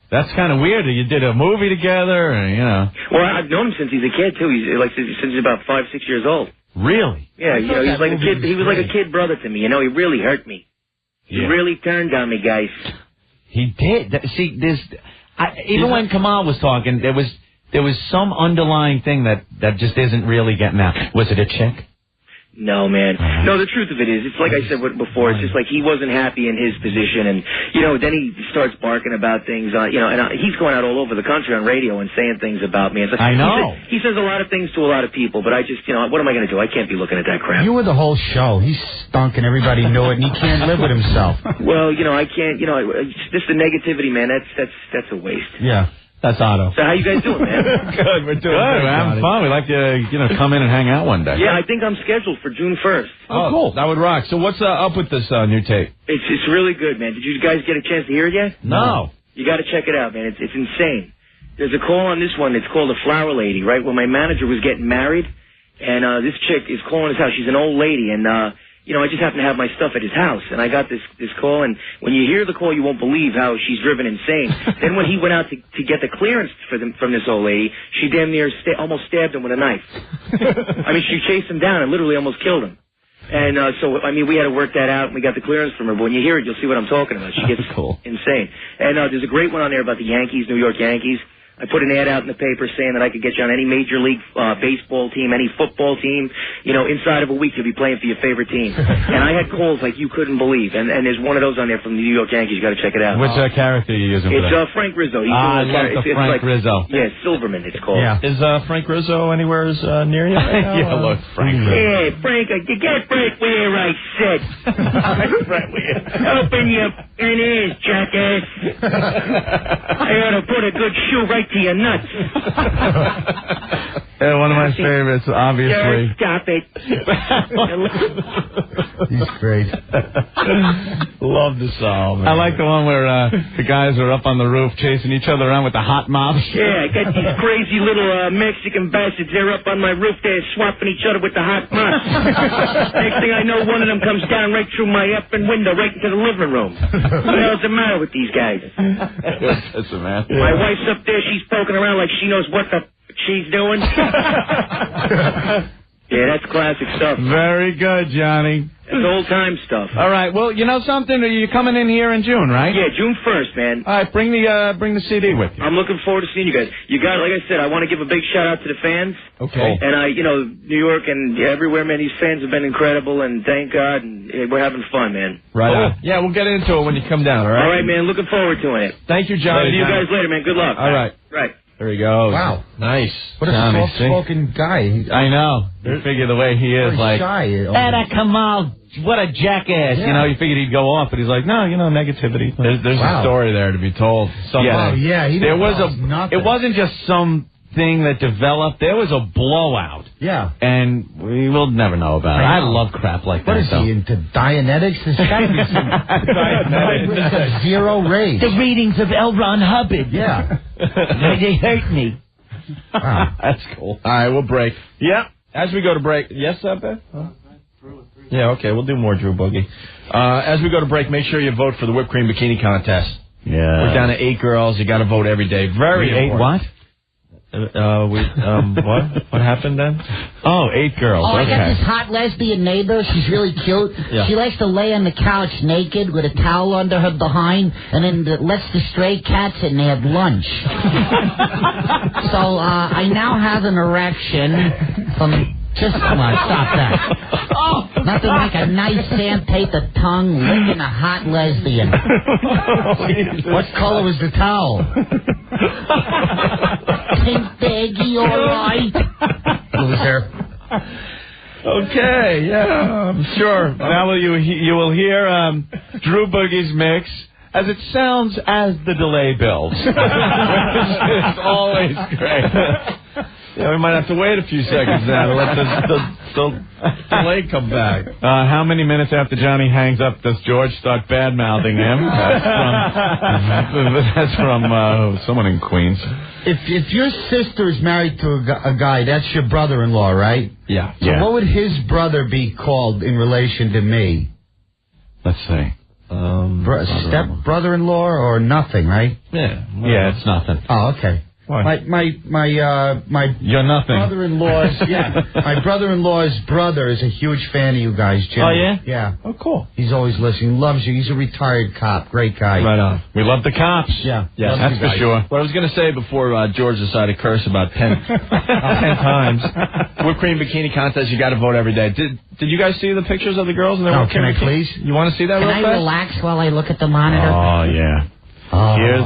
That's kind of weird. You did a movie together, and, Well, I've known him since he's a kid, too. Since he's about 5, 6 years old. Really? Yeah, he's like a kid. He was like a kid brother to me. He really hurt me. He really turned on me, guys. He did. See, even when Kamal was talking, there was some underlying thing that just isn't really getting out. Was it a chick? No, man. No, the truth of it is, it's like I said before, it's just like he wasn't happy in his position, and, then he starts barking about things, and he's going out all over the country on radio and saying things about me. It's like, I know. He says a lot of things to a lot of people, but I just, what am I going to do? I can't be looking at that crap. You were the whole show. He stunk and everybody knew it, and he can't live with himself. Well, I can't, just the negativity, man, that's a waste. Yeah. That's Otto. So how you guys doing, man? Good, we're doing good. We're having fun. We'd like to, come in and hang out one day. Yeah, I think I'm scheduled for June 1st. Oh, cool. That would rock. So what's up with this new tape? It's really good, man. Did you guys get a chance to hear it yet? No. You got to check it out, man. It's insane. There's a call on this one. It's called The Flower Lady, right? When my manager was getting married, and this chick is calling his house. She's an old lady, and I just happen to have my stuff at his house, and I got this call, and when you hear the call, you won't believe how she's driven insane. Then when he went out to get the clearance from this old lady, she damn near almost stabbed him with a knife. I mean, she chased him down and literally almost killed him. And we had to work that out, and we got the clearance from her. But when you hear it, you'll see what I'm talking about. She gets insane. And there's a great one on there about the Yankees, New York Yankees. I put an ad out in the paper saying that I could get you on any major league baseball team, any football team. Inside of a week you'll be playing for your favorite team. And I had calls like you couldn't believe. And there's one of those on there from the New York Yankees. You got to check it out. Which character are you using for that? It's Frank Rizzo. I love Frank Rizzo. Yeah, Silverman it's called. Yeah. Is Frank Rizzo anywhere near you right now? Yeah, look, Frank Rizzo. Yeah, Frank, you get Frank where I said. Open your ears, jackass. I ought to put a good shoe right to your nuts. Yeah, one of my favorites, obviously. Stop it. He's great. Love the song. I like the one where the guys are up on the roof chasing each other around with the hot mops. Yeah, I got these crazy little Mexican bastards. They're up on my roof. They're swapping each other with the hot mops. Next thing I know, one of them comes down right through my effing window, right into the living room. What the hell's the matter with these guys? That's a man. My wife's up there. She's poking around like she knows what the she's doing. Yeah, that's classic stuff. Very good, Johnny. It's old-time stuff. All right. Well, you know something? You're coming in here in June, right? Yeah, June 1st, man. All right, bring the CD with you. I'm looking forward to seeing you guys. You got, like I said, I want to give a big shout-out to the fans. Okay. And, New York and everywhere, man, these fans have been incredible, and thank God, and we're having fun, man. Right on. Yeah, we'll get into it when you come down, all right? All right, man. Looking forward to it. Thank you, Johnny. See you guys later, man. Good luck. All right. Right. There he goes. Wow. Nice. What a soft-spoken guy. I know. You figure the way he is, like, shy. Ada Kamal, what a jackass. Yeah. You figured he'd go off, but he's like, no, negativity. There's a story there to be told. Yeah. There was nothing. It wasn't just some thing that developed. There was a blowout. Yeah. And we will never know about it. I love crap like that. What is he, into Dianetics? There's got to be some Dianetics. Zero raise. The readings of L. Ron Hubbard. Yeah. They hurt me. Wow. That's cool. All right, we'll break. Yeah. As we go to break. Yes, Beth? Huh? Yeah, okay. We'll do more Drew Boogie. As we go to break, make sure you vote for the whipped cream bikini contest. Yeah. We're down to 8 girls. You got to vote every day. Very important. 8 what? What happened then? Oh, 8 girls. Oh, okay. I got this hot lesbian neighbor. She's really cute. Yeah. She likes to lay on the couch naked with a towel under her behind, and then lets the stray cats in and they have lunch. So I now have an erection from... Just come on, stop that. Nothing like a nice sandpaper tongue licking a hot lesbian. What color was the towel? Pink baggy, all right. Loser. Okay, yeah, I'm sure. Now you will hear Drew Boogie's mix as it sounds as the delay builds. It's always great. Yeah, we might have to wait a few seconds now to let the delay come back. How many minutes after Johnny hangs up does George start bad-mouthing him? That's from someone in Queens. If your sister is married to a guy, that's your brother-in-law, right? Yeah. So what would his brother be called in relation to me? Let's see. Step brother-in-law or nothing, right? Yeah. Yeah, it's nothing. Oh, okay. My You're nothing. brother-in-law's my brother-in-law's brother is a huge fan of you guys, Jim. Oh, yeah? Yeah. Oh, cool. He's always listening. Loves you. He's a retired cop. Great guy. Right on. We love the cops. Yeah. Yeah, that's for sure. What I was going to say before George decided to curse about 10 times. Whipped cream bikini contest, you got to vote every day. Did you guys see the pictures of the girls in their whipped cream can I bikini? please? You want to see that Can real I fast? relax while I look at the monitor? Oh, yeah. Oh. Here's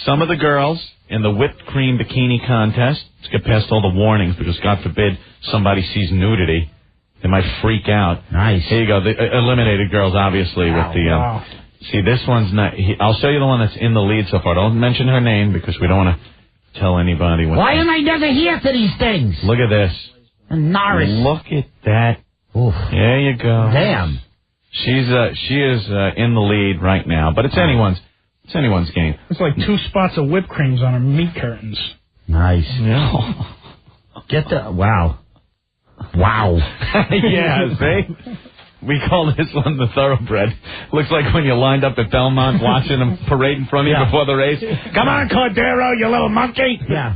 some of the girls in the whipped cream bikini contest. Let's get past all the warnings because, God forbid, somebody sees nudity. They might freak out. Nice. Here you go. The eliminated girls, obviously, with the... See, this one's not... I'll show you the one that's in the lead so far. Don't mention her name because we don't want to tell anybody. Why am I never here for these things? Look at this. Norris. Look at that. Oof. There you go. Damn. She is in the lead right now, but it's anyone's game. It's like 2 spots of whipped creams on her meat curtains. Nice. Yeah. Get the... Wow. Yeah, see? We call this one the thoroughbred. Looks like when you lined up at Belmont watching them parade in front of you before the race. Come on, Cordero, you little monkey. Yeah.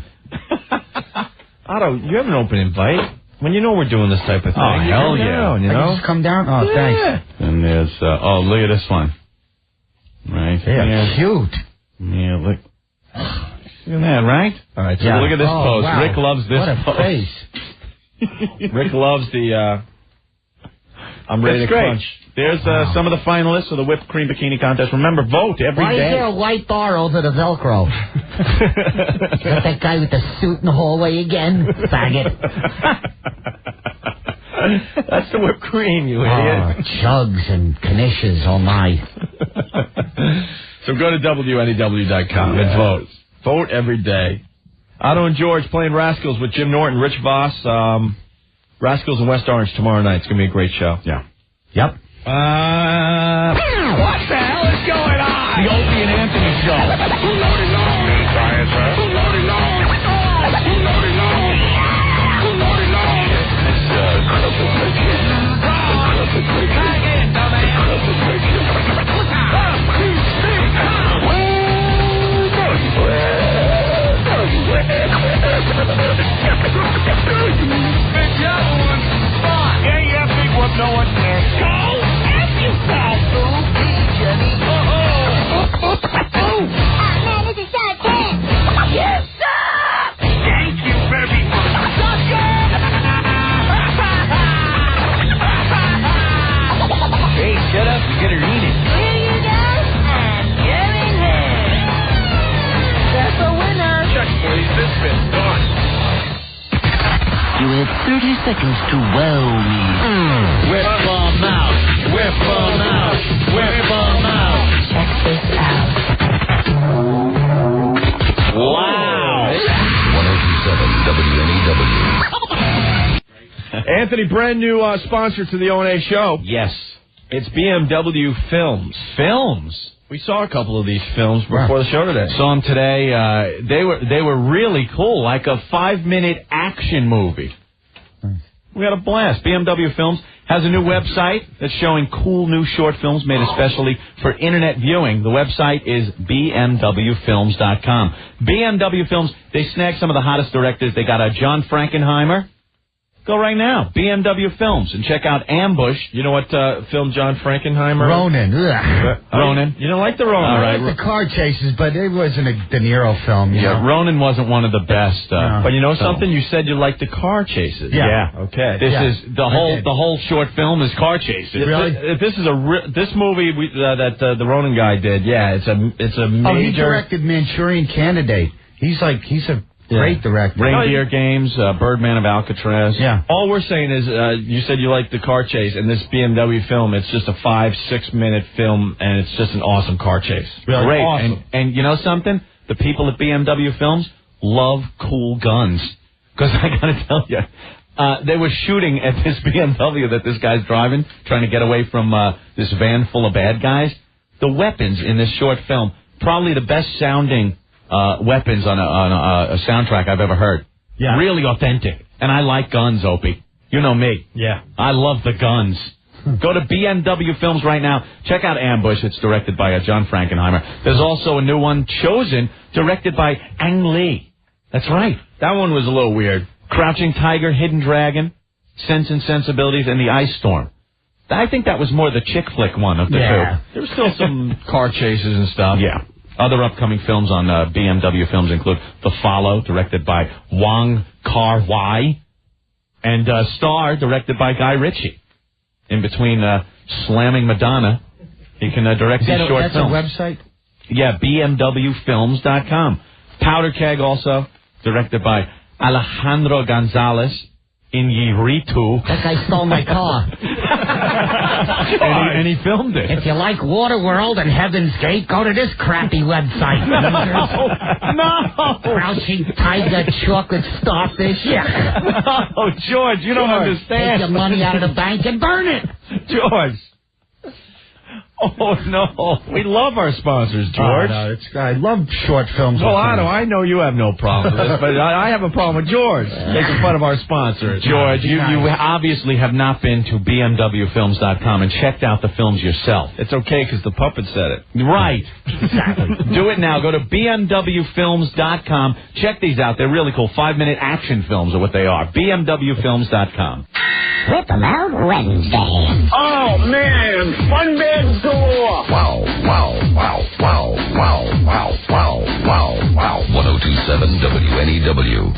Otto, you have an open invite. When you know we're doing this type of thing. Oh, hell Come yeah. down, you I know? can just come down? Oh, thanks. And there's, look at this one. Right They are here. cute. Yeah, look. Look at that, right? All right, so Yeah. Look at this pose. Wow. Rick loves this What a pose. face. Rick loves the, I'm ready That's to great. crunch. There's some of the finalists of the whipped cream bikini contest. Remember, vote every Why is day. there a white bar over the Velcro? Got that guy with the suit in the hallway again? Faggot. That's the whipped cream, you Oh, idiot. chugs and knishes, oh my. So go to WNEW.com and vote. Vote every day. Otto and George playing Rascals with Jim Norton, Rich Voss. Rascals in West Orange tomorrow night. It's going to be a great show. Yeah. Yep. What the hell is going on? The Opie and Anthony Show. No one cares. Go! F you, fat fool! Jenny. Man, this is so intense. Yes, sir! Thank you very much. Hey, shut up. You get her eating. Here you go. And you're in here. That's a winner. Check, please. This bit's done. You have 30 seconds to wow me. Whip them out. Whip them out. Whip them out. Check this out. Wow. 1027 WNEW. Anthony, brand new sponsor to the O&A show. Yes. It's BMW Films. Films. We saw a couple of these films before the show today. Saw them today. They were really cool, like a 5-minute action movie. We had a blast. BMW Films has a new website that's showing cool new short films made especially for internet viewing. The website is bmwfilms.com. BMW Films, they snagged some of the hottest directors. They got John Frankenheimer. Go right now, BMW Films, and check out Ambush. You know what film John Frankenheimer? Ronin. Ugh. Ronin. You don't like the Ronin? All right. I like the car chases, but it wasn't a De Niro film. You know? Ronin wasn't one of the best. But you know something? You said you liked the car chases. Yeah. Okay. This is the whole short film is car chases. Really? This is this movie that the Ronin guy did. Yeah, it's a major. Oh, he directed Manchurian Candidate. He's a great director. Reindeer Games, Birdman of Alcatraz. Yeah. All we're saying is, you said you liked the car chase, and this BMW film, it's just a 5-6 minute film, and it's just an awesome car chase. Really Great. awesome. And you know something? The people at BMW Films love cool guns. Because I got to tell you, they were shooting at this BMW that this guy's driving, trying to get away from this van full of bad guys. The weapons in this short film, probably the best sounding weapons on a soundtrack I've ever heard. Yeah. Really authentic. And I like guns, Opie. You know me. Yeah. I love the guns. Go to BMW Films right now. Check out Ambush. It's directed by John Frankenheimer. There's also a new one, Chosen, directed by Ang Lee. That's right. That one was a little weird. Crouching Tiger, Hidden Dragon, Sense and Sensibilities, and The Ice Storm. I think that was more the chick flick one of the two. There were still some car chases and stuff. Yeah. Other upcoming films on BMW Films include The Follow, directed by Wong Kar-wai, and Star, directed by Guy Ritchie. In between slamming Madonna, he can direct these short films. That's a website? Yeah, BMWFilms.com. Powder Keg also, directed by Alejandro Gonzalez Iñárritu. That guy stole my car. and he filmed it. If you like Waterworld and Heaven's Gate, go to this crappy website. No! Crouching Tiger, Chocolate Starfish. Yeah. No, George, you don't understand. Take your money out of the bank and burn it. George. Oh, no. We love our sponsors, George. I love short films. Well, I know you have no problem with this, but I have a problem with George making fun of our sponsors. George, you obviously have not been to BMWFilms.com and checked out the films yourself. It's okay because the puppet said it. Right. Exactly. Do it now. Go to BMWFilms.com. Check these out. They're really cool. 5-minute action films are what they are. BMWFilms.com. Whip 'em out Wednesday. Oh, man. Fun bags galore. Wow, wow, wow, wow, wow, wow, wow, wow, wow. 1027 WNEW.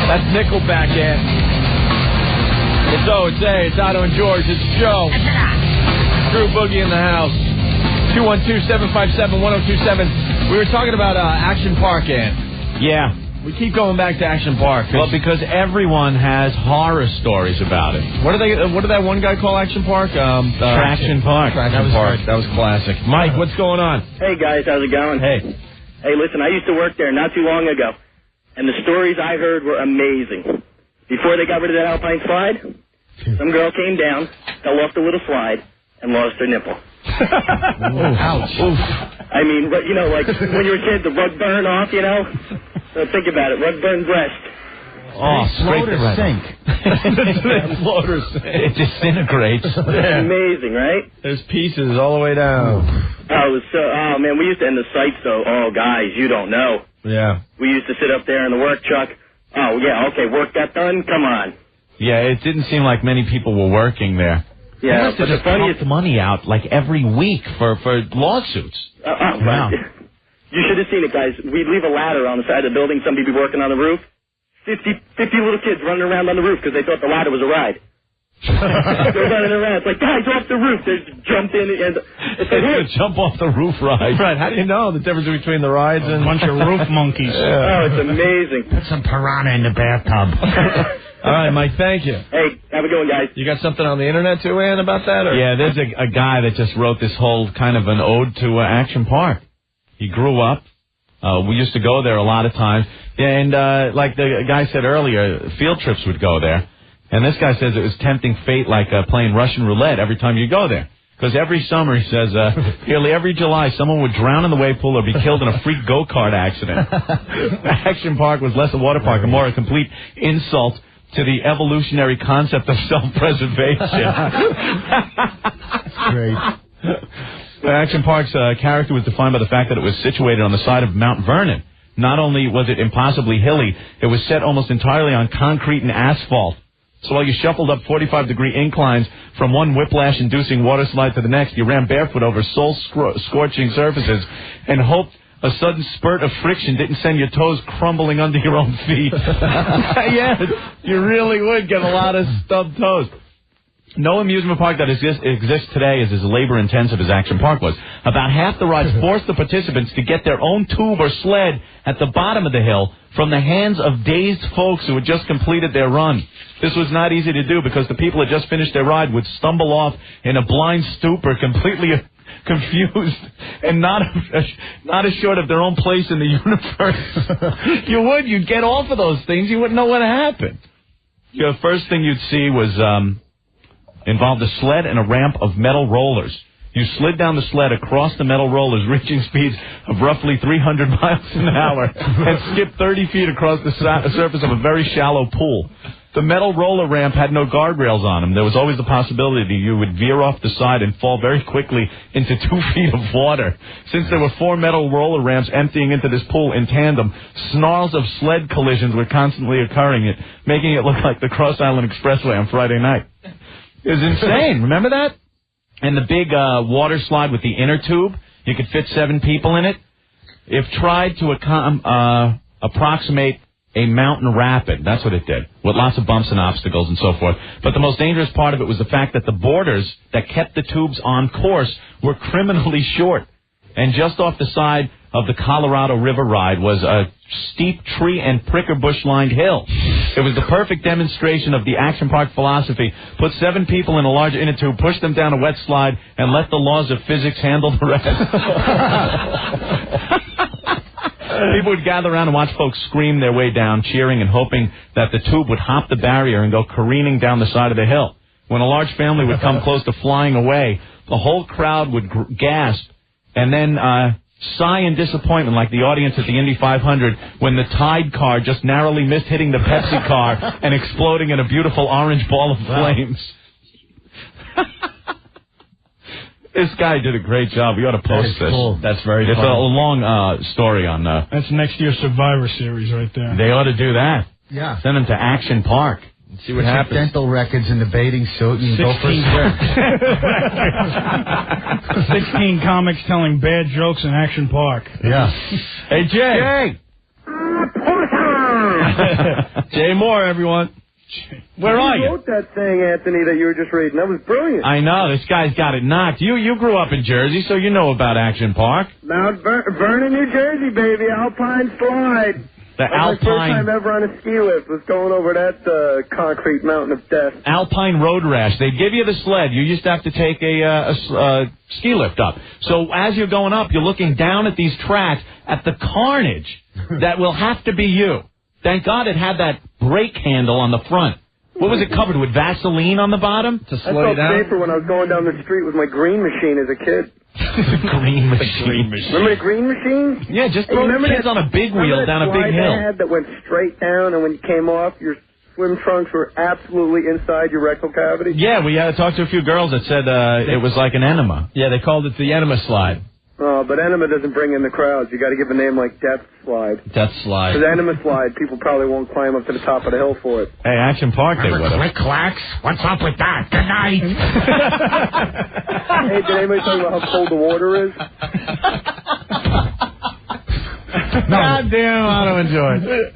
That's Nickelback, It's O, it's A, it's Otto and George, it's Joe. Drew Boogie in the house. 212-757-1027. We were talking about Action Park, Yeah. We keep going back to Action Park. Well, because everyone has horror stories about it. What did that one guy call Action Park? Traction Park. Traction Park. That was classic. Mike, what's going on? Hey, guys. How's it going? Hey. Hey, listen, I used to work there not too long ago, and the stories I heard were amazing. Before they got rid of that Alpine slide, some girl came down, fell off the little slide, and lost her nipple. Ouch. Oof. I mean, you know, like when you were a kid, the rug burn off, you know? So think about it, rug burn breast. Oh, floater sink. Floater sink. It disintegrates. Amazing, right? There's pieces all the way down. Oh, man, we used to end the sites, though. Oh, guys, you don't know. Yeah. We used to sit up there in the work truck. Oh, yeah, okay, work got done? Come on. Yeah, it didn't seem like many people were working there. Yeah, they must have just pumped money out like every week for lawsuits. Wow. You should have seen it, guys. We'd leave a ladder on the side of the building. Somebody'd be working on the roof. 50 little kids running around on the roof because they thought the ladder was a ride. They're running around. It's like, guys, off the roof. They just jumped in and it's like, hey. Jump off the roof ride. Right. How do you know the difference between the rides and a bunch of roof monkeys? Oh, it's amazing. Put some piranha in the bathtub. All right, Mike, thank you. Hey, have a good one, guys. You got something on the internet too, Ann, about that? Or? Yeah, there's a guy that just wrote this whole kind of an ode to Action Park. He grew up. We used to go there a lot of times. And like the guy said earlier, field trips would go there. And this guy says it was tempting fate like playing Russian roulette every time you go there. Because every summer, he says, nearly every July, someone would drown in the wave pool or be killed in a freak go-kart accident. Action Park was less a water park and more a complete insult to the evolutionary concept of self-preservation. Great. Action Park's character was defined by the fact that it was situated on the side of Mount Vernon. Not only was it impossibly hilly, it was set almost entirely on concrete and asphalt. So while you shuffled up 45-degree inclines from one whiplash-inducing water slide to the next, you ran barefoot over soul-scorching surfaces and hoped a sudden spurt of friction didn't send your toes crumbling under your own feet. Yes, you really would get a lot of stubbed toes. No amusement park that exists today is as labor-intensive as Action Park was. About half the rides forced the participants to get their own tube or sled at the bottom of the hill from the hands of dazed folks who had just completed their run. This was not easy to do because the people who had just finished their ride would stumble off in a blind stupor, completely confused and not assured of their own place in the universe. You'd get off of those things, you wouldn't know what happened. The first thing you'd see was involved a sled and a ramp of metal rollers. You slid down the sled across the metal rollers, reaching speeds of roughly 300 miles an hour, and skipped 30 feet across the surface of a very shallow pool. The metal roller ramp had no guardrails on them. There was always the possibility you would veer off the side and fall very quickly into 2 feet of water. Since there were 4 metal roller ramps emptying into this pool in tandem, snarls of sled collisions were constantly occurring, making it look like the Cross Island Expressway on Friday night. It was insane. Remember that? And the big water slide with the inner tube, you could fit 7 people in it. If tried to approximate a mountain rapid, that's what it did, with lots of bumps and obstacles and so forth. But the most dangerous part of it was the fact that the borders that kept the tubes on course were criminally short. And just off the side of the Colorado River ride was a steep tree and pricker bush-lined hill. It was the perfect demonstration of the Action Park philosophy. Put 7 people in a large inner tube, push them down a wet slide, and let the laws of physics handle the rest. People would gather around and watch folks scream their way down, cheering and hoping that the tube would hop the barrier and go careening down the side of the hill. When a large family would come close to flying away, the whole crowd would gasp and then sigh in disappointment like the audience at the Indy 500 when the Tide car just narrowly missed hitting the Pepsi car and exploding in a beautiful orange ball of flames. This guy did a great job. We ought to post this. Cool. That's very It's a long story on... That's next year's Survivor Series right there. They ought to do that. Yeah. Send them to Action Park and see what happens. Dental records in the bathing suit and go for a swim. 16 comics telling bad jokes in Action Park. Yeah. Hey, Jay. Jay Moore, everyone. Where are you? You wrote that thing, Anthony, that you were just reading. That was brilliant. I know. This guy's got it knocked. You grew up in Jersey, so you know about Action Park. Mount Vernon, New Jersey, baby. Alpine Slide. The That was my first time ever on a ski lift, was going over that concrete mountain of death. Alpine Road Rash. They give you the sled. You used to have to take a ski lift up. So as you're going up, you're looking down at these tracks at the carnage that will have to be you. Thank God it had that brake handle on the front. What was it covered with? Vaseline on the bottom to slow you down? I felt safer when I was going down the street with my green machine as a kid. Green machine. Remember the green machine? Yeah, just throw the kids on a big wheel down a big hill. Had that went straight down, and when you came off, your swim trunks were absolutely inside your rectal cavity? Yeah, we talked to a few girls that said it was like an enema. Yeah, they called it the enema slide. Oh, but enema doesn't bring in the crowds. You got to give a name like Death Slide. Death Slide. Because enema slide, people probably won't climb up to the top of the hill for it. Hey, Action Park, they would have. Click clacks. What's up with that? Good night. Hey, did anybody tell you how cold the water is? God damn, I don't enjoy it.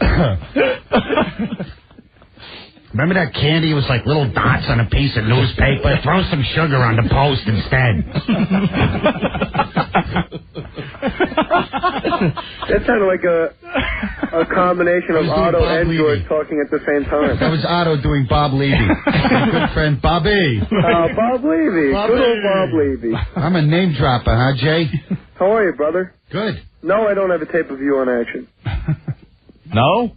Remember that candy? It was like little dots on a piece of newspaper. Throw some sugar on the post instead. That sounded like a combination of Otto and George talking at the same time. That was Otto doing Bob Levy. My good friend Bobby. Bob Levy. Good old Bob Levy. I'm a name dropper, huh, Jay? How are you, brother? Good. No, I don't have a tape of you on Action. No?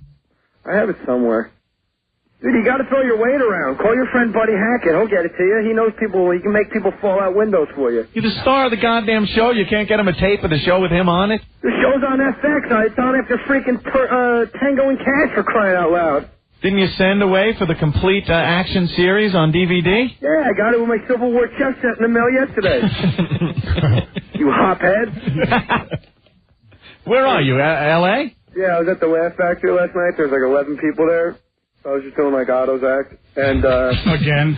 I have it somewhere. Dude, you got to throw your weight around. Call your friend Buddy Hackett. He'll get it to you. He knows people. He can make people fall out windows for you. You're the star of the goddamn show. You can't get him a tape of the show with him on it? The show's on FX. It's on after freaking Tango and Cash, for crying out loud. Didn't you send away for the complete Action series on DVD? Yeah, I got it with my Civil War check sent in the mail yesterday. You hophead. Where are you, L.A.? Yeah, I was at the Laugh Factory last night. There's like 11 people there. I was just doing like Otto's act. And, again?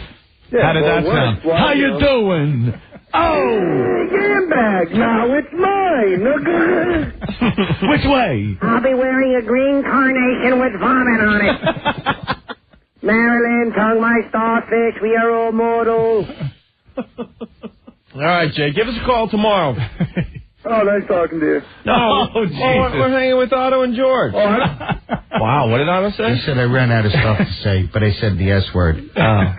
Yeah, how did that sound? How you doing? Oh! Gambag, now it's mine. Which way? I'll be wearing a green carnation with vomit on it. Marilyn, tongue my starfish, we are all mortal. All right, Jay, give us a call tomorrow. Oh, nice talking to you. No, Jesus. We're hanging with Otto and George. Wow, what did Otto say? He said I ran out of stuff to say, but I said the S word. Now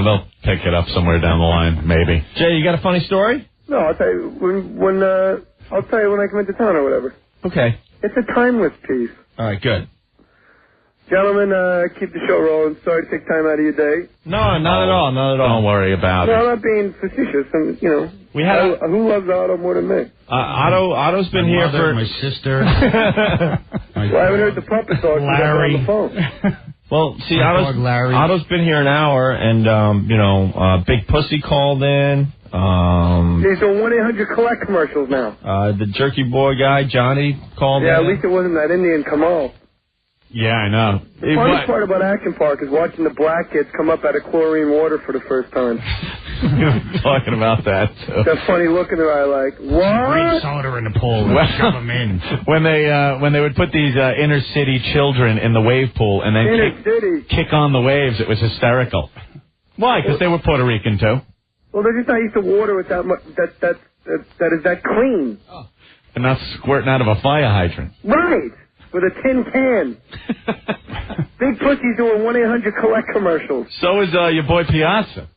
they'll pick it up somewhere down the line, maybe. Jay, you got a funny story? No, I'll tell you when I'll tell you when I come into town or whatever. Okay. It's a timeless piece. All right, good. Gentlemen, keep the show rolling. Sorry to take time out of your day. No, not at all. Not at all. Don't worry about No, it. I'm not being facetious. And We had who loves Otto more than me? Otto's been here mother, for my sister. Well, I haven't heard the puppet talk. Larry. On the phone. Well, see, My dog Larry. Otto's been here an hour, and, Big Pussy called in. He's doing 1-800 collect commercials now. The Jerky Boy guy, Johnny, called in. Yeah, at least it wasn't that Indian Kamal. Yeah, I know. The funny part about Action Park is watching the black kids come up out of chlorine water for the first time. Talking about that, too. That funny look in their eye like, what? Great soda in the pool. And shove them in. When they would put these inner city children in the wave pool and then kick on the waves, it was hysterical. Why? Because they were Puerto Rican, too. Well, they're just not used to water with that much, that is that clean. And not squirting out of a fire hydrant. Right. With a tin can. Big Pussy's doing 1-800 collect commercials. So is your boy Piazza.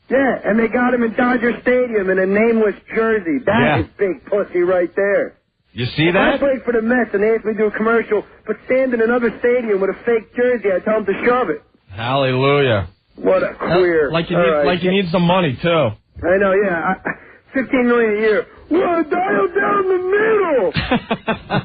Yeah, and they got him in Dodger Stadium in a nameless jersey. That is Big Pussy right there. You see If that? I played for the Mets and they asked me to do a commercial, but stand in another stadium with a fake jersey, I tell them to shove it. Hallelujah. What a queer. Like you need some money, too. I know, yeah. $15 million a year. Well, dial down the middle.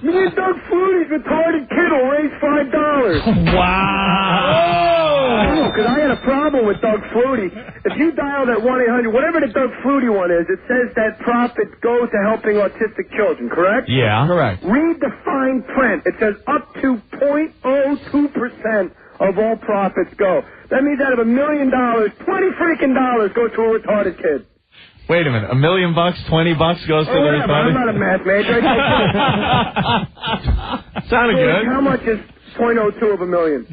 Me and Doug Flutie's retarded kid will raise $5. Wow. Because I had a problem with Doug Flutie. If you dial that 1-800, whatever the Doug Flutie one is, it says that profits go to helping autistic children, correct? Yeah. Correct. Read the fine print. It says up to 0.02% of all profits go. That means out of $1 million, $20 freaking goes to a retarded kid. Wait a minute, $1 million, $20 goes to the whatever. retarded? I'm not a math major. Sounded good. How much is 0.02 of $1 million?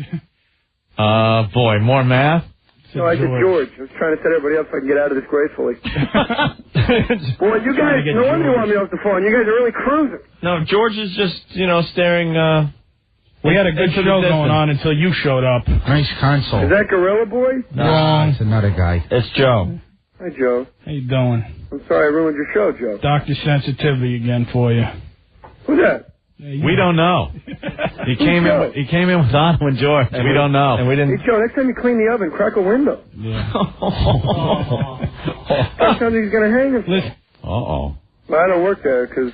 Boy, more math? No, I said George. I was trying to set everybody up so I can get out of this gracefully. Boy, you guys, no wonder you want me off the phone. You guys are really cruising. No, George is just, staring, we had a good show going on until you showed up. Nice console. Is that Gorilla Boy? No, it's another guy. It's Joe. Hi, Joe. How you doing? I'm sorry I ruined your show, Joe. Dr. Sensitivity again for you. Who's that? We don't know. He came in with Otto and George. And we don't know. And we didn't. Hey, Joe, next time you clean the oven, crack a window. Yeah. That sounds like he's going to hang himself. Listen. Uh-oh. Well, I don't work there because...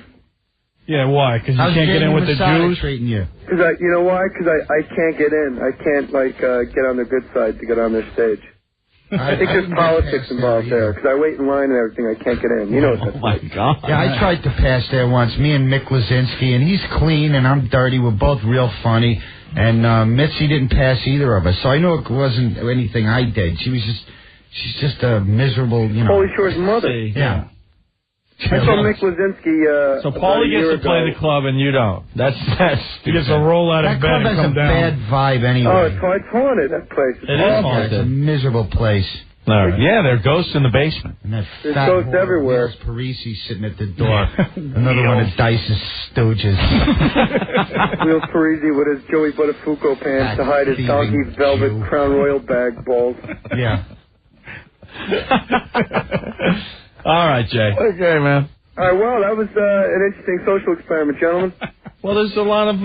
Yeah, why? Because you can't get in with the Jews? Treating you? Because you know why? Because I can't get in. I can't, get on their good side to get on their stage. I think there's politics involved there, because I wait in line and everything. I can't get in. You know what that's like. Oh, my God. Yeah, I tried to pass there once. Me and Mick Lazinski, and he's clean and I'm dirty. We're both real funny. And Mitzi didn't pass either of us. So I know it wasn't anything I did. She's just a miserable, Pauly Shore's mother. Yeah. I saw Mick Lazinski. So Paulie gets to play the club and you don't. That's He gets a roll out of bed and come down. That club has a bad vibe anyway. Oh, it's haunted, that place. It is haunted. It's a miserable place. Yeah, there are ghosts in the basement. And that There's fat ghosts whore, everywhere. Niels Parisi sitting at the door. Another one of Dice's stooges. Niels Parisi with his Joey Buttafuoco pants to hide his donkey velvet Crown Royal bag balls. Yeah. All right, Jay. Okay, man. All right, well, that was an interesting social experiment, gentlemen. Well, there's a lot of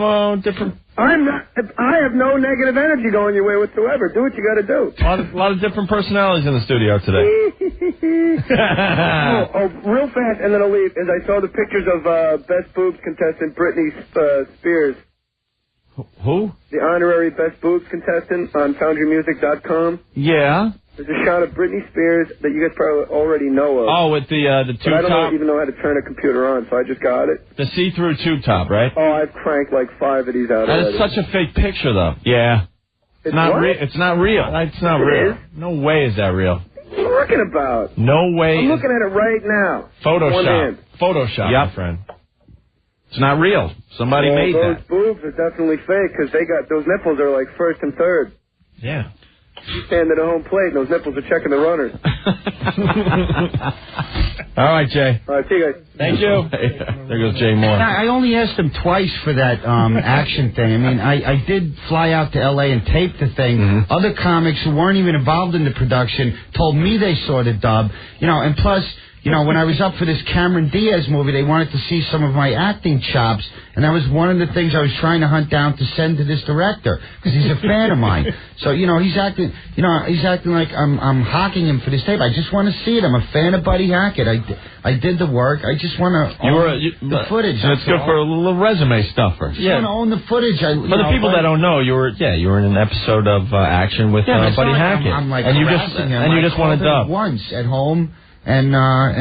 different... I have no negative energy going your way whatsoever. Do what you got to do. A lot of different personalities in the studio today. Real fast, and then I'll leave, as I saw the pictures of Best Boobs contestant Britney Spears. Who? The honorary Best Boobs contestant on FoundryMusic.com. Yeah. There's a shot of Britney Spears that you guys probably already know of. Oh, with the two but I don't top... even know how to turn a computer on, so I just got it. The see-through tube top, right? Oh, I've cranked like 5 of these out already. That's such a fake picture, though. Yeah. It's not what? It's not real. It's not It real. is? No way is that real. What are you talking about? No way. I'm looking at it right now. One Photoshop. hand. Photoshop, my friend. It's not real. Somebody made those that. boobs are definitely fake because those nipples are like first and third. Yeah. You stand at a home plate and those nipples are checking the runners. All right, Jay. All right, see you guys. Thank you. There goes Jay Moore. I only asked him twice for that action thing. I mean, I did fly out to L.A. and tape the thing. Mm-hmm. Other comics who weren't even involved in the production told me they saw the dub. And plus, You know, when I was up for this Cameron Diaz movie, they wanted to see some of my acting chops, and that was one of the things I was trying to hunt down to send to this director, because he's a fan of mine. So, you know, he's acting like I'm hawking him for this tape. I just want to see it. I'm a fan of Buddy Hackett. I did the work. I just want to own the footage. That's good for a little resume stuffer. I just want to own the footage. For the people that don't know, you were in an episode of Action with Buddy Hackett. I'm like and you harassing him. just want to dub once at home. And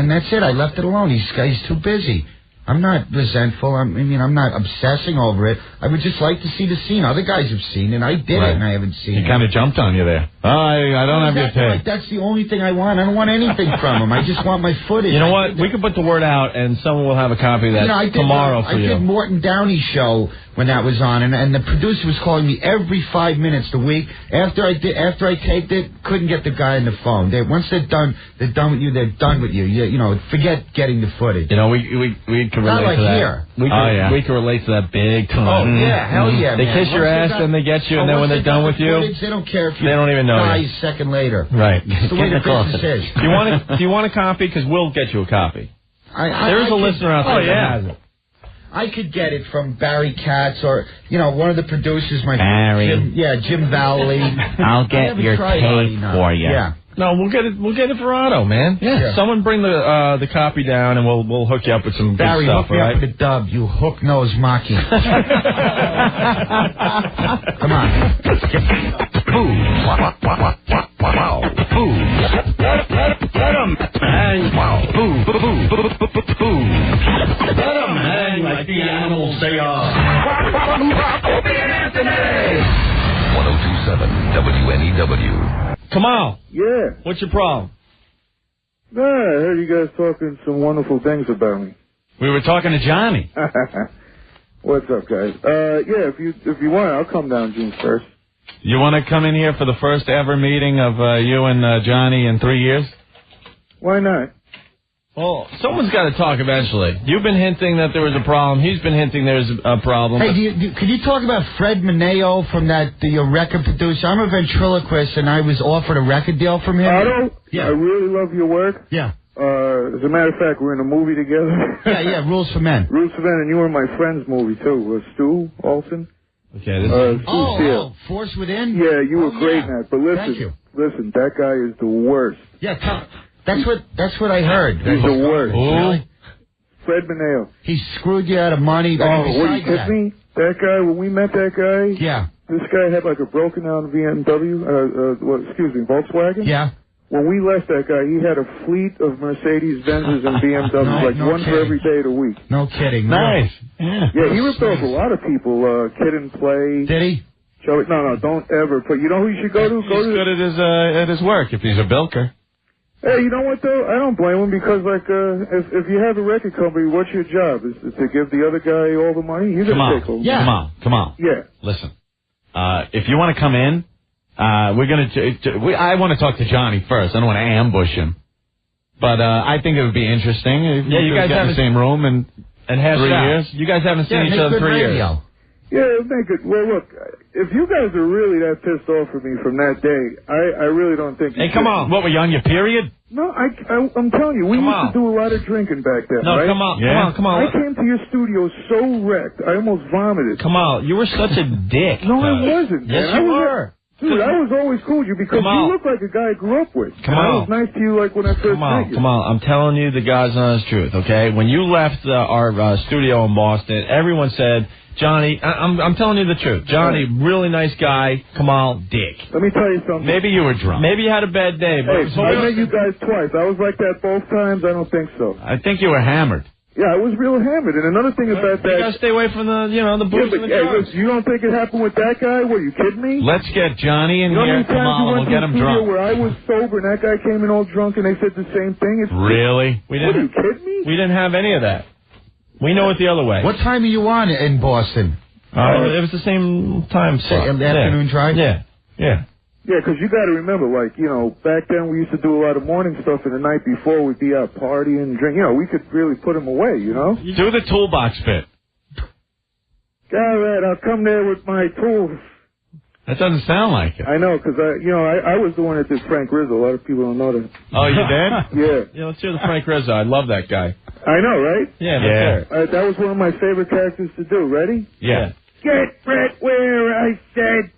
that's it. I left it alone. He's too busy. I'm not resentful. I'm not obsessing over it. I would just like to see the scene. Other guys have seen it. I did it, and I haven't seen it. He kind of jumped on you there. I don't have your tape. Like, that's the only thing I want. I don't want anything from him. I just want my footage. You know what? We could put the word out, and someone will have a copy of that tomorrow for you. I did Morton Downey's show when that was on, and the producer was calling me every 5 minutes a week. After I taped it, couldn't get the guy on the phone. Once they're done with you. They're done with you. You know, forget getting the footage. You know, we can relate to that. Here. We can relate to that big time. Oh yeah, hell yeah. They kiss your ass and they get you, and then when they're done with you, they don't care if you don't even know die a second later. Right. That's the way the business is. Do you want a copy? Because we'll get you a copy. There's a listener out there that has it. I could get it from Barry Katz or, one of the producers, Barry. Jim Valley. I'll get your tape for you. Yeah. No, we'll get it for Otto, man. Yeah. Someone bring the copy down, and we'll hook you up with some Barry, good stuff, hook me up with a dub, you hook-nosed monkey. Come on. Boo. Wow. Boo. Let him hang. Wow. Boo. Boo. Boo. Let them hang like the animals they are. Opie and Anthony. 1027 WNEW. Kamal. Yeah. What's your problem? I heard you guys talking some wonderful things about me. We were talking to Johnny. What's up, guys? If you want, I'll come down June 1st. You want to come in here for the first ever meeting of you and Johnny in 3 years? Why not? Well, someone's got to talk eventually. You've been hinting that there was a problem. He's been hinting there's a problem. Hey, could you talk about Fred Mineo from your record producer? I'm a ventriloquist, and I was offered a record deal from him. Otto, I really love your work. Yeah. As a matter of fact, we're in a movie together. Yeah, Rules for Men. Rules for Men, and you were in my friend's movie, too. Stu Olsen. Okay, this is... Force Within? Yeah, you were great in that. But Thank you. Listen, that guy is the worst. Yeah, that's what I heard. He's the worst. Really? Fred Mineo. He screwed you out of money. What, you kidding me? That guy, when we met that guy... Yeah. This guy had like a broken down Volkswagen? Yeah. When we left that guy, he had a fleet of Mercedes-Benzes and BMWs, one for every day of the week. No kidding. Nice. Yeah, he ripped off a lot of people. Kid and Play. Did he? No, don't ever. But you know who you should go to? He's good at his work if he's a bilker. Hey, you know what though? I don't blame him because if you have a record company, what's your job? Is to give the other guy all the money? He's gonna take over. Yeah. Come on. Yeah. Listen, if you want to come in. I want to talk to Johnny first. I don't want to ambush him, but I think it would be interesting. If you guys have the same room and have 3 years. You guys haven't seen each other in 3 years. Yeah, make it. Well, look, if you guys are really that pissed off at me from that day, I really don't think. Hey, come on! What were you on your period? No, I'm telling you, we used to do a lot of drinking back then. No, right? come on. I came to your studio so wrecked, I almost vomited. Kamal, you were such a dick. No, I wasn't. Yes, you were. Dude, I was always cool with you because you look like a guy I grew up with. I was nice to you like when I first met you. Come on, I'm telling you the God's honest truth, okay? When you left our studio in Boston, everyone said, Johnny, I'm telling you the truth. Johnny, really nice guy. Kamal, dick. Let me tell you something. Maybe you were drunk. Maybe you had a bad day. But I met you guys twice. I was like that both times. I don't think so. I think you were hammered. Yeah, I was real hammered. And another thing about that... You gotta stay away from the booze and the drugs. You don't think it happened with that guy? What, are you kidding me? Let's get Johnny in here, Kamal, and we'll get him drunk. Where I was sober and that guy came in all drunk and they said the same thing? Really? What, are you kidding me? We didn't have any of that. We know it the other way. What time are you on in Boston? It was the same time slot. Afternoon drive? Yeah. Yeah, because you got to remember, back then we used to do a lot of morning stuff, and the night before we'd be out partying, drink. We could really put them away, Do the toolbox bit. All right, I'll come there with my tools. That doesn't sound like it. I know, because I was the one that did Frank Rizzo. A lot of people don't know that. Oh, you did? Yeah. Yeah, let's hear the Frank Rizzo. I love that guy. I know, right? Yeah, let's hear it. That was one of my favorite characters to do. Ready? Yeah. Get Brett where I said.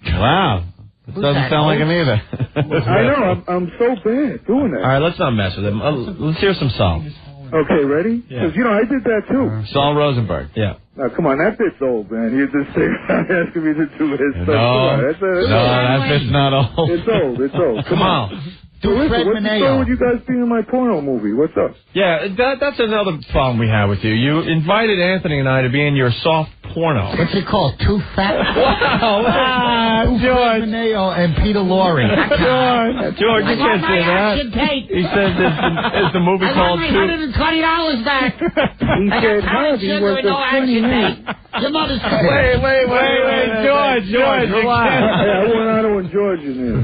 Wow. It doesn't sound like him either. I know. I'm so bad doing that. All right, let's not mess with him. Let's hear some Saul. Okay, ready? Yeah. Because, I did that too. Saul Rosenberg. Yeah. Now, come on, that bit's old, man. You just asking me to do his stuff. No, that's that bit's not old. It's old. Come on. What's the story with you guys being in my porno movie? What's up? Yeah, that's another problem we have with you. You invited Anthony and I to be in your soft porno. What's it called? Too Fat? Wow, George Mineo and Peter Lorre. George, you can't say that. He says there's the movie called $120 back. He said, Harvey was the funny man. Your mother's Wait, George, relax. I want Otto and George in there.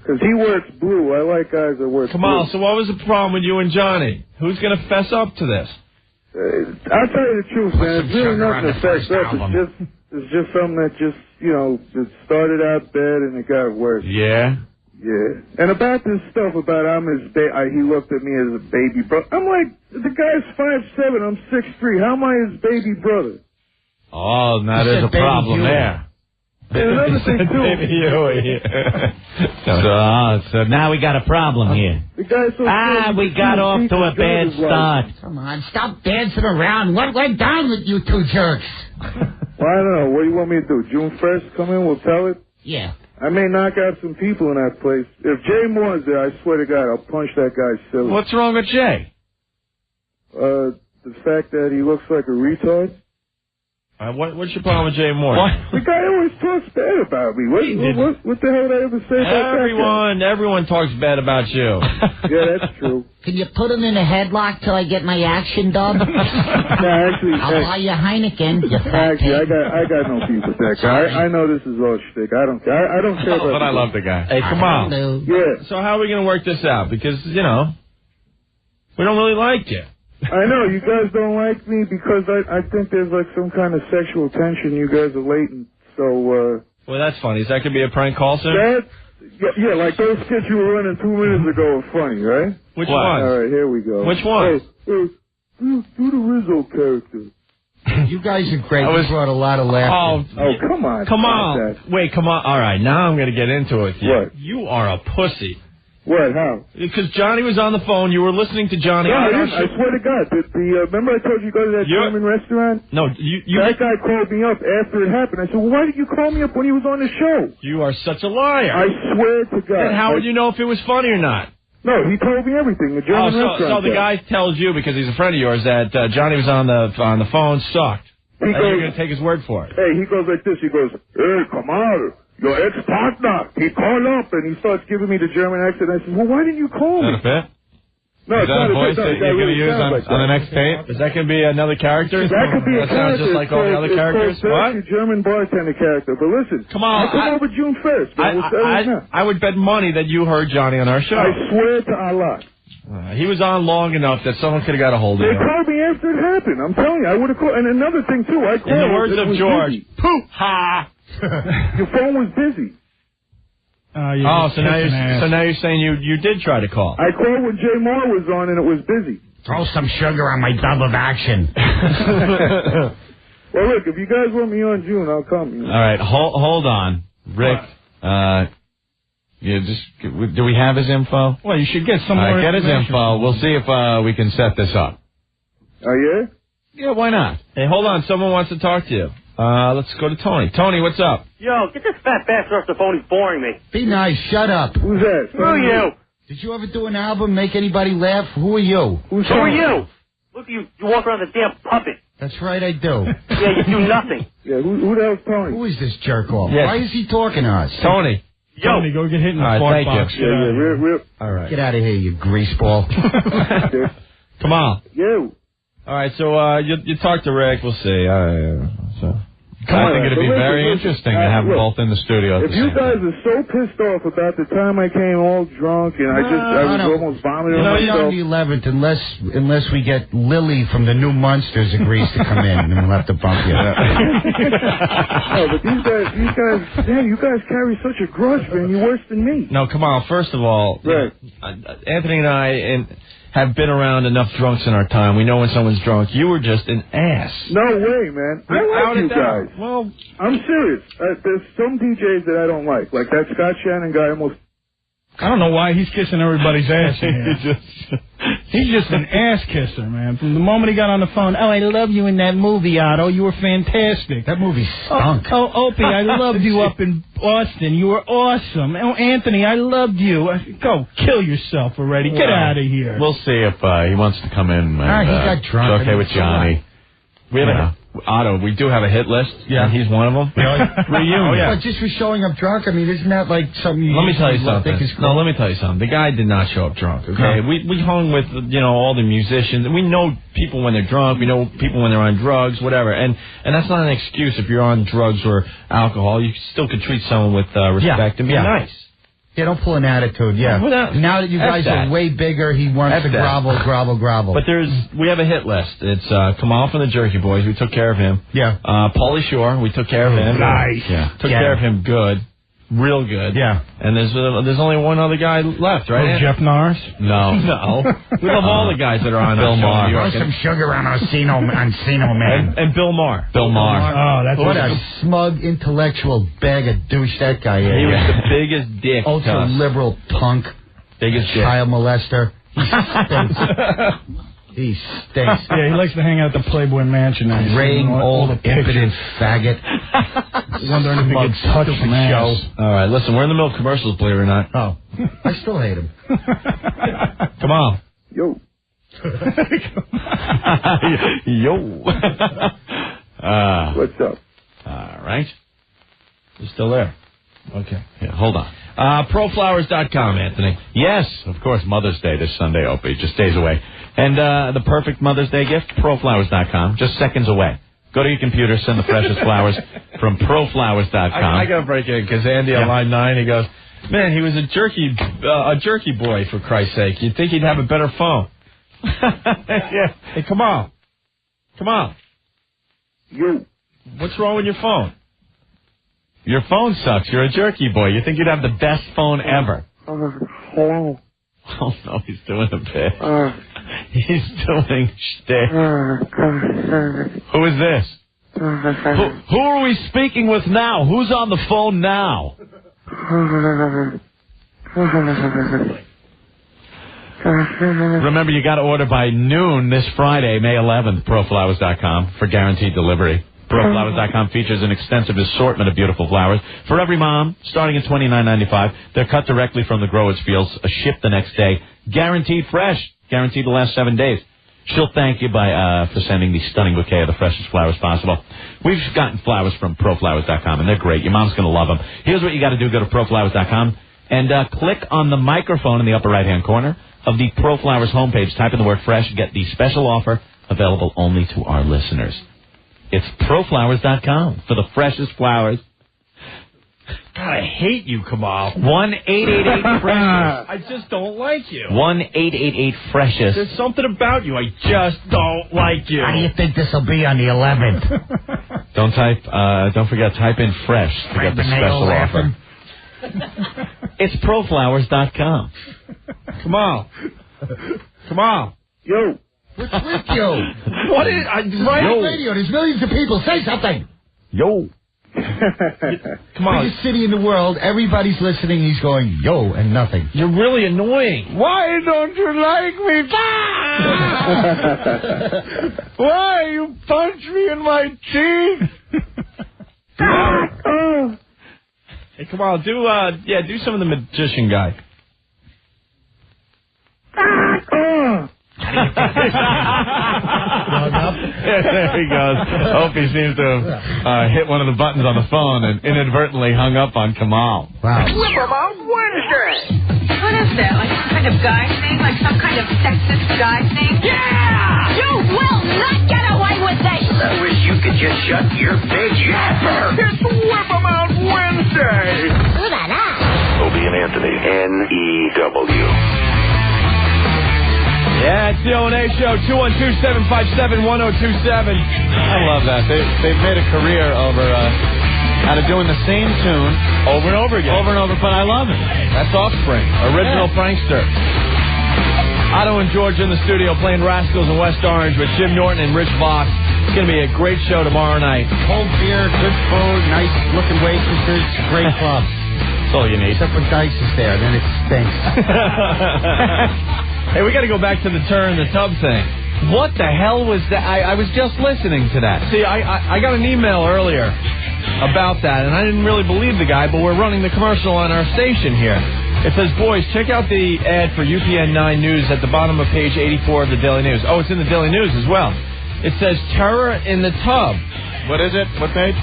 Because he works blue. I like guys that work blue. Come on, so what was the problem with you and Johnny? Who's going to fess up to this? I'll tell you the truth, man. It's really nothing to fess up. It's just something that just, it started out bad and it got worse. Yeah? Yeah. And about this stuff about he looked at me as a baby brother. I'm like, the guy's 5'7", I'm 6'3". How am I his baby brother? Oh, now there's a problem there. There's another thing, too. Baby Huey. So now we got a problem here. The guy's so we got off to a bad start. Come on, stop dancing around. What went down with you two jerks? Well, I don't know. What do you want me to do? June 1st, come in, we'll tell it? Yeah. I may knock out some people in that place. If Jay Moore's there, I swear to God, I'll punch that guy silly. What's wrong with Jay? The fact that he looks like a retard. What's your problem with Jay Moore? The guy always talks bad about me. What the hell did I ever say about that? Everyone talks bad about you. Yeah, that's true. Can you put him in a headlock till I get my action done? Actually, I'll buy you Heineken. Actually, I got no beef with that guy. I know this is all shtick. I don't care. I don't care about but I love the guy. Hey, come on. Yeah. So how are we going to work this out? Because, we don't really like you. I know, you guys don't like me because I think there's like some kind of sexual tension you guys are latent, so, Well, that's funny. That could be a prank call, sir? Yeah, like those kids you were running 2 minutes ago are funny, right? Which one? All right, here we go. Which one? Do the Rizzo character. You guys are great. You brought a lot of laughter. Oh, come on. Come on. Wait, come on. All right, now I'm going to get into it with you. What? You are a pussy. What? How? Because Johnny was on the phone. You were listening to Johnny. No, I swear to God. Remember I told you to go to that German restaurant? No, that guy called me up after it happened. I said, well, why did you call me up when he was on the show? You are such a liar. I swear to God. Then how would you know if it was funny or not? No, he told me everything. The German restaurant. So the guy tells you, because he's a friend of yours, that Johnny was on the phone, sucked. And you're going to take his word for it. Hey, he goes like this. He goes, hey, come on. Your ex-partner, he called up and he starts giving me the German accent. I said, well, why didn't you call me? Is that a bit? No, is that a voice that you're going to use on the next tape? Is that going to be another character? That could be a character. Sounds just like all the other characters. What? German bartender character. But listen, come on. I come over June 1st. I would bet money that you heard Johnny on our show. I swear to Allah. He was on long enough that someone could have got a hold of him. They called me after it happened. I'm telling you, I would have called. And another thing, too, I called. In the words of George, poof, ha. Your phone was busy. So now you're saying you did try to call. I called when Jay Moore was on and it was busy. Throw some sugar on my dub of action. Well, look, if you guys want me on June, I'll come. All right, hold on, Rick. Do we have his info? Well, you should get some more. Get his info. We'll see if we can set this up. Oh yeah? Yeah, why not? Hey, hold on. Someone wants to talk to you. Let's go to Tony. Tony, what's up? Yo, get this fat bastard off the phone. He's boring me. Be nice. Shut up. Who's that? Who are you? Did you ever do an album, make anybody laugh? Who are you? Who are you? Look at you. You walk around the damn puppet. That's right, I do. Yeah, you do nothing. Yeah, who the hell's Tony? Who is this jerk off? Yes. Why is he talking to us? Tony. Yo. Tony, go get hit in the fart box. Yeah, real. All right. Get out of here, you greaseball. Come on. You. All right, so you talk to Rick. We'll see. I think it'd be very interesting to have them both in the studio. If you guys are so pissed off about the time I came all drunk and I was almost vomiting on myself. On the 11th, unless we get Lily from the New Munsters agrees to come in, and we'll have to bump you. No, but these guys, damn, you guys carry such a grudge, man. You're worse than me. No, come on. First of all, right. Anthony and I have been around enough drunks in our time. We know when someone's drunk. You were just an ass. No way, man. I like you guys. Well, I'm serious. There's some DJs that I don't like that Scott Shannon guy almost. I don't know why he's kissing everybody's ass in here. He's just an ass kisser, man. From the moment he got on the phone, oh, I love you in that movie, Otto. You were fantastic. That movie stunk. Oh, Opie, I loved you up in Boston. You were awesome. Oh, Anthony, I loved you. Go kill yourself already. Get out of here. We'll see if he wants to come in. And, he got drunk. Okay with Johnny. We have Otto, we do have a hit list. Yeah. And he's one of them. Reunion. Oh, yeah. But just for showing up drunk, I mean, isn't that like something you Let me tell you something. cool? No, let me tell you something. The guy did not show up drunk, okay? No. We hung with, all the musicians. We know people when they're drunk. We know people when they're on drugs, whatever. And that's not an excuse if you're on drugs or alcohol. You still could treat someone with respect and be nice. Yeah, don't pull an attitude, Now that you guys are way bigger, he wants to grovel. But we have a hit list. It's Kamal from the Jerky Boys. We took care of him. Yeah. Pauly Shore. We took care of him. Nice. Yeah. Took care of him good. Real good. Yeah. And there's only one other guy left, right? Jeff Norris? No. We love all the guys that are on Bill Maher. Throw some sugar on Encino Man. And Bill Maher. Bill Maher. Oh, that's what a smug intellectual bag of douche that guy is. He was the biggest dick. Ultra liberal punk. Biggest dick. Child molester. He stinks. Yeah, he likes to hang out at the Playboy Mansion. Raying old impotent faggot. Wondering if he could touch some ass. All right, listen, we're in the middle of commercials, believe it or not. Oh, I still hate him. Come on. Yo. Yo. What's up? All right. You're still there. Okay. Yeah, hold on. ProFlowers.com, Anthony. Yes, of course, Mother's Day this Sunday, Opie, just days away. And the perfect Mother's Day gift, ProFlowers.com, just seconds away. Go to your computer, send the freshest flowers from ProFlowers.com. I got to break in because Andy on line 9, he goes, man, he was a jerky boy, for Christ's sake. You'd think he'd have a better phone. Yeah. Hey, come on. Yo. What's wrong with your phone? Your phone sucks. You're a jerky boy. You think you'd have the best phone ever. Hello. Oh, no, he's doing a bit. He's doing shtick. Who is this? Who are we speaking with now? Who's on the phone now? Remember, you got to order by noon this Friday, May 11th, ProFlowers.com for guaranteed delivery. ProFlowers.com features an extensive assortment of beautiful flowers for every mom, starting at $29.95. They're cut directly from the growers' fields, shipped the next day, guaranteed fresh, guaranteed to last 7 days. She'll thank you for sending the stunning bouquet of the freshest flowers possible. We've gotten flowers from ProFlowers.com, and they're great. Your mom's going to love them. Here's what you got to do. Go to ProFlowers.com and click on the microphone in the upper right-hand corner of the ProFlowers homepage. Type in the word fresh. Get the special offer available only to our listeners. It's ProFlowers.com for the freshest flowers. God, I hate you, Kamal. 1-888-FRESHEST. I just don't like you. 1-888-FRESHEST. There's something about you. I just don't like you. How do you think this will be on the 11th? Don't forget, type in fresh to get the special offer. It's ProFlowers.com. Come on. Yo. What's with you? What is... Yo. Radio, there's millions of people. Say something. Yo. Come on. Biggest city in the world. Everybody's listening. He's going, yo, and nothing. You're really annoying. Why don't you like me? Why you punch me in my cheek? Hey, come on, do some of the magician guy. How do There he goes. Opie seems to have hit one of the buttons on the phone and inadvertently hung up on Kamal. Wow. Whip 'em out Wednesday. What is that? Like some kind of guy thing? Like some kind of sexist guy thing? Yeah! You will not get away with this! I wish you could just shut your big yapper. It's Whip 'em out Wednesday! Ooh la la. Opie and Anthony, NEW. Yeah, it's the O&A Show, 212-757-1027. I love that. They've made a career over out of doing the same tune over and over again. Over and over, but I love it. That's Offspring, original prankster. Otto and George in the studio playing Rascals in West Orange with Jim Norton and Rich Vox. It's going to be a great show tomorrow night. Cold beer, good food, nice looking waitresses, great club. That's all you need. Except when Dice is there, then it stinks. Hey, we got to go back to the turn the tub thing. What the hell was that? I was just listening to that. See, I got an email earlier about that, and I didn't really believe the guy, but we're running the commercial on our station here. It says, boys, check out the ad for UPN 9 News at the bottom of page 84 of the Daily News. Oh, it's in the Daily News as well. It says, terror in the tub. What is it? What page?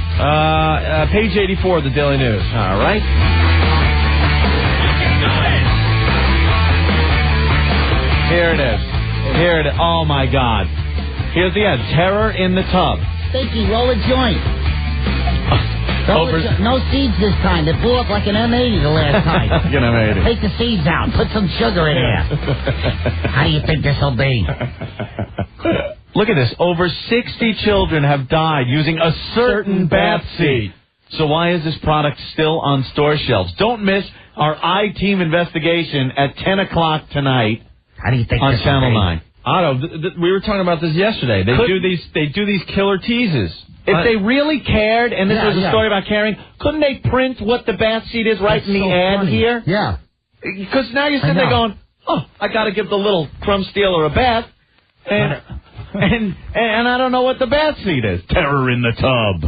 Page 84 of the Daily News. All right. Here it is. Here it is. Oh, my God. Here's the ad. Terror in the tub. Stinky, roll a joint. No seeds this time. They blew up like an M80 the last time. Like an M80. Take the seeds out. Put some sugar in there. How do you think this will be? Look at this. Over 60 children have died using a certain bath seat. So why is this product still on store shelves? Don't miss our I-Team investigation at 10 o'clock tonight. How do you think on this Channel will be? 9. Otto, we were talking about this yesterday. They do these killer teases. If they really cared, and this was a story about caring, couldn't they print what the bath seat is right in the ad funny. here? Yeah. Because now you're sitting there going, oh, I got to give the little crumb stealer a bath, and I don't know what the bath seat is. Terror in the tub.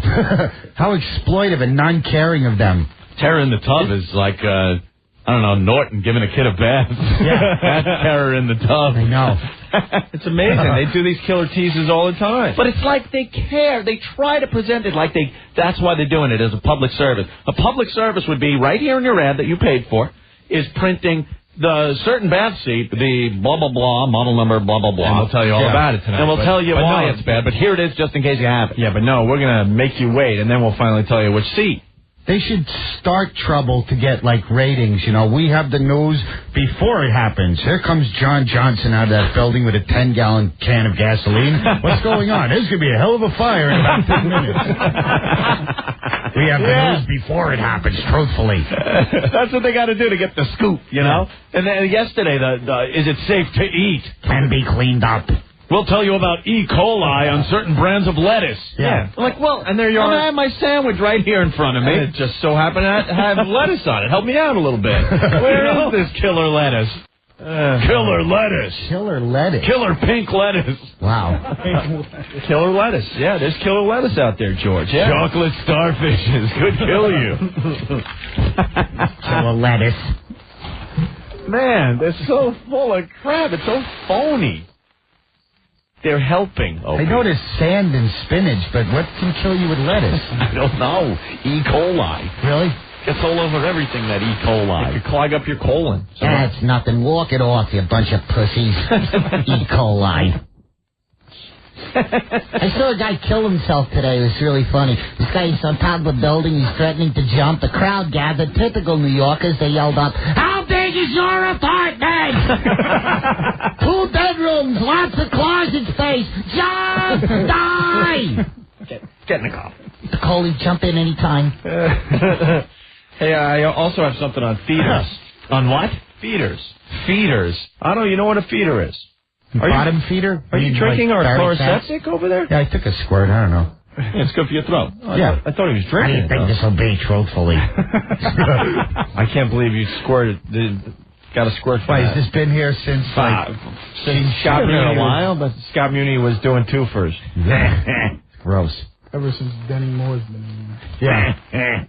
How exploitive and non-caring of them. Terror in the tub is like, I don't know, Norton giving a kid a bath. Yeah. That's terror in the tub. I know. It's amazing. They do these killer teases all the time. But it's like they care. They try to present it like that's why they're doing it as a public service. A public service would be right here in your ad that you paid for is printing the certain bath seat, the blah, blah, blah, model number, blah, blah, blah. And we'll tell you all about it tonight. And we'll tell you why it's bad. But here it is just in case you have it. Yeah, but no, we're going to make you wait, and then we'll finally tell you which seat. They should start trouble to get, like, ratings. You know, we have the news before it happens. Here comes John Johnson out of that building with a 10-gallon can of gasoline. What's going on? There's going to be a hell of a fire in about 10 minutes. We have the news before it happens, truthfully. That's what they got to do to get the scoop, you know? And then yesterday, is it safe to eat? Can be cleaned up. We'll tell you about E. coli on certain brands of lettuce. Yeah. Like, well, and there you are. I have my sandwich right here in front of me. And it just so happened to have lettuce on it. Help me out a little bit. Where is this killer lettuce? Killer lettuce. Killer lettuce. Killer pink lettuce. Wow. Killer lettuce. Yeah, there's killer lettuce out there, George. Yeah. Chocolate starfishes could kill you. Killer lettuce. Man, they're so full of crap. It's so phony. They're helping. I know there's sand and spinach, but what can kill you with lettuce? I don't know. E. coli. Really? It's all over everything, that E. coli. It could clog up your colon. That's nothing. Walk it off, you bunch of pussies. E. coli. I saw a guy kill himself today. It was really funny. This guy is on top of a building. He's threatening to jump. The crowd gathered. Typical New Yorkers. They yelled up, "How big is your apartment?" 2 bedrooms, lots of closet space. Jump! Die! Get in the car. The Coley, jump in anytime. Hey, I also have something on feeders. On what? Feeders. Feeders. I don't know. You know what a feeder is? Bottom feeder? Are you drinking our chloroseptic over there? Yeah, I took a squirt. I don't know. It's good for your throat. Yeah. I thought he was How do drinking. you think this will be, truthfully? I can't believe you squirted. Got a squirt for Why, that. has this been here since, Since Scott Muni a while, but Scott Muni was doing 2 first. Gross. Ever since Denny Moore's been in there. Yeah.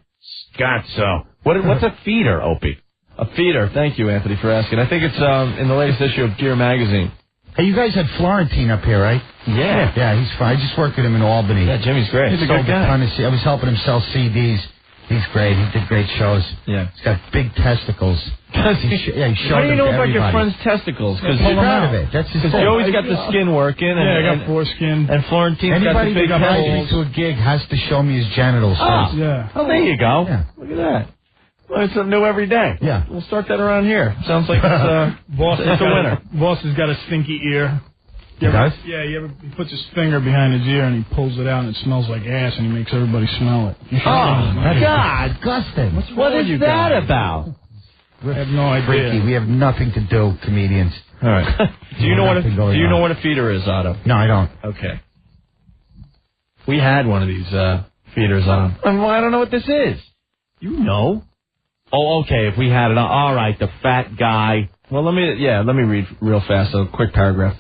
Scott, so. What's a feeder, Opie? A feeder. Thank you, Anthony, for asking. I think it's in the latest issue of Gear Magazine. Hey, you guys had Florentine up here, right? Yeah. Yeah, he's fine. I just worked with him in Albany. Yeah, Jimmy's great. He's a good guy. I was helping him sell CDs. He's great. He did great shows. Yeah. He's got big testicles. He How do you know about your friend's testicles? Because pull him out of it. That's his fault. Joey's got the skin working. I got foreskin. And Florentine's got the big Anybody that invites me to a gig has to show me his genitals first. Yeah. Oh, there you go. Yeah. Look at that. Learn something new every day. Yeah. We'll start that around here. Sounds like it's a winner. Boss has got a stinky ear. He puts his finger behind his ear and he pulls it out and it smells like ass and he makes everybody smell it. God, disgusting. What is that about? I have no idea. Freaky. We have nothing to do, comedians. All right. Do you know what a feeder is, Otto? No, I don't. Okay. We had one of these feeders on. I don't know what this is. You know. Oh, okay. If we had it on. All right. The fat guy. Well, let me read real fast a quick paragraph.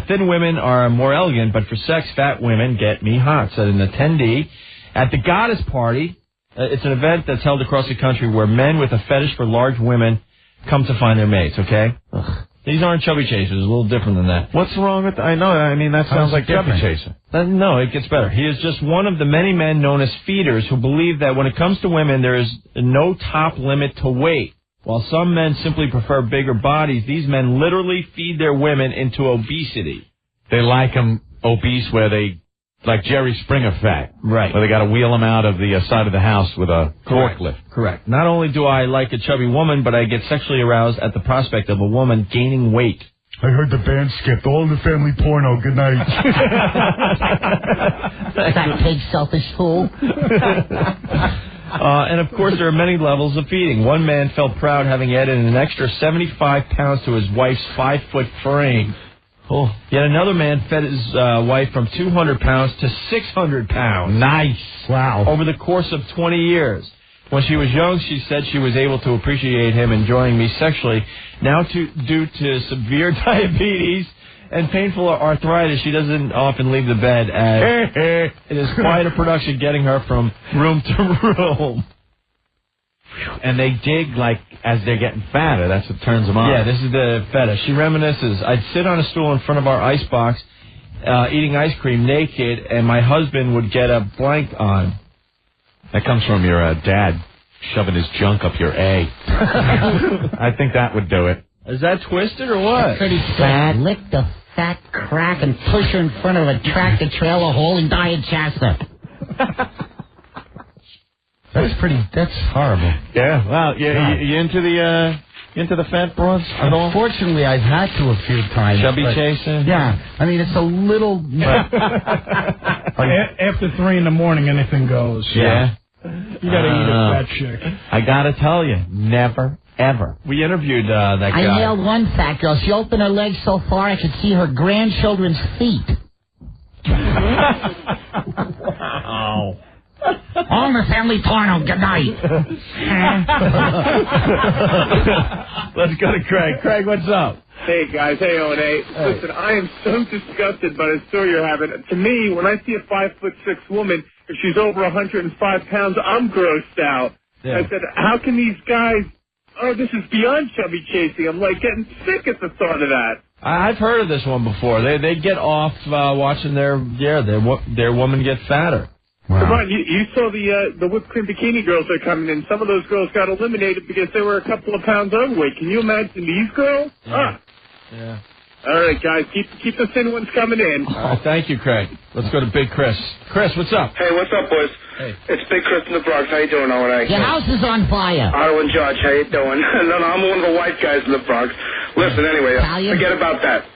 Thin women are more elegant, but for sex, fat women get me hot, said an attendee at the Goddess Party. It's an event that's held across the country where men with a fetish for large women come to find their mates, okay? Ugh. These aren't chubby chasers. A little different than that. What's wrong with... I know. I mean, that sounds like chubby chaser. No, it gets better. He is just one of the many men known as feeders who believe that when it comes to women, there is no top limit to weight. While some men simply prefer bigger bodies, these men literally feed their women into obesity. They like them obese where they... Like Jerry Springer fat. Right. Where they got to wheel him out of the side of the house with a forklift. Correct. Not only do I like a chubby woman, but I get sexually aroused at the prospect of a woman gaining weight. I heard the band skipped all the family porno. Good night. That pig selfish fool. And of course, there are many levels of feeding. One man felt proud having added an extra 75 pounds to his wife's 5-foot frame. Oh. Yet another man fed his wife from 200 pounds to 600 pounds. Nice. Wow. Over the course of 20 years. When she was young, she said she was able to appreciate him enjoying me sexually. Now, due to severe diabetes and painful arthritis, she doesn't often leave the bed, as it is quite a production getting her from room to room. And they dig, like, as they're getting fatter. That's what turns them on. Yeah, this is the fetish. She reminisces. I'd sit on a stool in front of our icebox eating ice cream naked, and my husband would get a blank on. That comes from your dad shoving his junk up your A. I think that would do it. Is that twisted or what? Pretty fat. Lick the fat crack and push her in front of a tractor trailer hauling diet Shasta. That's horrible. Yeah, well, you into the fat broads at all? Unfortunately, I've had to a few times. Chubby chaser? Yeah. I mean, it's a little... After 3 in the morning, anything goes. Yeah. You gotta eat a fat chick. I gotta tell you, never, ever. We interviewed that guy. I nailed one fat girl. She opened her legs so far I could see her grandchildren's feet. Wow. On the family porno. Good night. Let's go to Craig. Craig, what's up? Hey, guys. Hey, O&A. Listen, I am so disgusted by the story you're having. To me, when I see a 5'6" woman, if she's over 105 pounds, I'm grossed out. Yeah. I said, how can these guys... Oh, this is beyond chubby chasing. I'm, like, getting sick at the thought of that. I've heard of this one before. They get off watching their woman get fatter. Wow. Come on, you saw the whipped cream bikini girls that are coming in. Some of those girls got eliminated because they were a couple of pounds overweight. Can you imagine these girls? Yeah. Yeah. All right, guys, keep the thin ones coming in. Thank you, Craig. Let's go to Big Chris. Chris, what's up? Hey, what's up, boys? Hey. It's Big Chris in the Bronx. How you doing, O&A? Your house is on fire. Otto and George, how you doing? No, I'm one of the white guys in the Bronx. Listen, anyway, forget about that.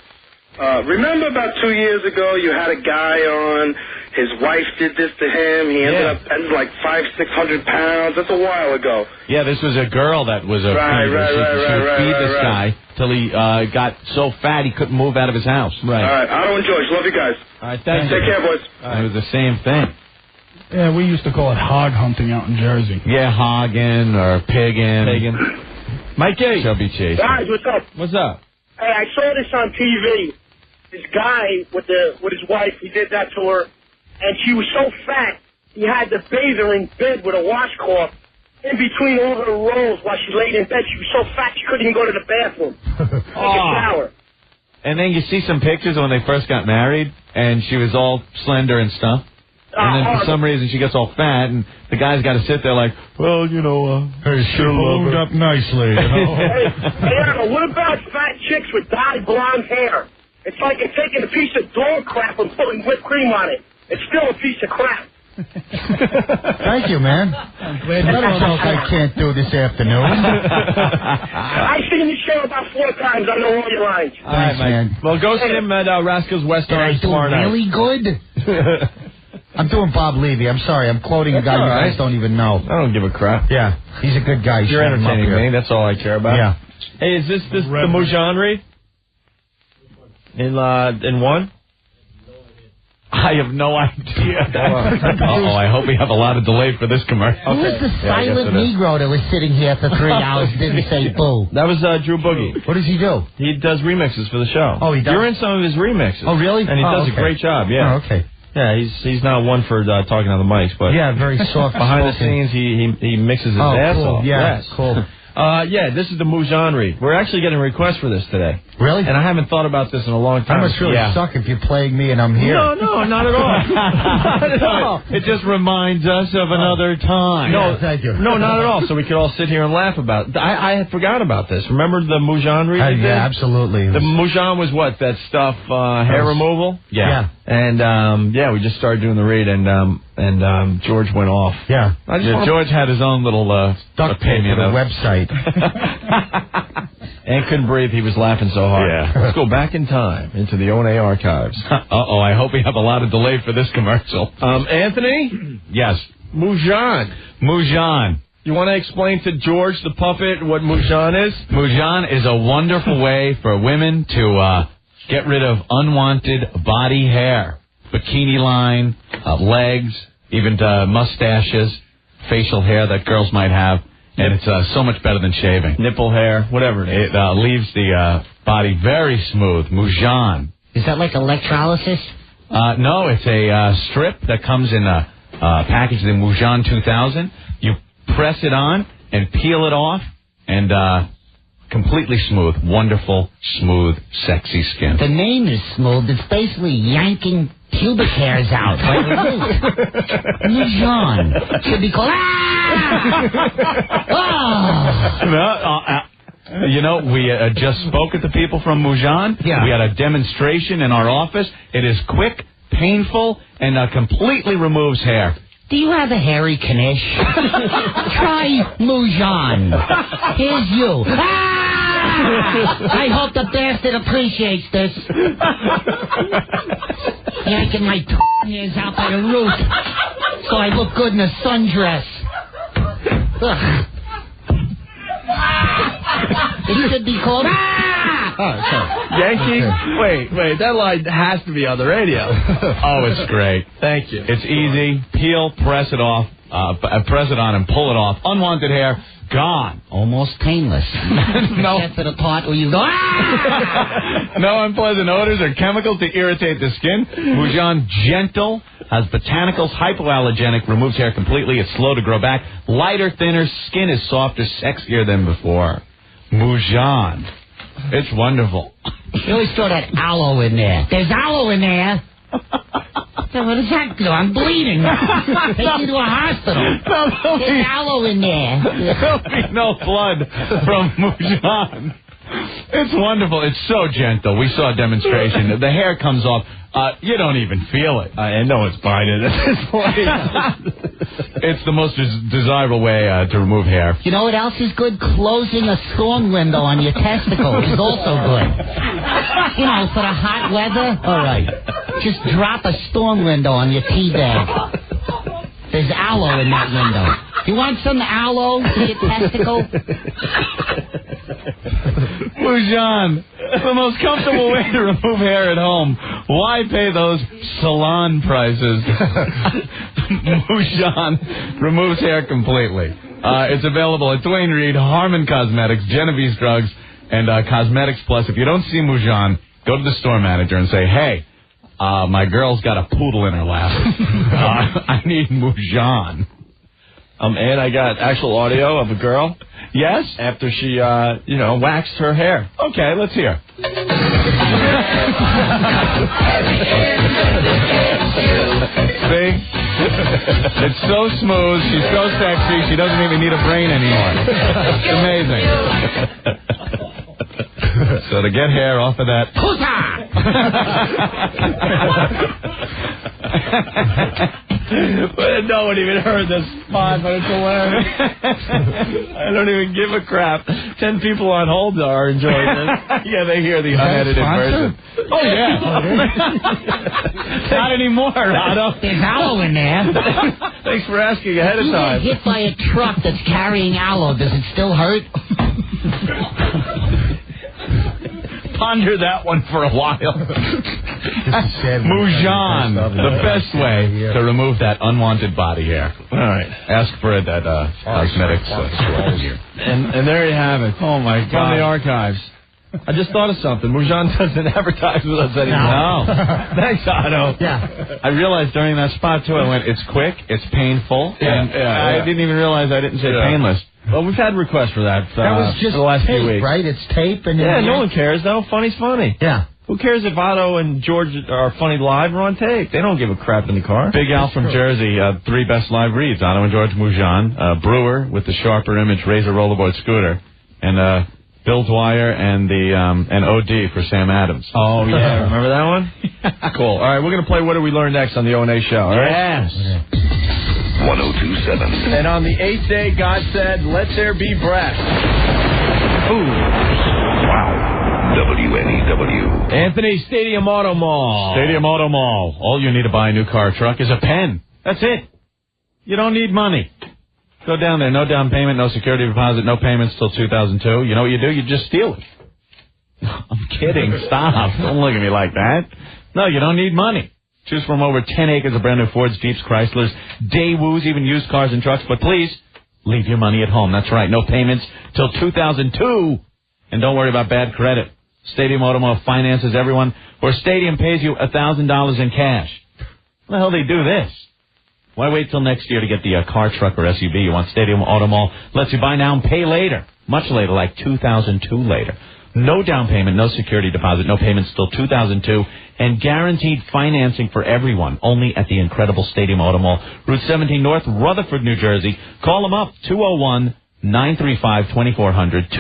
Remember about 2 years ago, you had a guy on... His wife did this to him. He ended up at like 500-600 pounds. That's a while ago. Yeah, this was a girl that was a feeder. She would feed this guy till he got so fat he couldn't move out of his house. Right. All right. Otto and George, love you guys. All right, thank you. Take care, boys. It was the same thing. Yeah, we used to call it hog hunting out in Jersey. Yeah, hogging or pigging. Mikey. Chubby chase. Guys, what's up? What's up? Hey, I saw this on TV. This guy with his wife, he did that to her. And she was so fat, he had to bathe her in bed with a washcloth in between all her rolls while she laid in bed. She was so fat she couldn't even go to the bathroom. Take a shower. And then you see some pictures when they first got married, and she was all slender and stuff. And then for some reason she gets all fat, and the guy's got to sit there like, well, you know, hey, she ballooned up nicely, you know. Hey, what about fat chicks with dyed blonde hair? It's like you're taking a piece of dog crap and putting whipped cream on it. It's still a piece of crap. Thank you, man. What else I can't do this afternoon? I've seen the show about 4 times. I know all your lines. All right, man. Well, go see him at Rascal's West Orange tomorrow night. Really good? I'm doing Bob Levy. I'm sorry. I'm quoting a guy you guys don't even know. I don't give a crap. Yeah, he's a good guy. You're entertaining me. That's all I care about. Yeah. Hey, is this the Moujonnery? In one? I have no idea. I hope we have a lot of delay for this commercial. Who was the silent Negro that was sitting here for 3 hours and didn't say boo? That was Drew Boogie. What does he do? He does remixes for the show. Oh, he does? You're in some of his remixes. Oh, really? And he does a great job, yeah. Oh, okay. Yeah, he's not one for talking on the mics, but yeah, very soft. Behind the scenes, he mixes his ass off. Yeah, yes. cool. Yeah, this is the Moujonnery. We're actually getting requests for this today. Really? And I haven't thought about this in a long time. I must really suck if you're playing me and I'm here. No, not at all. Not at all. It just reminds us of another time. No, thank you. No, not at all. So we could all sit here and laugh about it. I had forgot about this. Remember the Moujonnery? Yeah, absolutely. The Moujon was what? That stuff, hair removal? Yeah. And, we just started doing the read, and George went off. Yeah. George had his own little duct tape for the website. And couldn't breathe. He was laughing so hard. Yeah. Let's go back in time into the O&A archives. I hope we have a lot of delay for this commercial. Anthony? Yes. Moujon. You want to explain to George the puppet what Moujon is? Moujon is a wonderful way for women to get rid of unwanted body hair. Bikini line, legs, even mustaches, facial hair that girls might have. And it's so much better than shaving. Nipple hair, whatever it is. It leaves the body very smooth. Moujon. Is that like electrolysis? No, it's a strip that comes in a package, the Moujon 2000. You press it on and peel it off, and completely smooth. Wonderful, smooth, sexy skin. The name is smooth. It's basically yanking pubic hairs out by the root. Moujon. Should be called... We just spoke with the people from Moujon. Yeah. We had a demonstration in our office. It is quick, painful, and completely removes hair. Do you have a hairy knish? Try Moujon. Here's you. I hope the bastard appreciates this. Yanking my hairs out by the root so I look good in a sundress. Ugh. It should be called... Yankee? Okay. Wait, that line has to be on the radio. Oh, it's great. Thank you. It's easy. Peel, press it off, press it on and pull it off. Unwanted hair, gone. Almost painless. No. Except for the part where you go... No unpleasant odors or chemicals to irritate the skin. Moujon gentle, has botanicals, hypoallergenic, removes hair completely. It's slow to grow back. Lighter, thinner, skin is softer, sexier than before. Moujon. It's wonderful. You always throw that aloe in there. There's aloe in there. So what does that do? I'm bleeding. Take you to a hospital. There's aloe in there. There'll be no blood from Moujon. It's wonderful. It's so gentle. We saw a demonstration. The hair comes off. You don't even feel it. I know it's binding at this point. It's the most desirable way to remove hair. You know what else is good? Closing a storm window on your testicle is also good. You know, for the hot weather. All right. Just drop a storm window on your tea bag. There's aloe in that window. You want some aloe to your testicle? Moujon, the most comfortable way to remove hair at home. Why pay those salon prices? Moujon removes hair completely. It's available at Dwayne Reed, Harmon Cosmetics, Genevieve's Drugs, and Cosmetics Plus. If you don't see Moujon, go to the store manager and say, hey, my girl's got a poodle in her lap. I need Moujon. And I got actual audio of a girl. Yes? After she, waxed her hair. Okay, let's hear. See? It's so smooth. She's so sexy. She doesn't even need a brain anymore. It's amazing. So to get hair off of that. Well, no one even heard this spot, but it's hilarious. I don't even give a crap. 10 people on hold are enjoying this. Yeah, they hear the unedited version. Oh, yeah. Not anymore, Otto. There's aloe in there. Thanks for asking ahead of You get time. hit by a truck that's carrying aloe. Does it still hurt? Ponder that one for a while. Moujon, the best way to remove that unwanted body hair. All right. Ask for it at cosmetics store here. And there you have it. Oh, my God. From the archives. I just thought of something. Moujon doesn't advertise with us anymore. No. Thanks, Otto. Yeah. I realized during that spot, too, I went, it's quick, it's painful, and I didn't even realize I didn't say painless. Well, we've had requests for that, That was just for the last tape, few weeks. right? It's tape. And Yeah, no one cares, though. Funny's funny. Yeah. Who cares if Otto and George are funny live or on tape? They don't give a crap in the car. Big Al from Jersey, 3 best live reads, Otto and George Moujon, Brewer with the sharper image Razor rollerboard scooter, and Bill Dwyer and the and OD for Sam Adams. Oh, yeah. Remember that one? Cool. All right, we're going to play What Did We Learn Next on the O&A show, all right? Yes. 1027. And on the 8th day, God said, let there be breath. Ooh. Wow. WNEW. Anthony, Stadium Auto Mall. Stadium Auto Mall. All you need to buy a new car or truck is a pen. That's it. You don't need money. Go down there. No down payment, no security deposit, no payments till 2002. You know what you do? You just steal it. I'm kidding. Stop. Don't look at me like that. No, you don't need money. Choose from over 10 acres of brand new Fords, Jeeps, Chryslers, Daewoo's, even used cars and trucks. But please, leave your money at home. That's right. No payments till 2002. And don't worry about bad credit. Stadium Auto Mall finances everyone, or Stadium pays you $1,000 in cash. How the hell do they do this? Why wait till next year to get the car, truck, or SUV you want? Stadium Auto Mall lets you buy now and pay later. Much later, like 2002 later. No down payment, no security deposit, no payments till 2002, and guaranteed financing for everyone. Only at the incredible Stadium Auto Mall, Route 17 North, Rutherford, New Jersey. Call them up, 201-935-2400,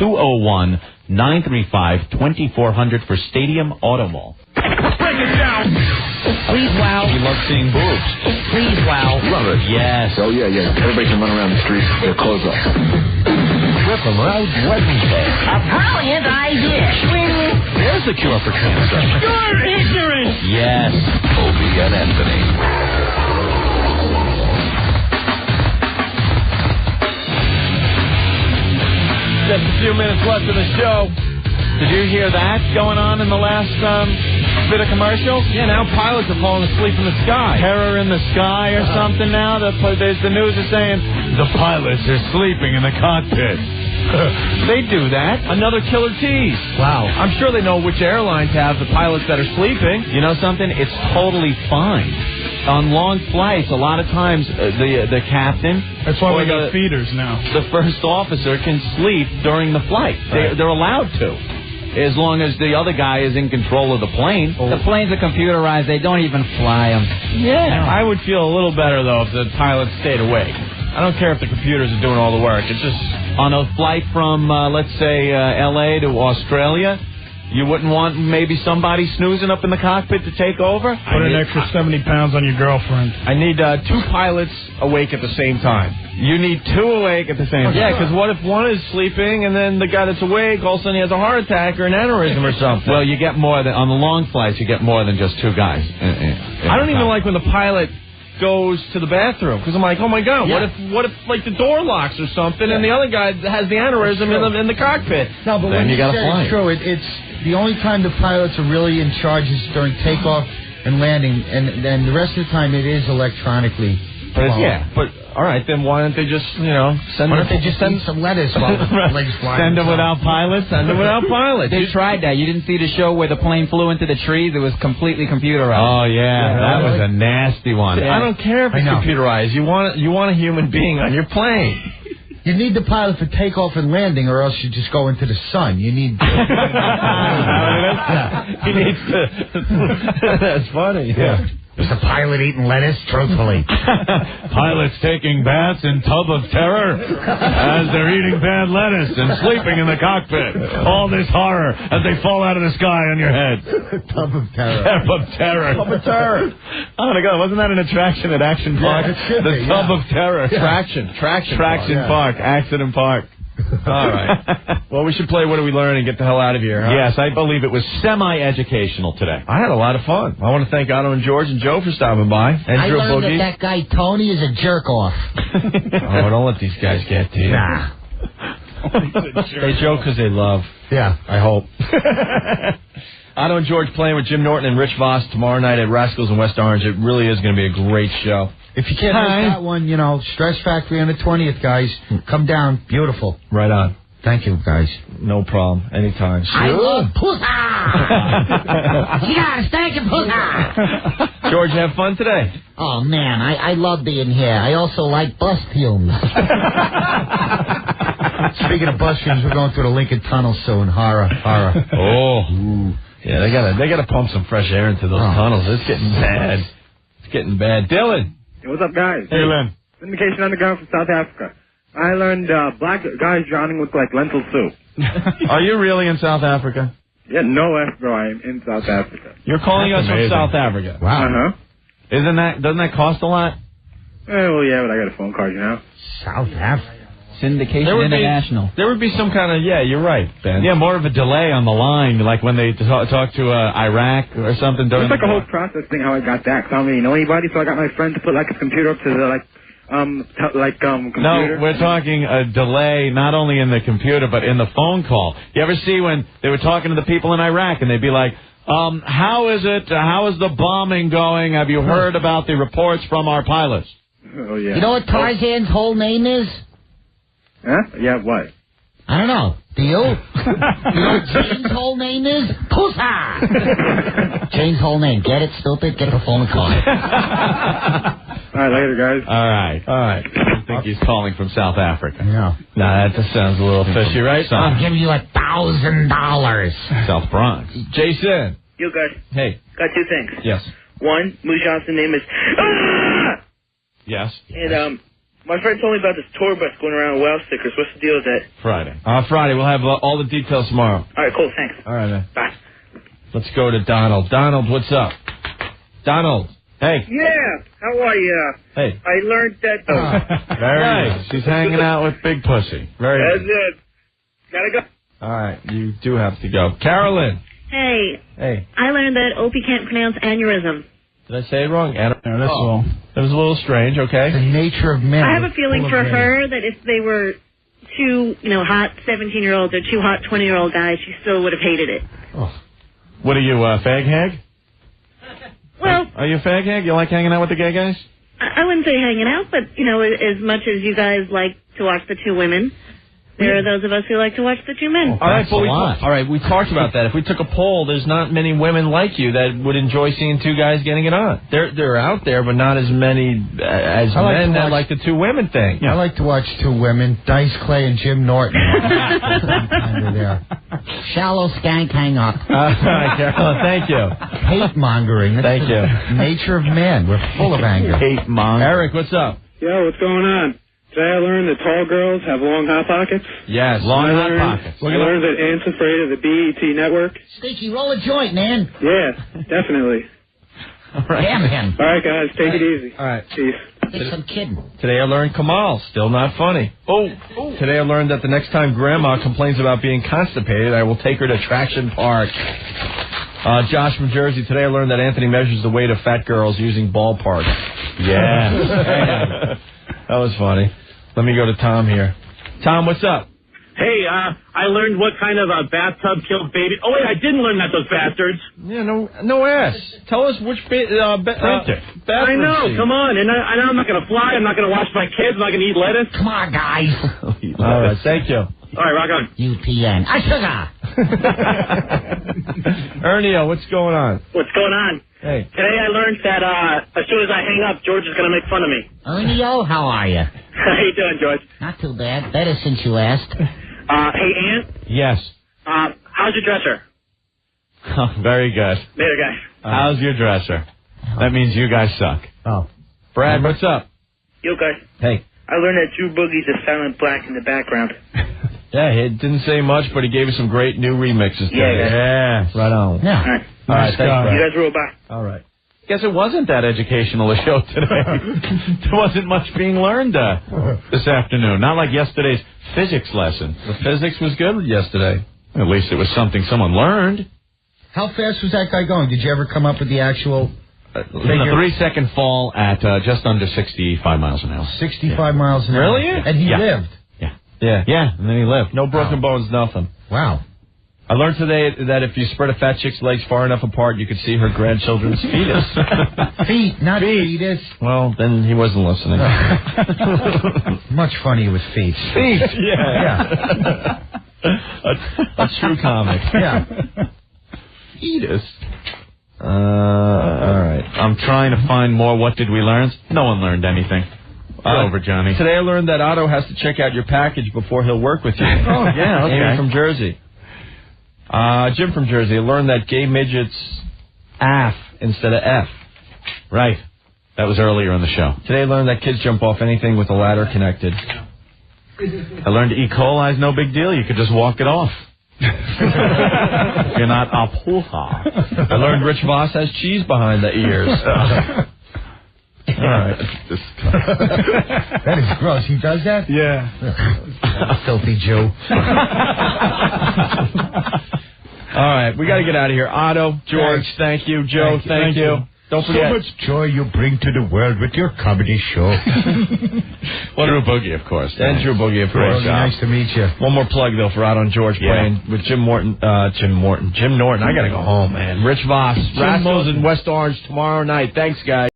201-935-2400 for Stadium Auto Mall. Break it down. Please, wow. We love seeing boobs. Please, wow. Love it. Yes. Oh, yeah. Everybody can run around the streets with their clothes off. Whip 'em out Wednesday. A brilliant idea. There's the cure for cancer. You're ignorant. Yes. Opie and Anthony. Just a few minutes left of the show. Did you hear that going on in the last bit of commercial? Yeah, now pilots are falling asleep in the sky. Terror in the sky or something now? The news is saying the pilots are sleeping in the cockpit. They do that. Another killer tease. Wow. I'm sure they know which airlines have the pilots that are sleeping. You know something? It's totally fine. On long flights, a lot of times the captain... That's why we got the feeders now. The first officer can sleep during the flight. Right. They're allowed to. As long as the other guy is in control of the plane. The planes are computerized. They don't even fly them. Yeah. I would feel a little better, though, if the pilots stayed awake. I don't care if the computers are doing all the work. It's just... On a flight from, let's say, L.A. to Australia, you wouldn't want maybe somebody snoozing up in the cockpit to take over? Put an extra 70 pounds on your girlfriend. I need 2 pilots awake at the same time. You need 2 awake at the same time. Yeah, because what if one is sleeping and then the guy that's awake all of a sudden he has a heart attack or an aneurysm or something? Well, you get more than, on the long flights, you get more than just 2 guys. I don't even like when the pilot goes to the bathroom because I'm like, oh my God, what if like the door locks or something and the other guy has the aneurysm in the cockpit? No, but then when you gotta fly. It's true. It's the only time the pilots are really in charge is during takeoff and landing, and then the rest of the time it is electronically. But all right, then why don't they just send? Why don't they just send some lettuce while the legs fly? Send them without pilots. Send them without pilots. They tried that. You didn't see the show where the plane flew into the trees? It was completely computerized. Oh yeah, that was a nasty one. I don't care if it's computerized. You want a human being on your plane. You need the pilot for takeoff and landing, or else you just go into the sun. You need... He needs to... That's funny. Yeah. Was the pilot eating lettuce? Truthfully. Pilots taking baths in tub of terror as they're eating bad lettuce and sleeping in the cockpit. All this horror as they fall out of the sky on your head. Tub of terror. Tub of terror. Tub of terror. Oh my God, wasn't that an attraction at Action Park? The Tub of Terror. Traction Park. Accident Park. All right. Well, we should play What Do We Learn and get the hell out of here, huh? Yes, I believe it was semi-educational today. I had a lot of fun. I want to thank Otto and George and Joe for stopping by. And I Drew learned Boogie. that guy Tony is a jerk-off. Oh, don't let these guys get to you. Nah. They joke because they love. Yeah. I hope. Otto and George playing with Jim Norton and Rich Voss tomorrow night at Rascals in West Orange. It really is going to be a great show. If you can't make that one, you know, Stress Factory on the 20th, guys. Come down. Beautiful. Right on. Thank you, guys. No problem. Anytime. I love pussy. Yeah, thank you, pussy. George, have fun today. Oh, man, I love being here. I also like bus fumes. Speaking of bus fumes, we're going through the Lincoln Tunnel soon. Horror. Oh. Ooh. Yeah, they gotta pump some fresh air into those tunnels. It's getting bad. Dylan. Hey, what's up, guys? Hey, Len. Syndication Underground from South Africa. I learned black guys drowning with, like, lentil soup. Are you really in South Africa? Yeah, no F, bro. I am in South Africa. You're calling us from South Africa? Wow. Uh-huh. Doesn't that cost a lot? Well, yeah, but I got a phone card, you know? South Africa. Syndication International. There would be some kind of, you're right, Ben. Yeah, more of a delay on the line, like when they talk to Iraq or something. It's like a whole process thing how I got that. 'Cause I don't really know anybody, so I got my friend to put, like, his computer up to the, computer. No, we're talking a delay not only in the computer but in the phone call. You ever see when they were talking to the people in Iraq and they'd be like, how is it? How is the bombing going? Have you heard about the reports from our pilots? Oh, yeah. You know what Tarzan's whole name is? Huh? Yeah, what? I don't know. Do you? You know what Jane's whole name is? Pussa! Jane's whole name. Get it, stupid? Get the phone call. All right, later, guys. All right. I think he's calling from South Africa. Yeah. Nah, that just sounds a little fishy, right? I'll give you $1,000. South Bronx. Jason. Yo, guys. Hey. Got two things. Yes. One, Moose Johnson's name is... Yes. And, my friend told me about this tour bus going around with wow stickers. What's the deal with that? Friday. Friday. We'll have all the details tomorrow. All right, cool. Thanks. All right, man. Bye. Let's go to Donald. Donald, what's up? Donald. Hey. Yeah, how are you? Hey. I learned that... Very nice. She's hanging out with Big Pussy. Very That's nice. it. Gotta go. All right, you do have to go. Carolyn. Hey. Hey. I learned that Opie can't pronounce aneurysm. Did I say it wrong? That was a little strange, okay? The nature of men. I have a feeling for her that if they were two, hot 17-year-olds or two hot 20-year-old guys, she still would have hated it. Oh. What are you, fag hag? Well... Are you a fag hag? You like hanging out with the gay guys? I wouldn't say hanging out, but, as much as you guys like to watch the two women... There are those of us who like to watch the two men. All right, we talked about that. If we took a poll, there's not many women like you that would enjoy seeing two guys getting it on. They're out there, but not as many as men that like the two women thing. I like to watch two women, Dice Clay and Jim Norton. there. Shallow skank hang up. All right, Carolyn, thank you. Hate mongering. Thank you. Nature of man. We're full of anger. Hate mongering. Eric, what's up? Yo, what's going on? Today I learned that tall girls have long hot pockets. Yes, long hot pockets. I learned that Ant's afraid of the BET network. Stinky, roll a joint, man. Yeah, definitely. All right. Damn him. All right, guys, take it easy. All right. Peace. I'm kidding. Today I learned Kamal, still not funny. Today I learned that the next time Grandma complains about being constipated, I will take her to Traction Park. Josh from Jersey, today I learned that Anthony measures the weight of fat girls using ballparks. Yeah. That was funny. Let me go to Tom here. Tom, what's up? Hey, I learned what kind of a bathtub killed baby. Oh, wait, I didn't learn that, those bastards. Yeah, no ass. Tell us which bathroom I know, scene. come on. And I'm not going to fly. I'm not going to wash my kids. I'm not going to eat lettuce. Come on, guys. All right, thank you. All right, rock on. UPN. Sugar. Ernio, what's going on? What's going on? Hey. Today I learned that as soon as I hang up, George is going to make fun of me. Ernio, how are you? How you doing, George? Not too bad. Better since you asked. Hey, Ant. Yes. How's your dresser? Very good. Later, guys. How's your dresser? That means you guys suck. Oh. Brad, what's up? Yo, guys. Hey. I learned that Drew Boogie's a silent black in the background. Yeah, he didn't say much, but he gave us some great new remixes today. Yeah. Right on. Yeah. All right. All right, thanks, Brad. You guys roll back. All right. Guess it wasn't that educational a show today. There wasn't much being learned this afternoon. Not like yesterday's physics lesson. The physics was good yesterday. At least it was something someone learned. How fast was that guy going? Did you ever come up with the actual A 3-second fall at just under 65 miles an hour. 65 miles an hour. Really? And he lived. Yeah, and then he lived. No broken bones, nothing. Wow. I learned today that if you spread a fat chick's legs far enough apart, you could see her grandchildren's fetus. Feet, not fetus. Well, then he wasn't listening. Much funnier with feet. Feet, yeah. A true comic. Yeah. Fetus. All right. I'm trying to find more. What did we learn? No one learned anything. Over, Johnny. Today I learned that Otto has to check out your package before he'll work with you. Oh, yeah, okay. Amy from Jersey. Jim from Jersey. I learned that gay midgets AF instead of F. Right. That was earlier in the show. Today I learned that kids jump off anything with a ladder connected. I learned E. coli is no big deal. You could just walk it off. You're not a pooha. I learned Rich Voss has cheese behind the ears. All right. That is gross. He does that? Yeah. Filthy Jew. All right, we got to get out of here. Otto, George, thank you. Joe, thank you. Don't forget. So much joy you bring to the world with your comedy show. Well, Drew Boogie, of course. And Drew Boogie, of course. Nice to meet you. One more plug, though, for Otto and George playing with Jim Norton. I got to go home, man. Rich Voss, Rascals in West Orange tomorrow night. Thanks, guys.